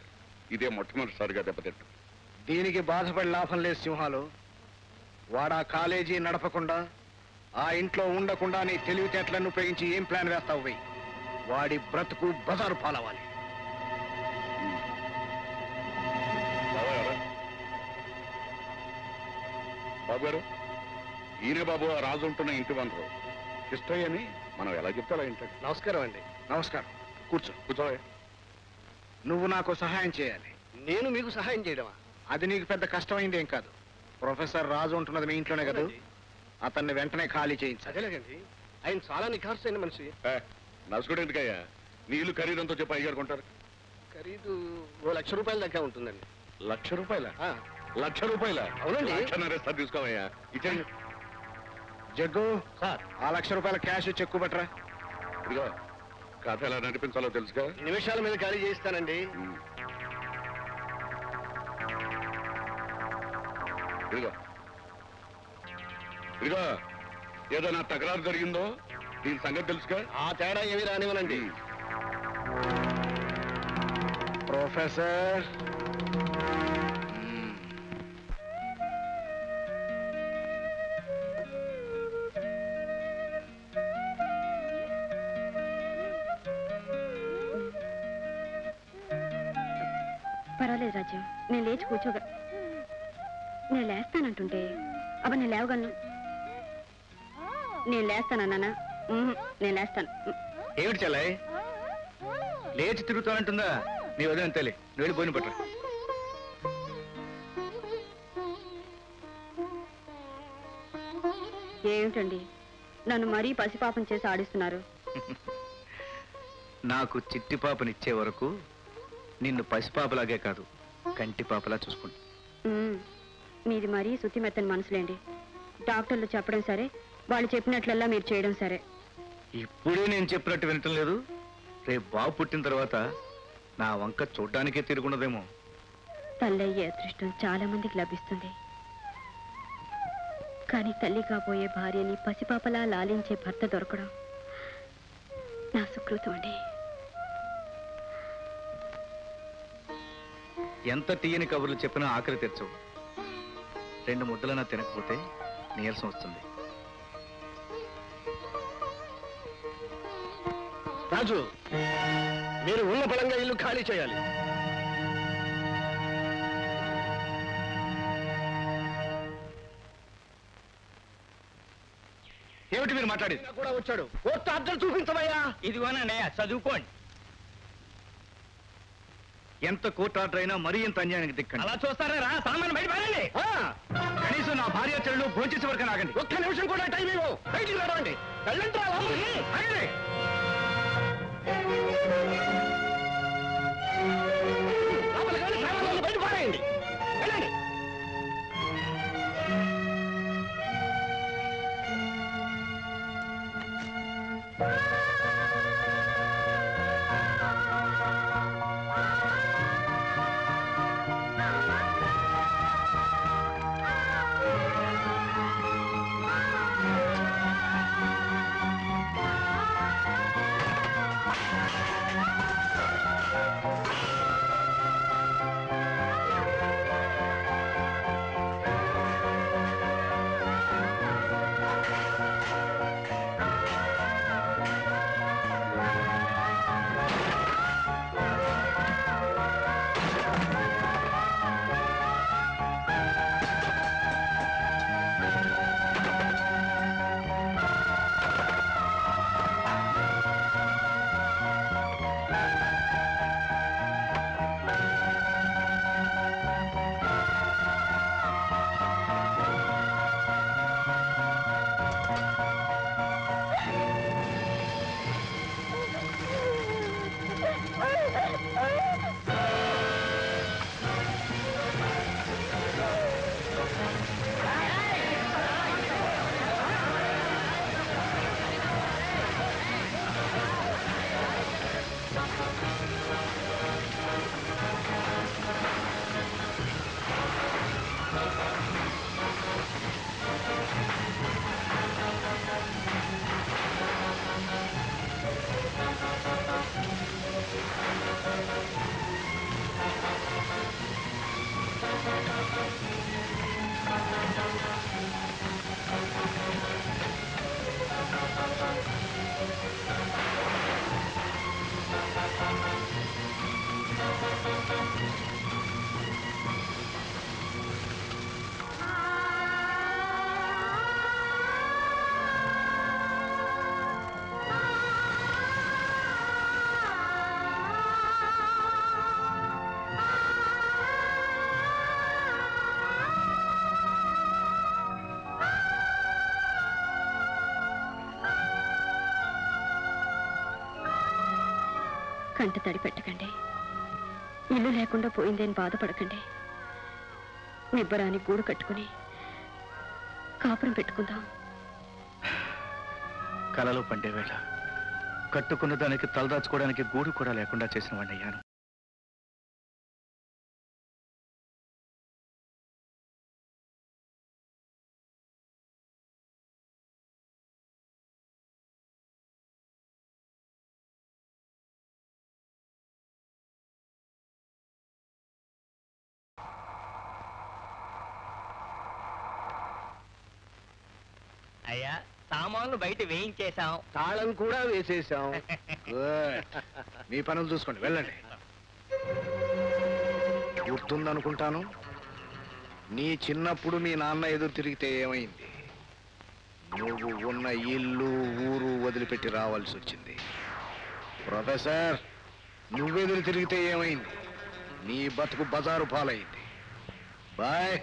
Speaker 3: ఇదే మొట్టమొదటిసారిగా దెబ్బతిట్టు.
Speaker 12: దీనికి బాధపడి లాభం లేదు సింహాలు. వాడా కాలేజీ నడపకుండా ఆ ఇంట్లో ఉండకుండా నీ తెలివితేటలను ఉపయోగించి ఏం ప్లాన్ వేస్తావు? పోయి వాడి బ్రతుకు బజారు పాలవాలి.
Speaker 3: బాబు గారు, ఈయనే బాబు ఆ రాజు ఉంటున్న ఇంటి వనరు కిష్టయ్య అని. మనం ఎలా చెప్తా ఇంటాడు.
Speaker 12: నమస్కారం అండి. నమస్కారం.
Speaker 3: కూర్చోవే.
Speaker 12: నువ్వు నాకు సహాయం చేయాలి. నేను మీకు సహాయం చేయడమా? అది నీకు పెద్ద కష్టమైంది ఏం కాదు. ప్రొఫెసర్ రాజు ఉంటున్నది మీ ఇంట్లోనే కదా, అతన్ని వెంటనే ఖాళీ చేయించాలి.
Speaker 8: అదేలేదండి, ఆయన చాలా నిఖార్సైన మనిషి.
Speaker 3: నర్సుకుడు ఎందుకయ్యా? నీళ్లు ఖరీదంతో చెప్పి అయ్యారు కొంటారు.
Speaker 8: ఖరీదు 1,00,000 రూపాయల దాకా ఉంటుందండి.
Speaker 3: 1,00,000 రూపాయల? 1,00,000 రూపాయల?
Speaker 8: అవునండి.
Speaker 3: 1,00,000 తీసుకోవయ్యా. ఇచ్చేయండి.
Speaker 12: జగ్గు, ఆ 1,00,000 రూపాయల క్యాష్ చెక్కు పట్టరా.
Speaker 3: ఇదిగో, కథ ఎలా నడిపించాలో తెలుసుగా.
Speaker 8: నిమిషాల మీద ఖాళీ చేయిస్తానండి.
Speaker 3: ఇదిగో ఇదిగో, ఏదైనా తకరారు జరిగిందో దీని సంగతి తెలుసుగా.
Speaker 8: ఆ తేడా ఏమి రానివ్వనండి.
Speaker 12: ప్రొఫెసర్,
Speaker 9: పర్వాలేదు రాజు, నేను లేచి కూర్చోగ. నేను లేస్తానంటుంటే అబ్బా నేను లేవగలను. నేను లేస్తానన్నా? నేను లేస్తాను.
Speaker 1: ఏమిటి చెల్లాయి, లేచి తిరుగుతానంటుందా? నీ వదిన తల్లి, నువ్వు వెళ్ళి పోయిన పట్ల.
Speaker 9: ఏమిటండి నన్ను మరీ పసిపాపం చేసి ఆడిస్తున్నారు?
Speaker 1: నాకు చిట్టి పాపనిచ్చే వరకు నిన్ను పసిపాపలాగే కాదు, కంటి పాపలా చూసుకుంటా.
Speaker 9: మీది మరీ శుద్ధి మెత్తని మనసులేండి. డాక్టర్లు చెప్పడం సరే, వాళ్ళు చెప్పినట్లల్లా మీరు చేయడం సరే.
Speaker 1: ఇప్పుడే నేను చెప్పినట్టు వినటం లేదు. రేపు బాబు పుట్టిన తర్వాత నా వంక చూడ్డానికే తిరుగుండదేమో.
Speaker 9: తల్లయ్యే అదృష్టం చాలా మందికి లభిస్తుంది, కానీ తల్లి కాబోయే భార్యని పసిపాపలా లాలించే భర్త దొరకడం నా సుకృతం అండి.
Speaker 1: ఎంత తీయని కబుర్లు చెప్పినా ఆఖరి తెచ్చవు. 2 ముద్దలన్నా తినకపోతే నీరసం వస్తుంది.
Speaker 8: రాజు, మీరు ఉన్న బలంగా ఇల్లు ఖాళీ చేయాలి.
Speaker 1: ఏమిటి మీరు మాట్లాడేది?
Speaker 8: కూడా వచ్చాడు. కోర్టు అర్థం చూపించవయ్యా.
Speaker 5: ఇదిగోనండి చదువుకోండి.
Speaker 1: ఎంత కోర్టు ఆర్డర్ అయినా మరీ ఇంత అన్యాయానికి దిక్కండి.
Speaker 4: అలా చూస్తారా రా, సామాన్ బయట పారండి.
Speaker 1: కనీసం నా భార్య చెల్లెలు భోంచేసే వరకు ఆగండి.
Speaker 4: ఒక్క నిమిషం కూడా టైం ఇవ్వు, బయటికి రావండి. వెళ్ళండి రా లోపలికి. ఆగండి. లోపలికి వెళ్ళి సామాన్లు బయట పారేయండి. వెళ్ళండి.
Speaker 9: కంట తడి పెట్టకండి. ఇల్లు లేకుండా పోయిందేని బాధపడకండి. నిబ్బరాని గూడు కట్టుకుని కాపురం పెట్టుకుందాం.
Speaker 1: కలలో పండే వేళ కట్టుకున్న దానికి తలదాచుకోవడానికి గూడు కూడా లేకుండా చేసిన వాడిని అయ్యాను.
Speaker 5: అయ్యా, సామాన్లు బయట వేయించేశాం,
Speaker 12: తాళం కూడా వేసేసాం. గుడ్. మీ పనులు చూసుకోండి, వెళ్ళండి. గుర్తుందనుకుంటాను, నీ చిన్నప్పుడు మీ నాన్న ఎదురు తిరిగితే ఏమైంది? నువ్వు ఉన్న ఇల్లు ఊరు వదిలిపెట్టి రావాల్సి వచ్చింది. ప్రొఫెసర్, నువ్వెదురు తిరిగితే ఏమైంది? నీ బతుకు బజారు పాలైంది. బాయ్.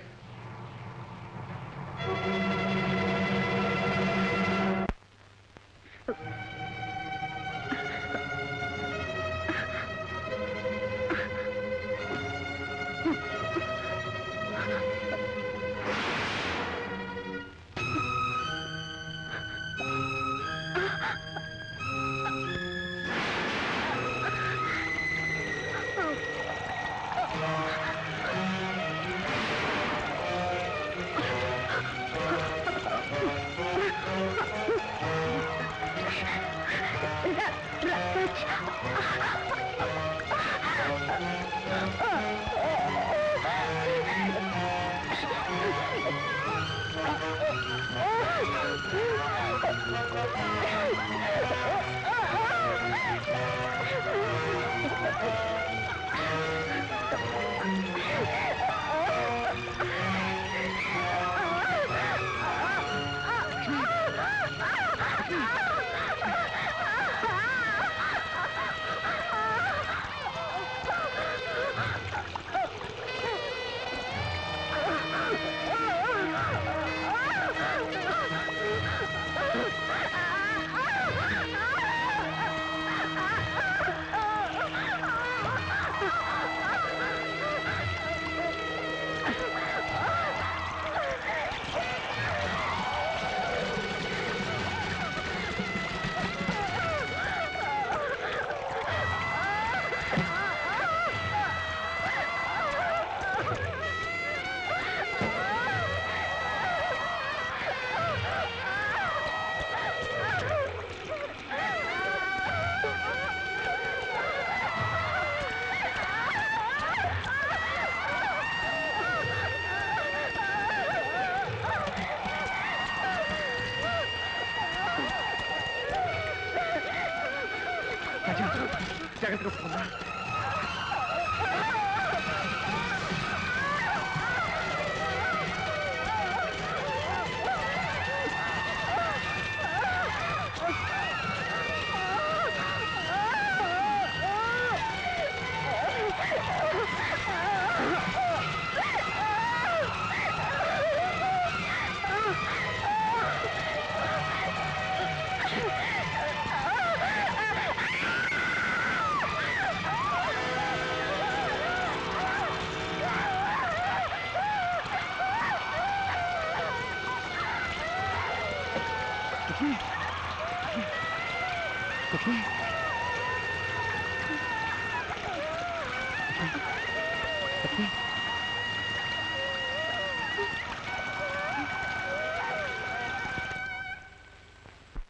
Speaker 12: జాగ్రత్తగా పోమ్మా.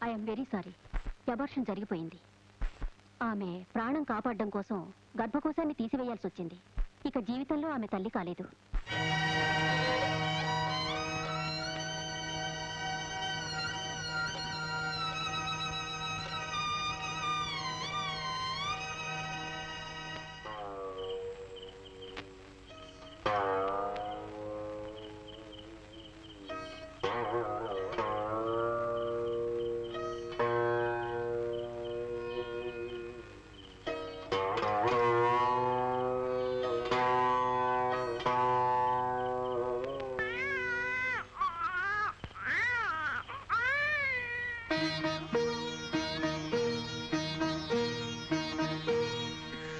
Speaker 9: I'm very sorry. అబార్షన్ జరిగిపోయింది. ఆమె ప్రాణం కాపాడడం కోసం గర్భకోశాన్ని తీసివేయాల్సి వచ్చింది. ఇక జీవితంలో ఆమె తల్లి కాలేదు.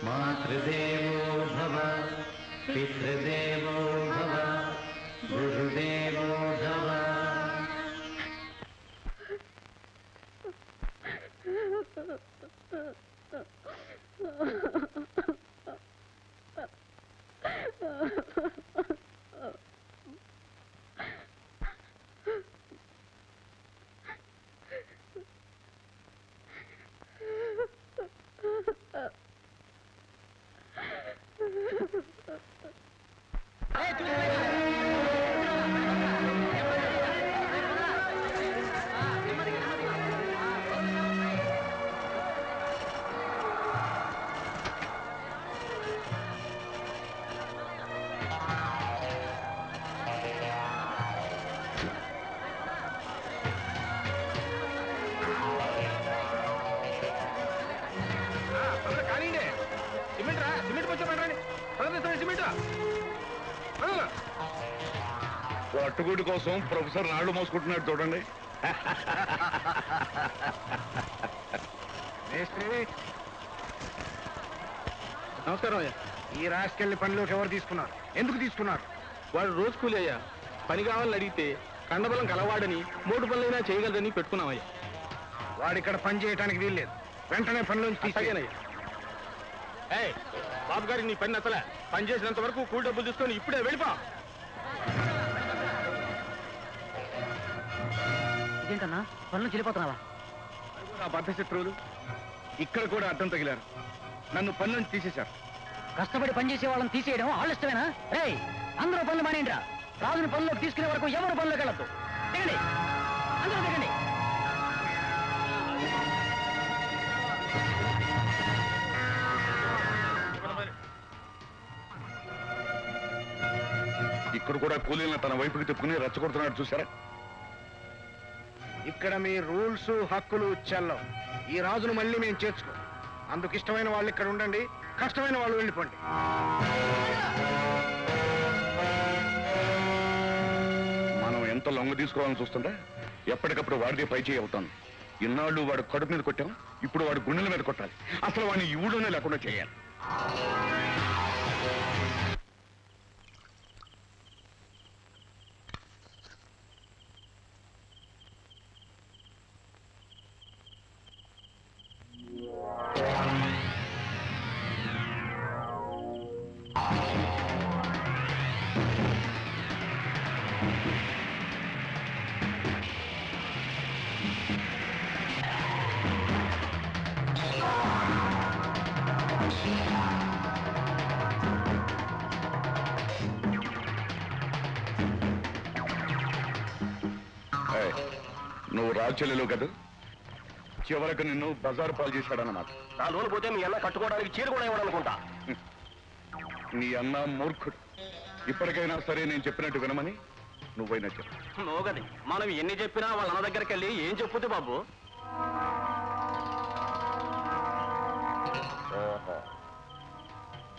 Speaker 13: మాతృదేవో భవ, పితృదేవో భవ, గురుదేవో భవ.
Speaker 11: పట్టుగుడి కోసం ప్రొఫెసర్ నాళ్ళు మోసుకుంటున్నాడు చూడండి.
Speaker 12: నమస్కారం అయ్యా. ఈ రాసుకెళ్లి పనిలోకి ఎవరు తీసుకున్నారు? ఎందుకు తీసుకున్నారు?
Speaker 10: వాడు రోజు కూలి అయ్యా. పని కావాలని అడిగితే కండబలం కలవాడని 3 పనులైనా చేయగలదని పెట్టుకున్నామయ్యా.
Speaker 12: వాడిక్కడ పని చేయడానికి వీల్లేదు. వెంటనే పనిలోంచి తీసేయనయ్యా.
Speaker 10: బాబు గారికి నీ పని నచ్చలే. పని చేసినంత వరకు కూలి డబ్బులు తీసుకొని ఇప్పుడే వెళ్ళిపో.
Speaker 5: ఇదేంటన్నా పనులు చెల్లిపోతున్నావా?
Speaker 1: నా బద్ధశత్రువులు ఇక్కడ కూడా అడ్డం తగిలారు. నన్ను పని నుంచి తీసేశారు.
Speaker 5: కష్టపడి పనిచేసే వాళ్ళని తీసేయడం వాళ్ళ ఇష్టమేనా? రే, అందరూ పనులు మానేంట్రా. రాజుని పనులకు తీసుకునే వరకు ఎవరు పనులకు వెళ్ళద్దు. దిగండి, అందరూ దిగండి.
Speaker 11: ఇక్కడ కూడా కూలీలను తన వైపుకి తిప్పుకుని రెచ్చగొడుతున్నాడు చూసారా?
Speaker 12: ఇక్కడ మీ రూల్స్ హక్కులు చెల్లవు. ఈ రాజును మళ్ళీ మేము చేర్చుకో. అందుకు ఇష్టమైన వాళ్ళు ఇక్కడ ఉండండి, కష్టమైన వాళ్ళు వెళ్ళిపోండి.
Speaker 11: మనం ఎంత లొంగ తీసుకోవాలని చూస్తుంటే ఎప్పటికప్పుడు వాడిదే పై చేయి అవుతాను. ఇన్నాళ్ళు వాడు కడుపు మీద కొట్టాం, ఇప్పుడు వాడు గుండెల మీద కొట్టాలి. అసలు వాడిని ఈ ఊళ్ళోనే లేకుండా చేయాలి. నువ్వు రాజు చెల్లెలు కదా? చివరకు నిన్ను బజారు పాలు చేశాడన్నమాట.
Speaker 8: 4 రోజులు పోతే మీ అన్న కట్టుకోవడానికి చీర కూడా ఇవ్వడనుకుంటా.
Speaker 11: నీ అన్న మూర్ఖుడు. ఇప్పటికైనా సరే నేను చెప్పినట్టు వినమని నువ్వైనా చెప్పు.
Speaker 8: నోగది మనం ఎన్ని చెప్పినా వాళ్ళ అన్న దగ్గరికి వెళ్ళి ఏం చెప్పుద్ది బాబు?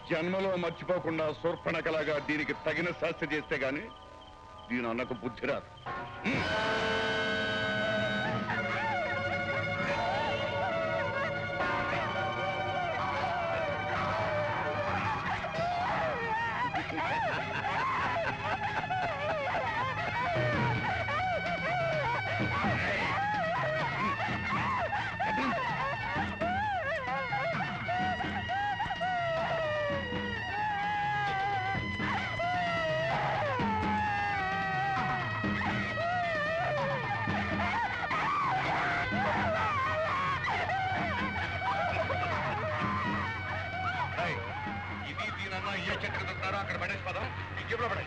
Speaker 11: జన్మలో మర్చిపోకుండా శూర్పణఖలాగా దీనికి తగిన శాస్త్ర చేస్తే గాని దీని అన్నకు బుద్ధి రాదు. ఇది దీనన్నా ఏ చెట్టు దొరుకుతారో అక్కడ పడేసి పదం ఈ జేబులో పడే.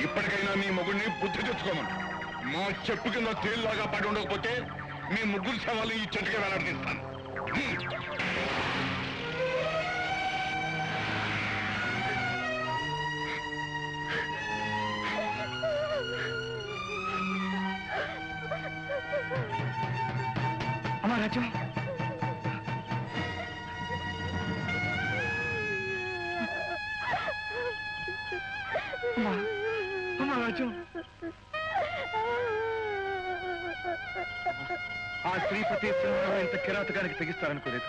Speaker 11: ఇప్పటికైనా మీ మొగుడిని బుద్ధి తెచ్చుకోమను. మా చెప్పు కింద తేలులాగా పడి ఉండకపోతే మీ ముగ్గురు శవాలు ఈ చెట్టుకి వేలాడదీస్తాను.
Speaker 12: అమ్మా రాజ్యం, రాజ్యం, ఆ శ్రీపతి సింహారావు ఇంత కిరాతకానికి తెగిస్తారనుకోలేదు.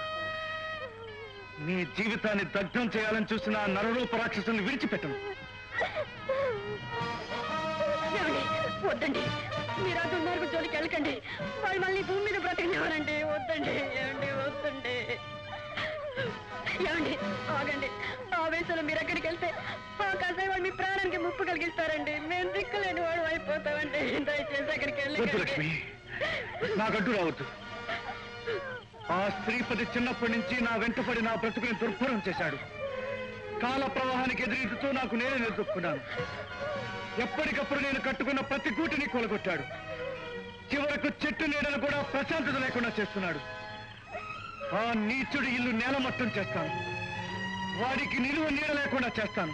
Speaker 12: నీ జీవితాన్ని దగ్ధం చేయాలని చూసిన ఆ నరరూప రాక్షసుని విడిచిపెట్టను.
Speaker 2: వద్దండి, మీరు ఆ దుర్మార్గ జోలికి వెళ్ళకండి. వాళ్ళు మళ్ళీ భూమి మీద బ్రతకనివ్వరండి. వద్దండి, ఏమండి, వద్దండి. ఏమండి, ఆగండి. ఆవేశంలో మీరు ఎక్కడికి వెళ్తే ఆ కసాయి వాళ్ళు మీ ప్రాణానికి ముప్పు కలిగిస్తారండి. మేము దిక్కులేని వాడు అయిపోతామండి. దయచేసి అక్కడికి
Speaker 12: వద్దు లక్ష్మి, నాకంటూ రావద్దు. ఆ శ్రీపతి చిన్నప్పటి నుంచి నా వెంటపడి నా బ్రతుకుని దుర్భరం చేశాడు. కాల ప్రవాహానికి ఎదురీదుతూ నాకు నేనే నిలదొక్కున్నాను. ఎప్పటికప్పుడు నేను కట్టుకున్న ప్రతి గూటిని కొలగొట్టాడు. చివరకు చెట్టు నీడను కూడా ప్రశాంతత లేకుండా చేస్తున్నాడు. ఆ నీచుడి ఇల్లు నేలమట్టం చేస్తాను. వాడికి నిలువ నీడ లేకుండా చేస్తాను.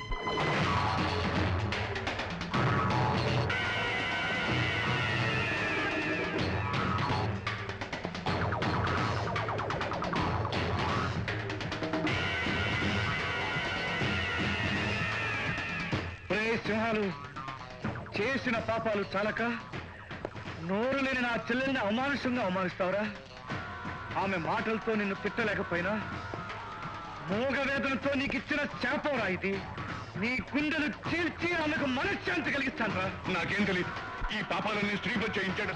Speaker 12: సింహాలు చేసిన పాపాలు చాలక నోరు లేని నా చెల్లెల్ని అమానుషంగా అవమానిస్తావురా? ఆమె మాటలతో నిన్ను తిట్టలేకపోయినా మోగవేదనతో నీకు ఇచ్చిన శాపంరా ఇది. నీ గుండెలు చీల్చి ఆమెకు మనశ్శాంతి కలిగిస్తాను.
Speaker 11: నాకేం తెలియదు. ఈ పాపాలన్నీ స్త్రీతో చేయించాడు.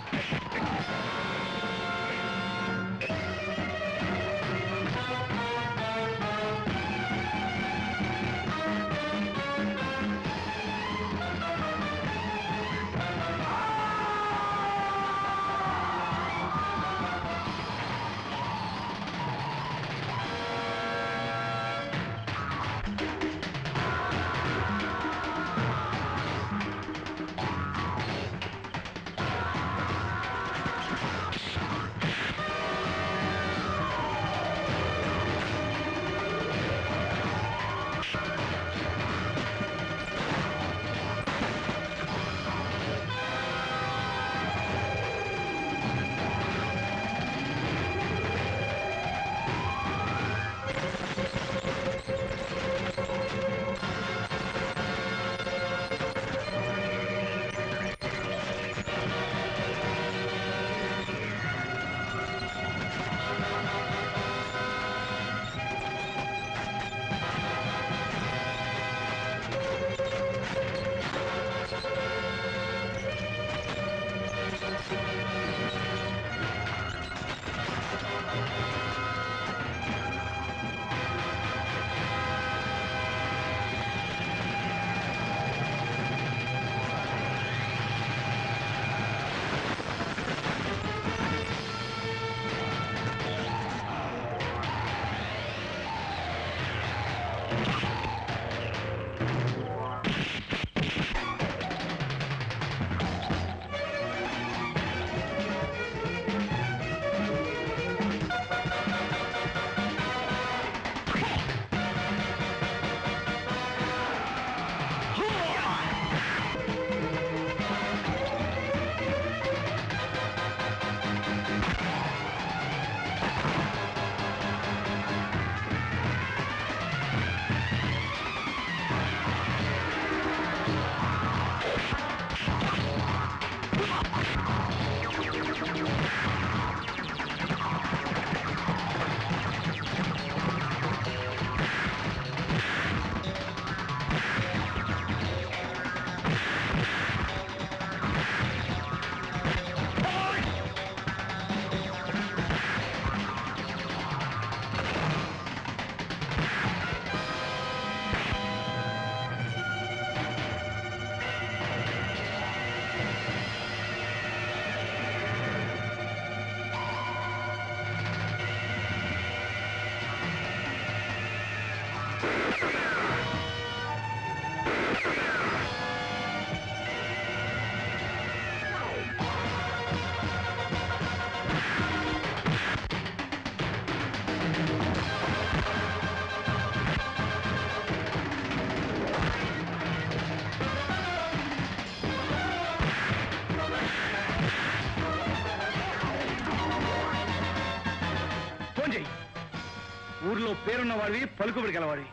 Speaker 12: పేరున్న వాడివి, పలుకుబడి గలవాడివి.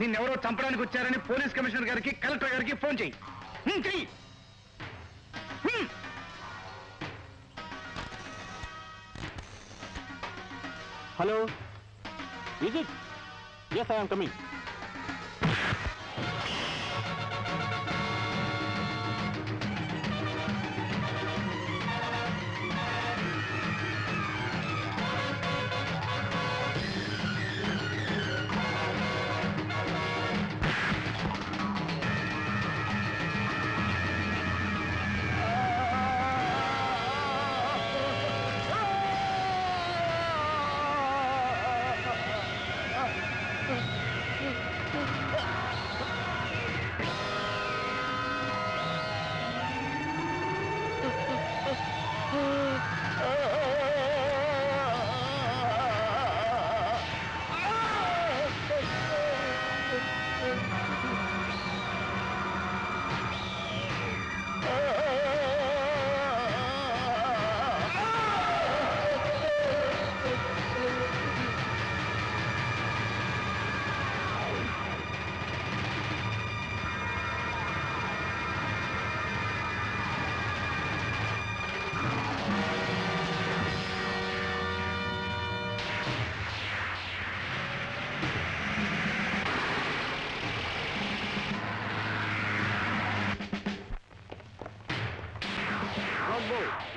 Speaker 12: నిన్నెవరో చంపడానికి వచ్చారని పోలీస్ కమిషనర్ గారికి, కలెక్టర్ గారికి ఫోన్ చెయ్యి. చెయ్యి.
Speaker 1: Hello, is it? Yes, I am coming.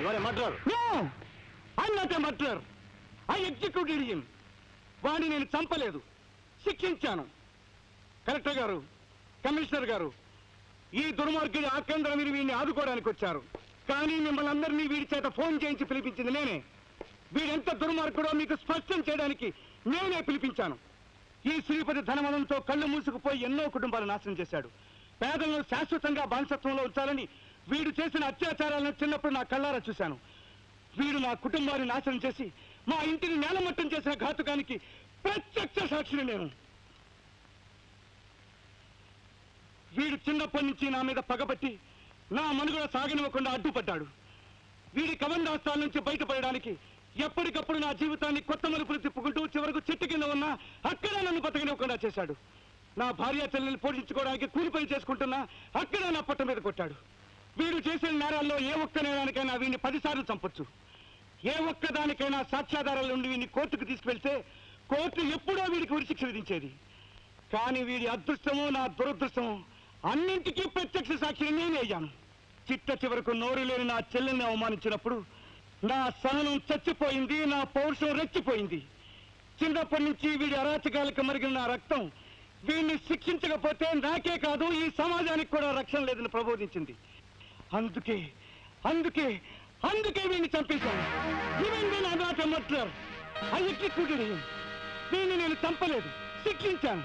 Speaker 5: You are a murderer.
Speaker 1: No! I'm not a murderer. I executed him. వాడిని నేను చంపలేదు, శిక్షించాను. కలెక్టర్ గారు, కమిషనర్ గారు, ఈ దుర్మార్గుడి ఆకేంద్ర మీరు వీడిని ఆదుకోవడానికి వచ్చారు. కానీ మిమ్మల్ని అందరినీ వీడి చేత ఫోన్ చేయించి పిలిపించింది నేనే. వీడెంత దుర్మార్గుడో మీకు స్పష్టం చేయడానికి నేనే పిలిపించాను. ఈ శ్రీపతి ధనవనంతో కళ్ళు మూసుకుపోయి ఎన్నో కుటుంబాలు నాశనం చేశాడు. పేదలను శాశ్వతంగా బానిసత్వంలో ఉంచాలని వీడు చేసిన అత్యాచారాలను చిన్నప్పుడు నా కళ్ళారా చూశాను. వీడు నా కుటుంబాన్ని నాశనం చేసి మా ఇంటిని నేలమట్టం చేసిన ఘాతుకానికి ప్రత్యక్ష సాక్షిని నేను. వీడు చిన్నప్పటి నుంచి నా మీద పగబట్టి నా మనుగడ సాగనివ్వకుండా అడ్డుపడ్డాడు. వీడి కబంధాస్తాల నుంచి బయటపడడానికి ఎప్పటికప్పుడు నా జీవితాన్ని కొత్త మలుపులు తిప్పుకుంటూ చివరకు చెట్టు కింద ఉన్నా అక్కడే నన్ను బతకనివ్వకుండా చేశాడు. నా భార్య చెల్లెల్ని పోషించుకోవడానికి కూలి పని చేసుకుంటున్నా అక్కడే నా పొట్ట మీద కొట్టాడు. వీడు చేసిన నేరాల్లో ఏ ఒక్క నేరానికైనా వీడిని 10 సార్లు చంపొచ్చు. ఏ ఒక్క దానికైనా సాక్ష్యాధారాల నుండి వీడిని కోర్టుకు తీసుకువెళ్తే కోర్టు ఎప్పుడో వీడికి ఉరిశిక్ష విధించేది. కానీ వీడి అదృష్టమో నా దురదృష్టమో అన్నింటికీ ప్రత్యక్ష సాక్షిని నేనే అయ్యాను. చిట్ట చివరకు నోరు లేని నా చెల్లెల్ని అవమానించినప్పుడు నా సహనం చచ్చిపోయింది, నా పౌరుషం రెచ్చిపోయింది. చిన్నప్పటి నుంచి వీడి అరాచకాలకు మరిగిన నా రక్తం వీడిని శిక్షించకపోతే నాకే కాదు ఈ సమాజానికి కూడా రక్షణ లేదని ప్రబోధించింది. అందుకే అందుకే అందుకే వీడిని చంపేశాను. వీడిని నేను చంపలేదు, శిక్షించాను.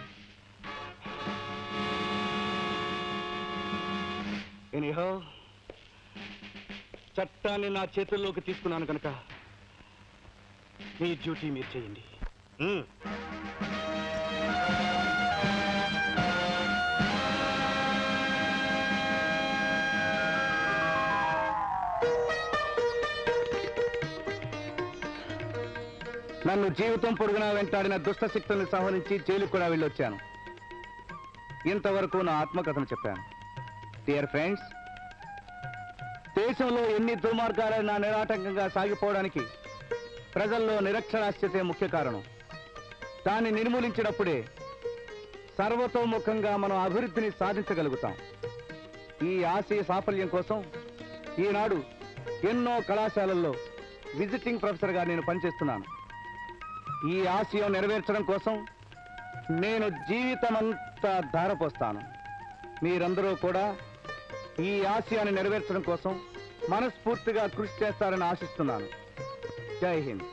Speaker 1: ఎనీహౌ, చట్టాన్ని నా చేతుల్లోకి తీసుకున్నాను కనుక మీ డ్యూటీ మీరు చేయండి. నన్ను జీవితం పొడుగునా వెంటాడిన దుష్ట శక్తుల్ని సంహరించి జైలుకు కూడా వెళ్ళొచ్చాను. ఇంతవరకు నా ఆత్మకథను చెప్పాను. డియర్ ఫ్రెండ్స్, దేశంలో ఎన్ని దుర్మార్గాలు నా నిరాటంకంగా సాగిపోవడానికి ప్రజల్లో నిరక్షరాస్యతే ముఖ్య కారణం. దాన్ని నిర్మూలించినప్పుడే సర్వతోముఖంగా మనం అభివృద్ధిని సాధించగలుగుతాం. ఈ ఆశయ సాఫల్యం కోసం ఈనాడు ఎన్నో కళాశాలల్లో విజిటింగ్ ప్రొఫెసర్గా నేను పనిచేస్తున్నాను. ఈ ఆశయం నెరవేర్చడం కోసం నేను జీవితమంతా ధారపోస్తాను. మీరందరూ కూడా ఈ ఆశయాన్ని నెరవేర్చడం కోసం మనస్ఫూర్తిగా కృషి చేస్తారని ఆశిస్తున్నాను. జై హింద్.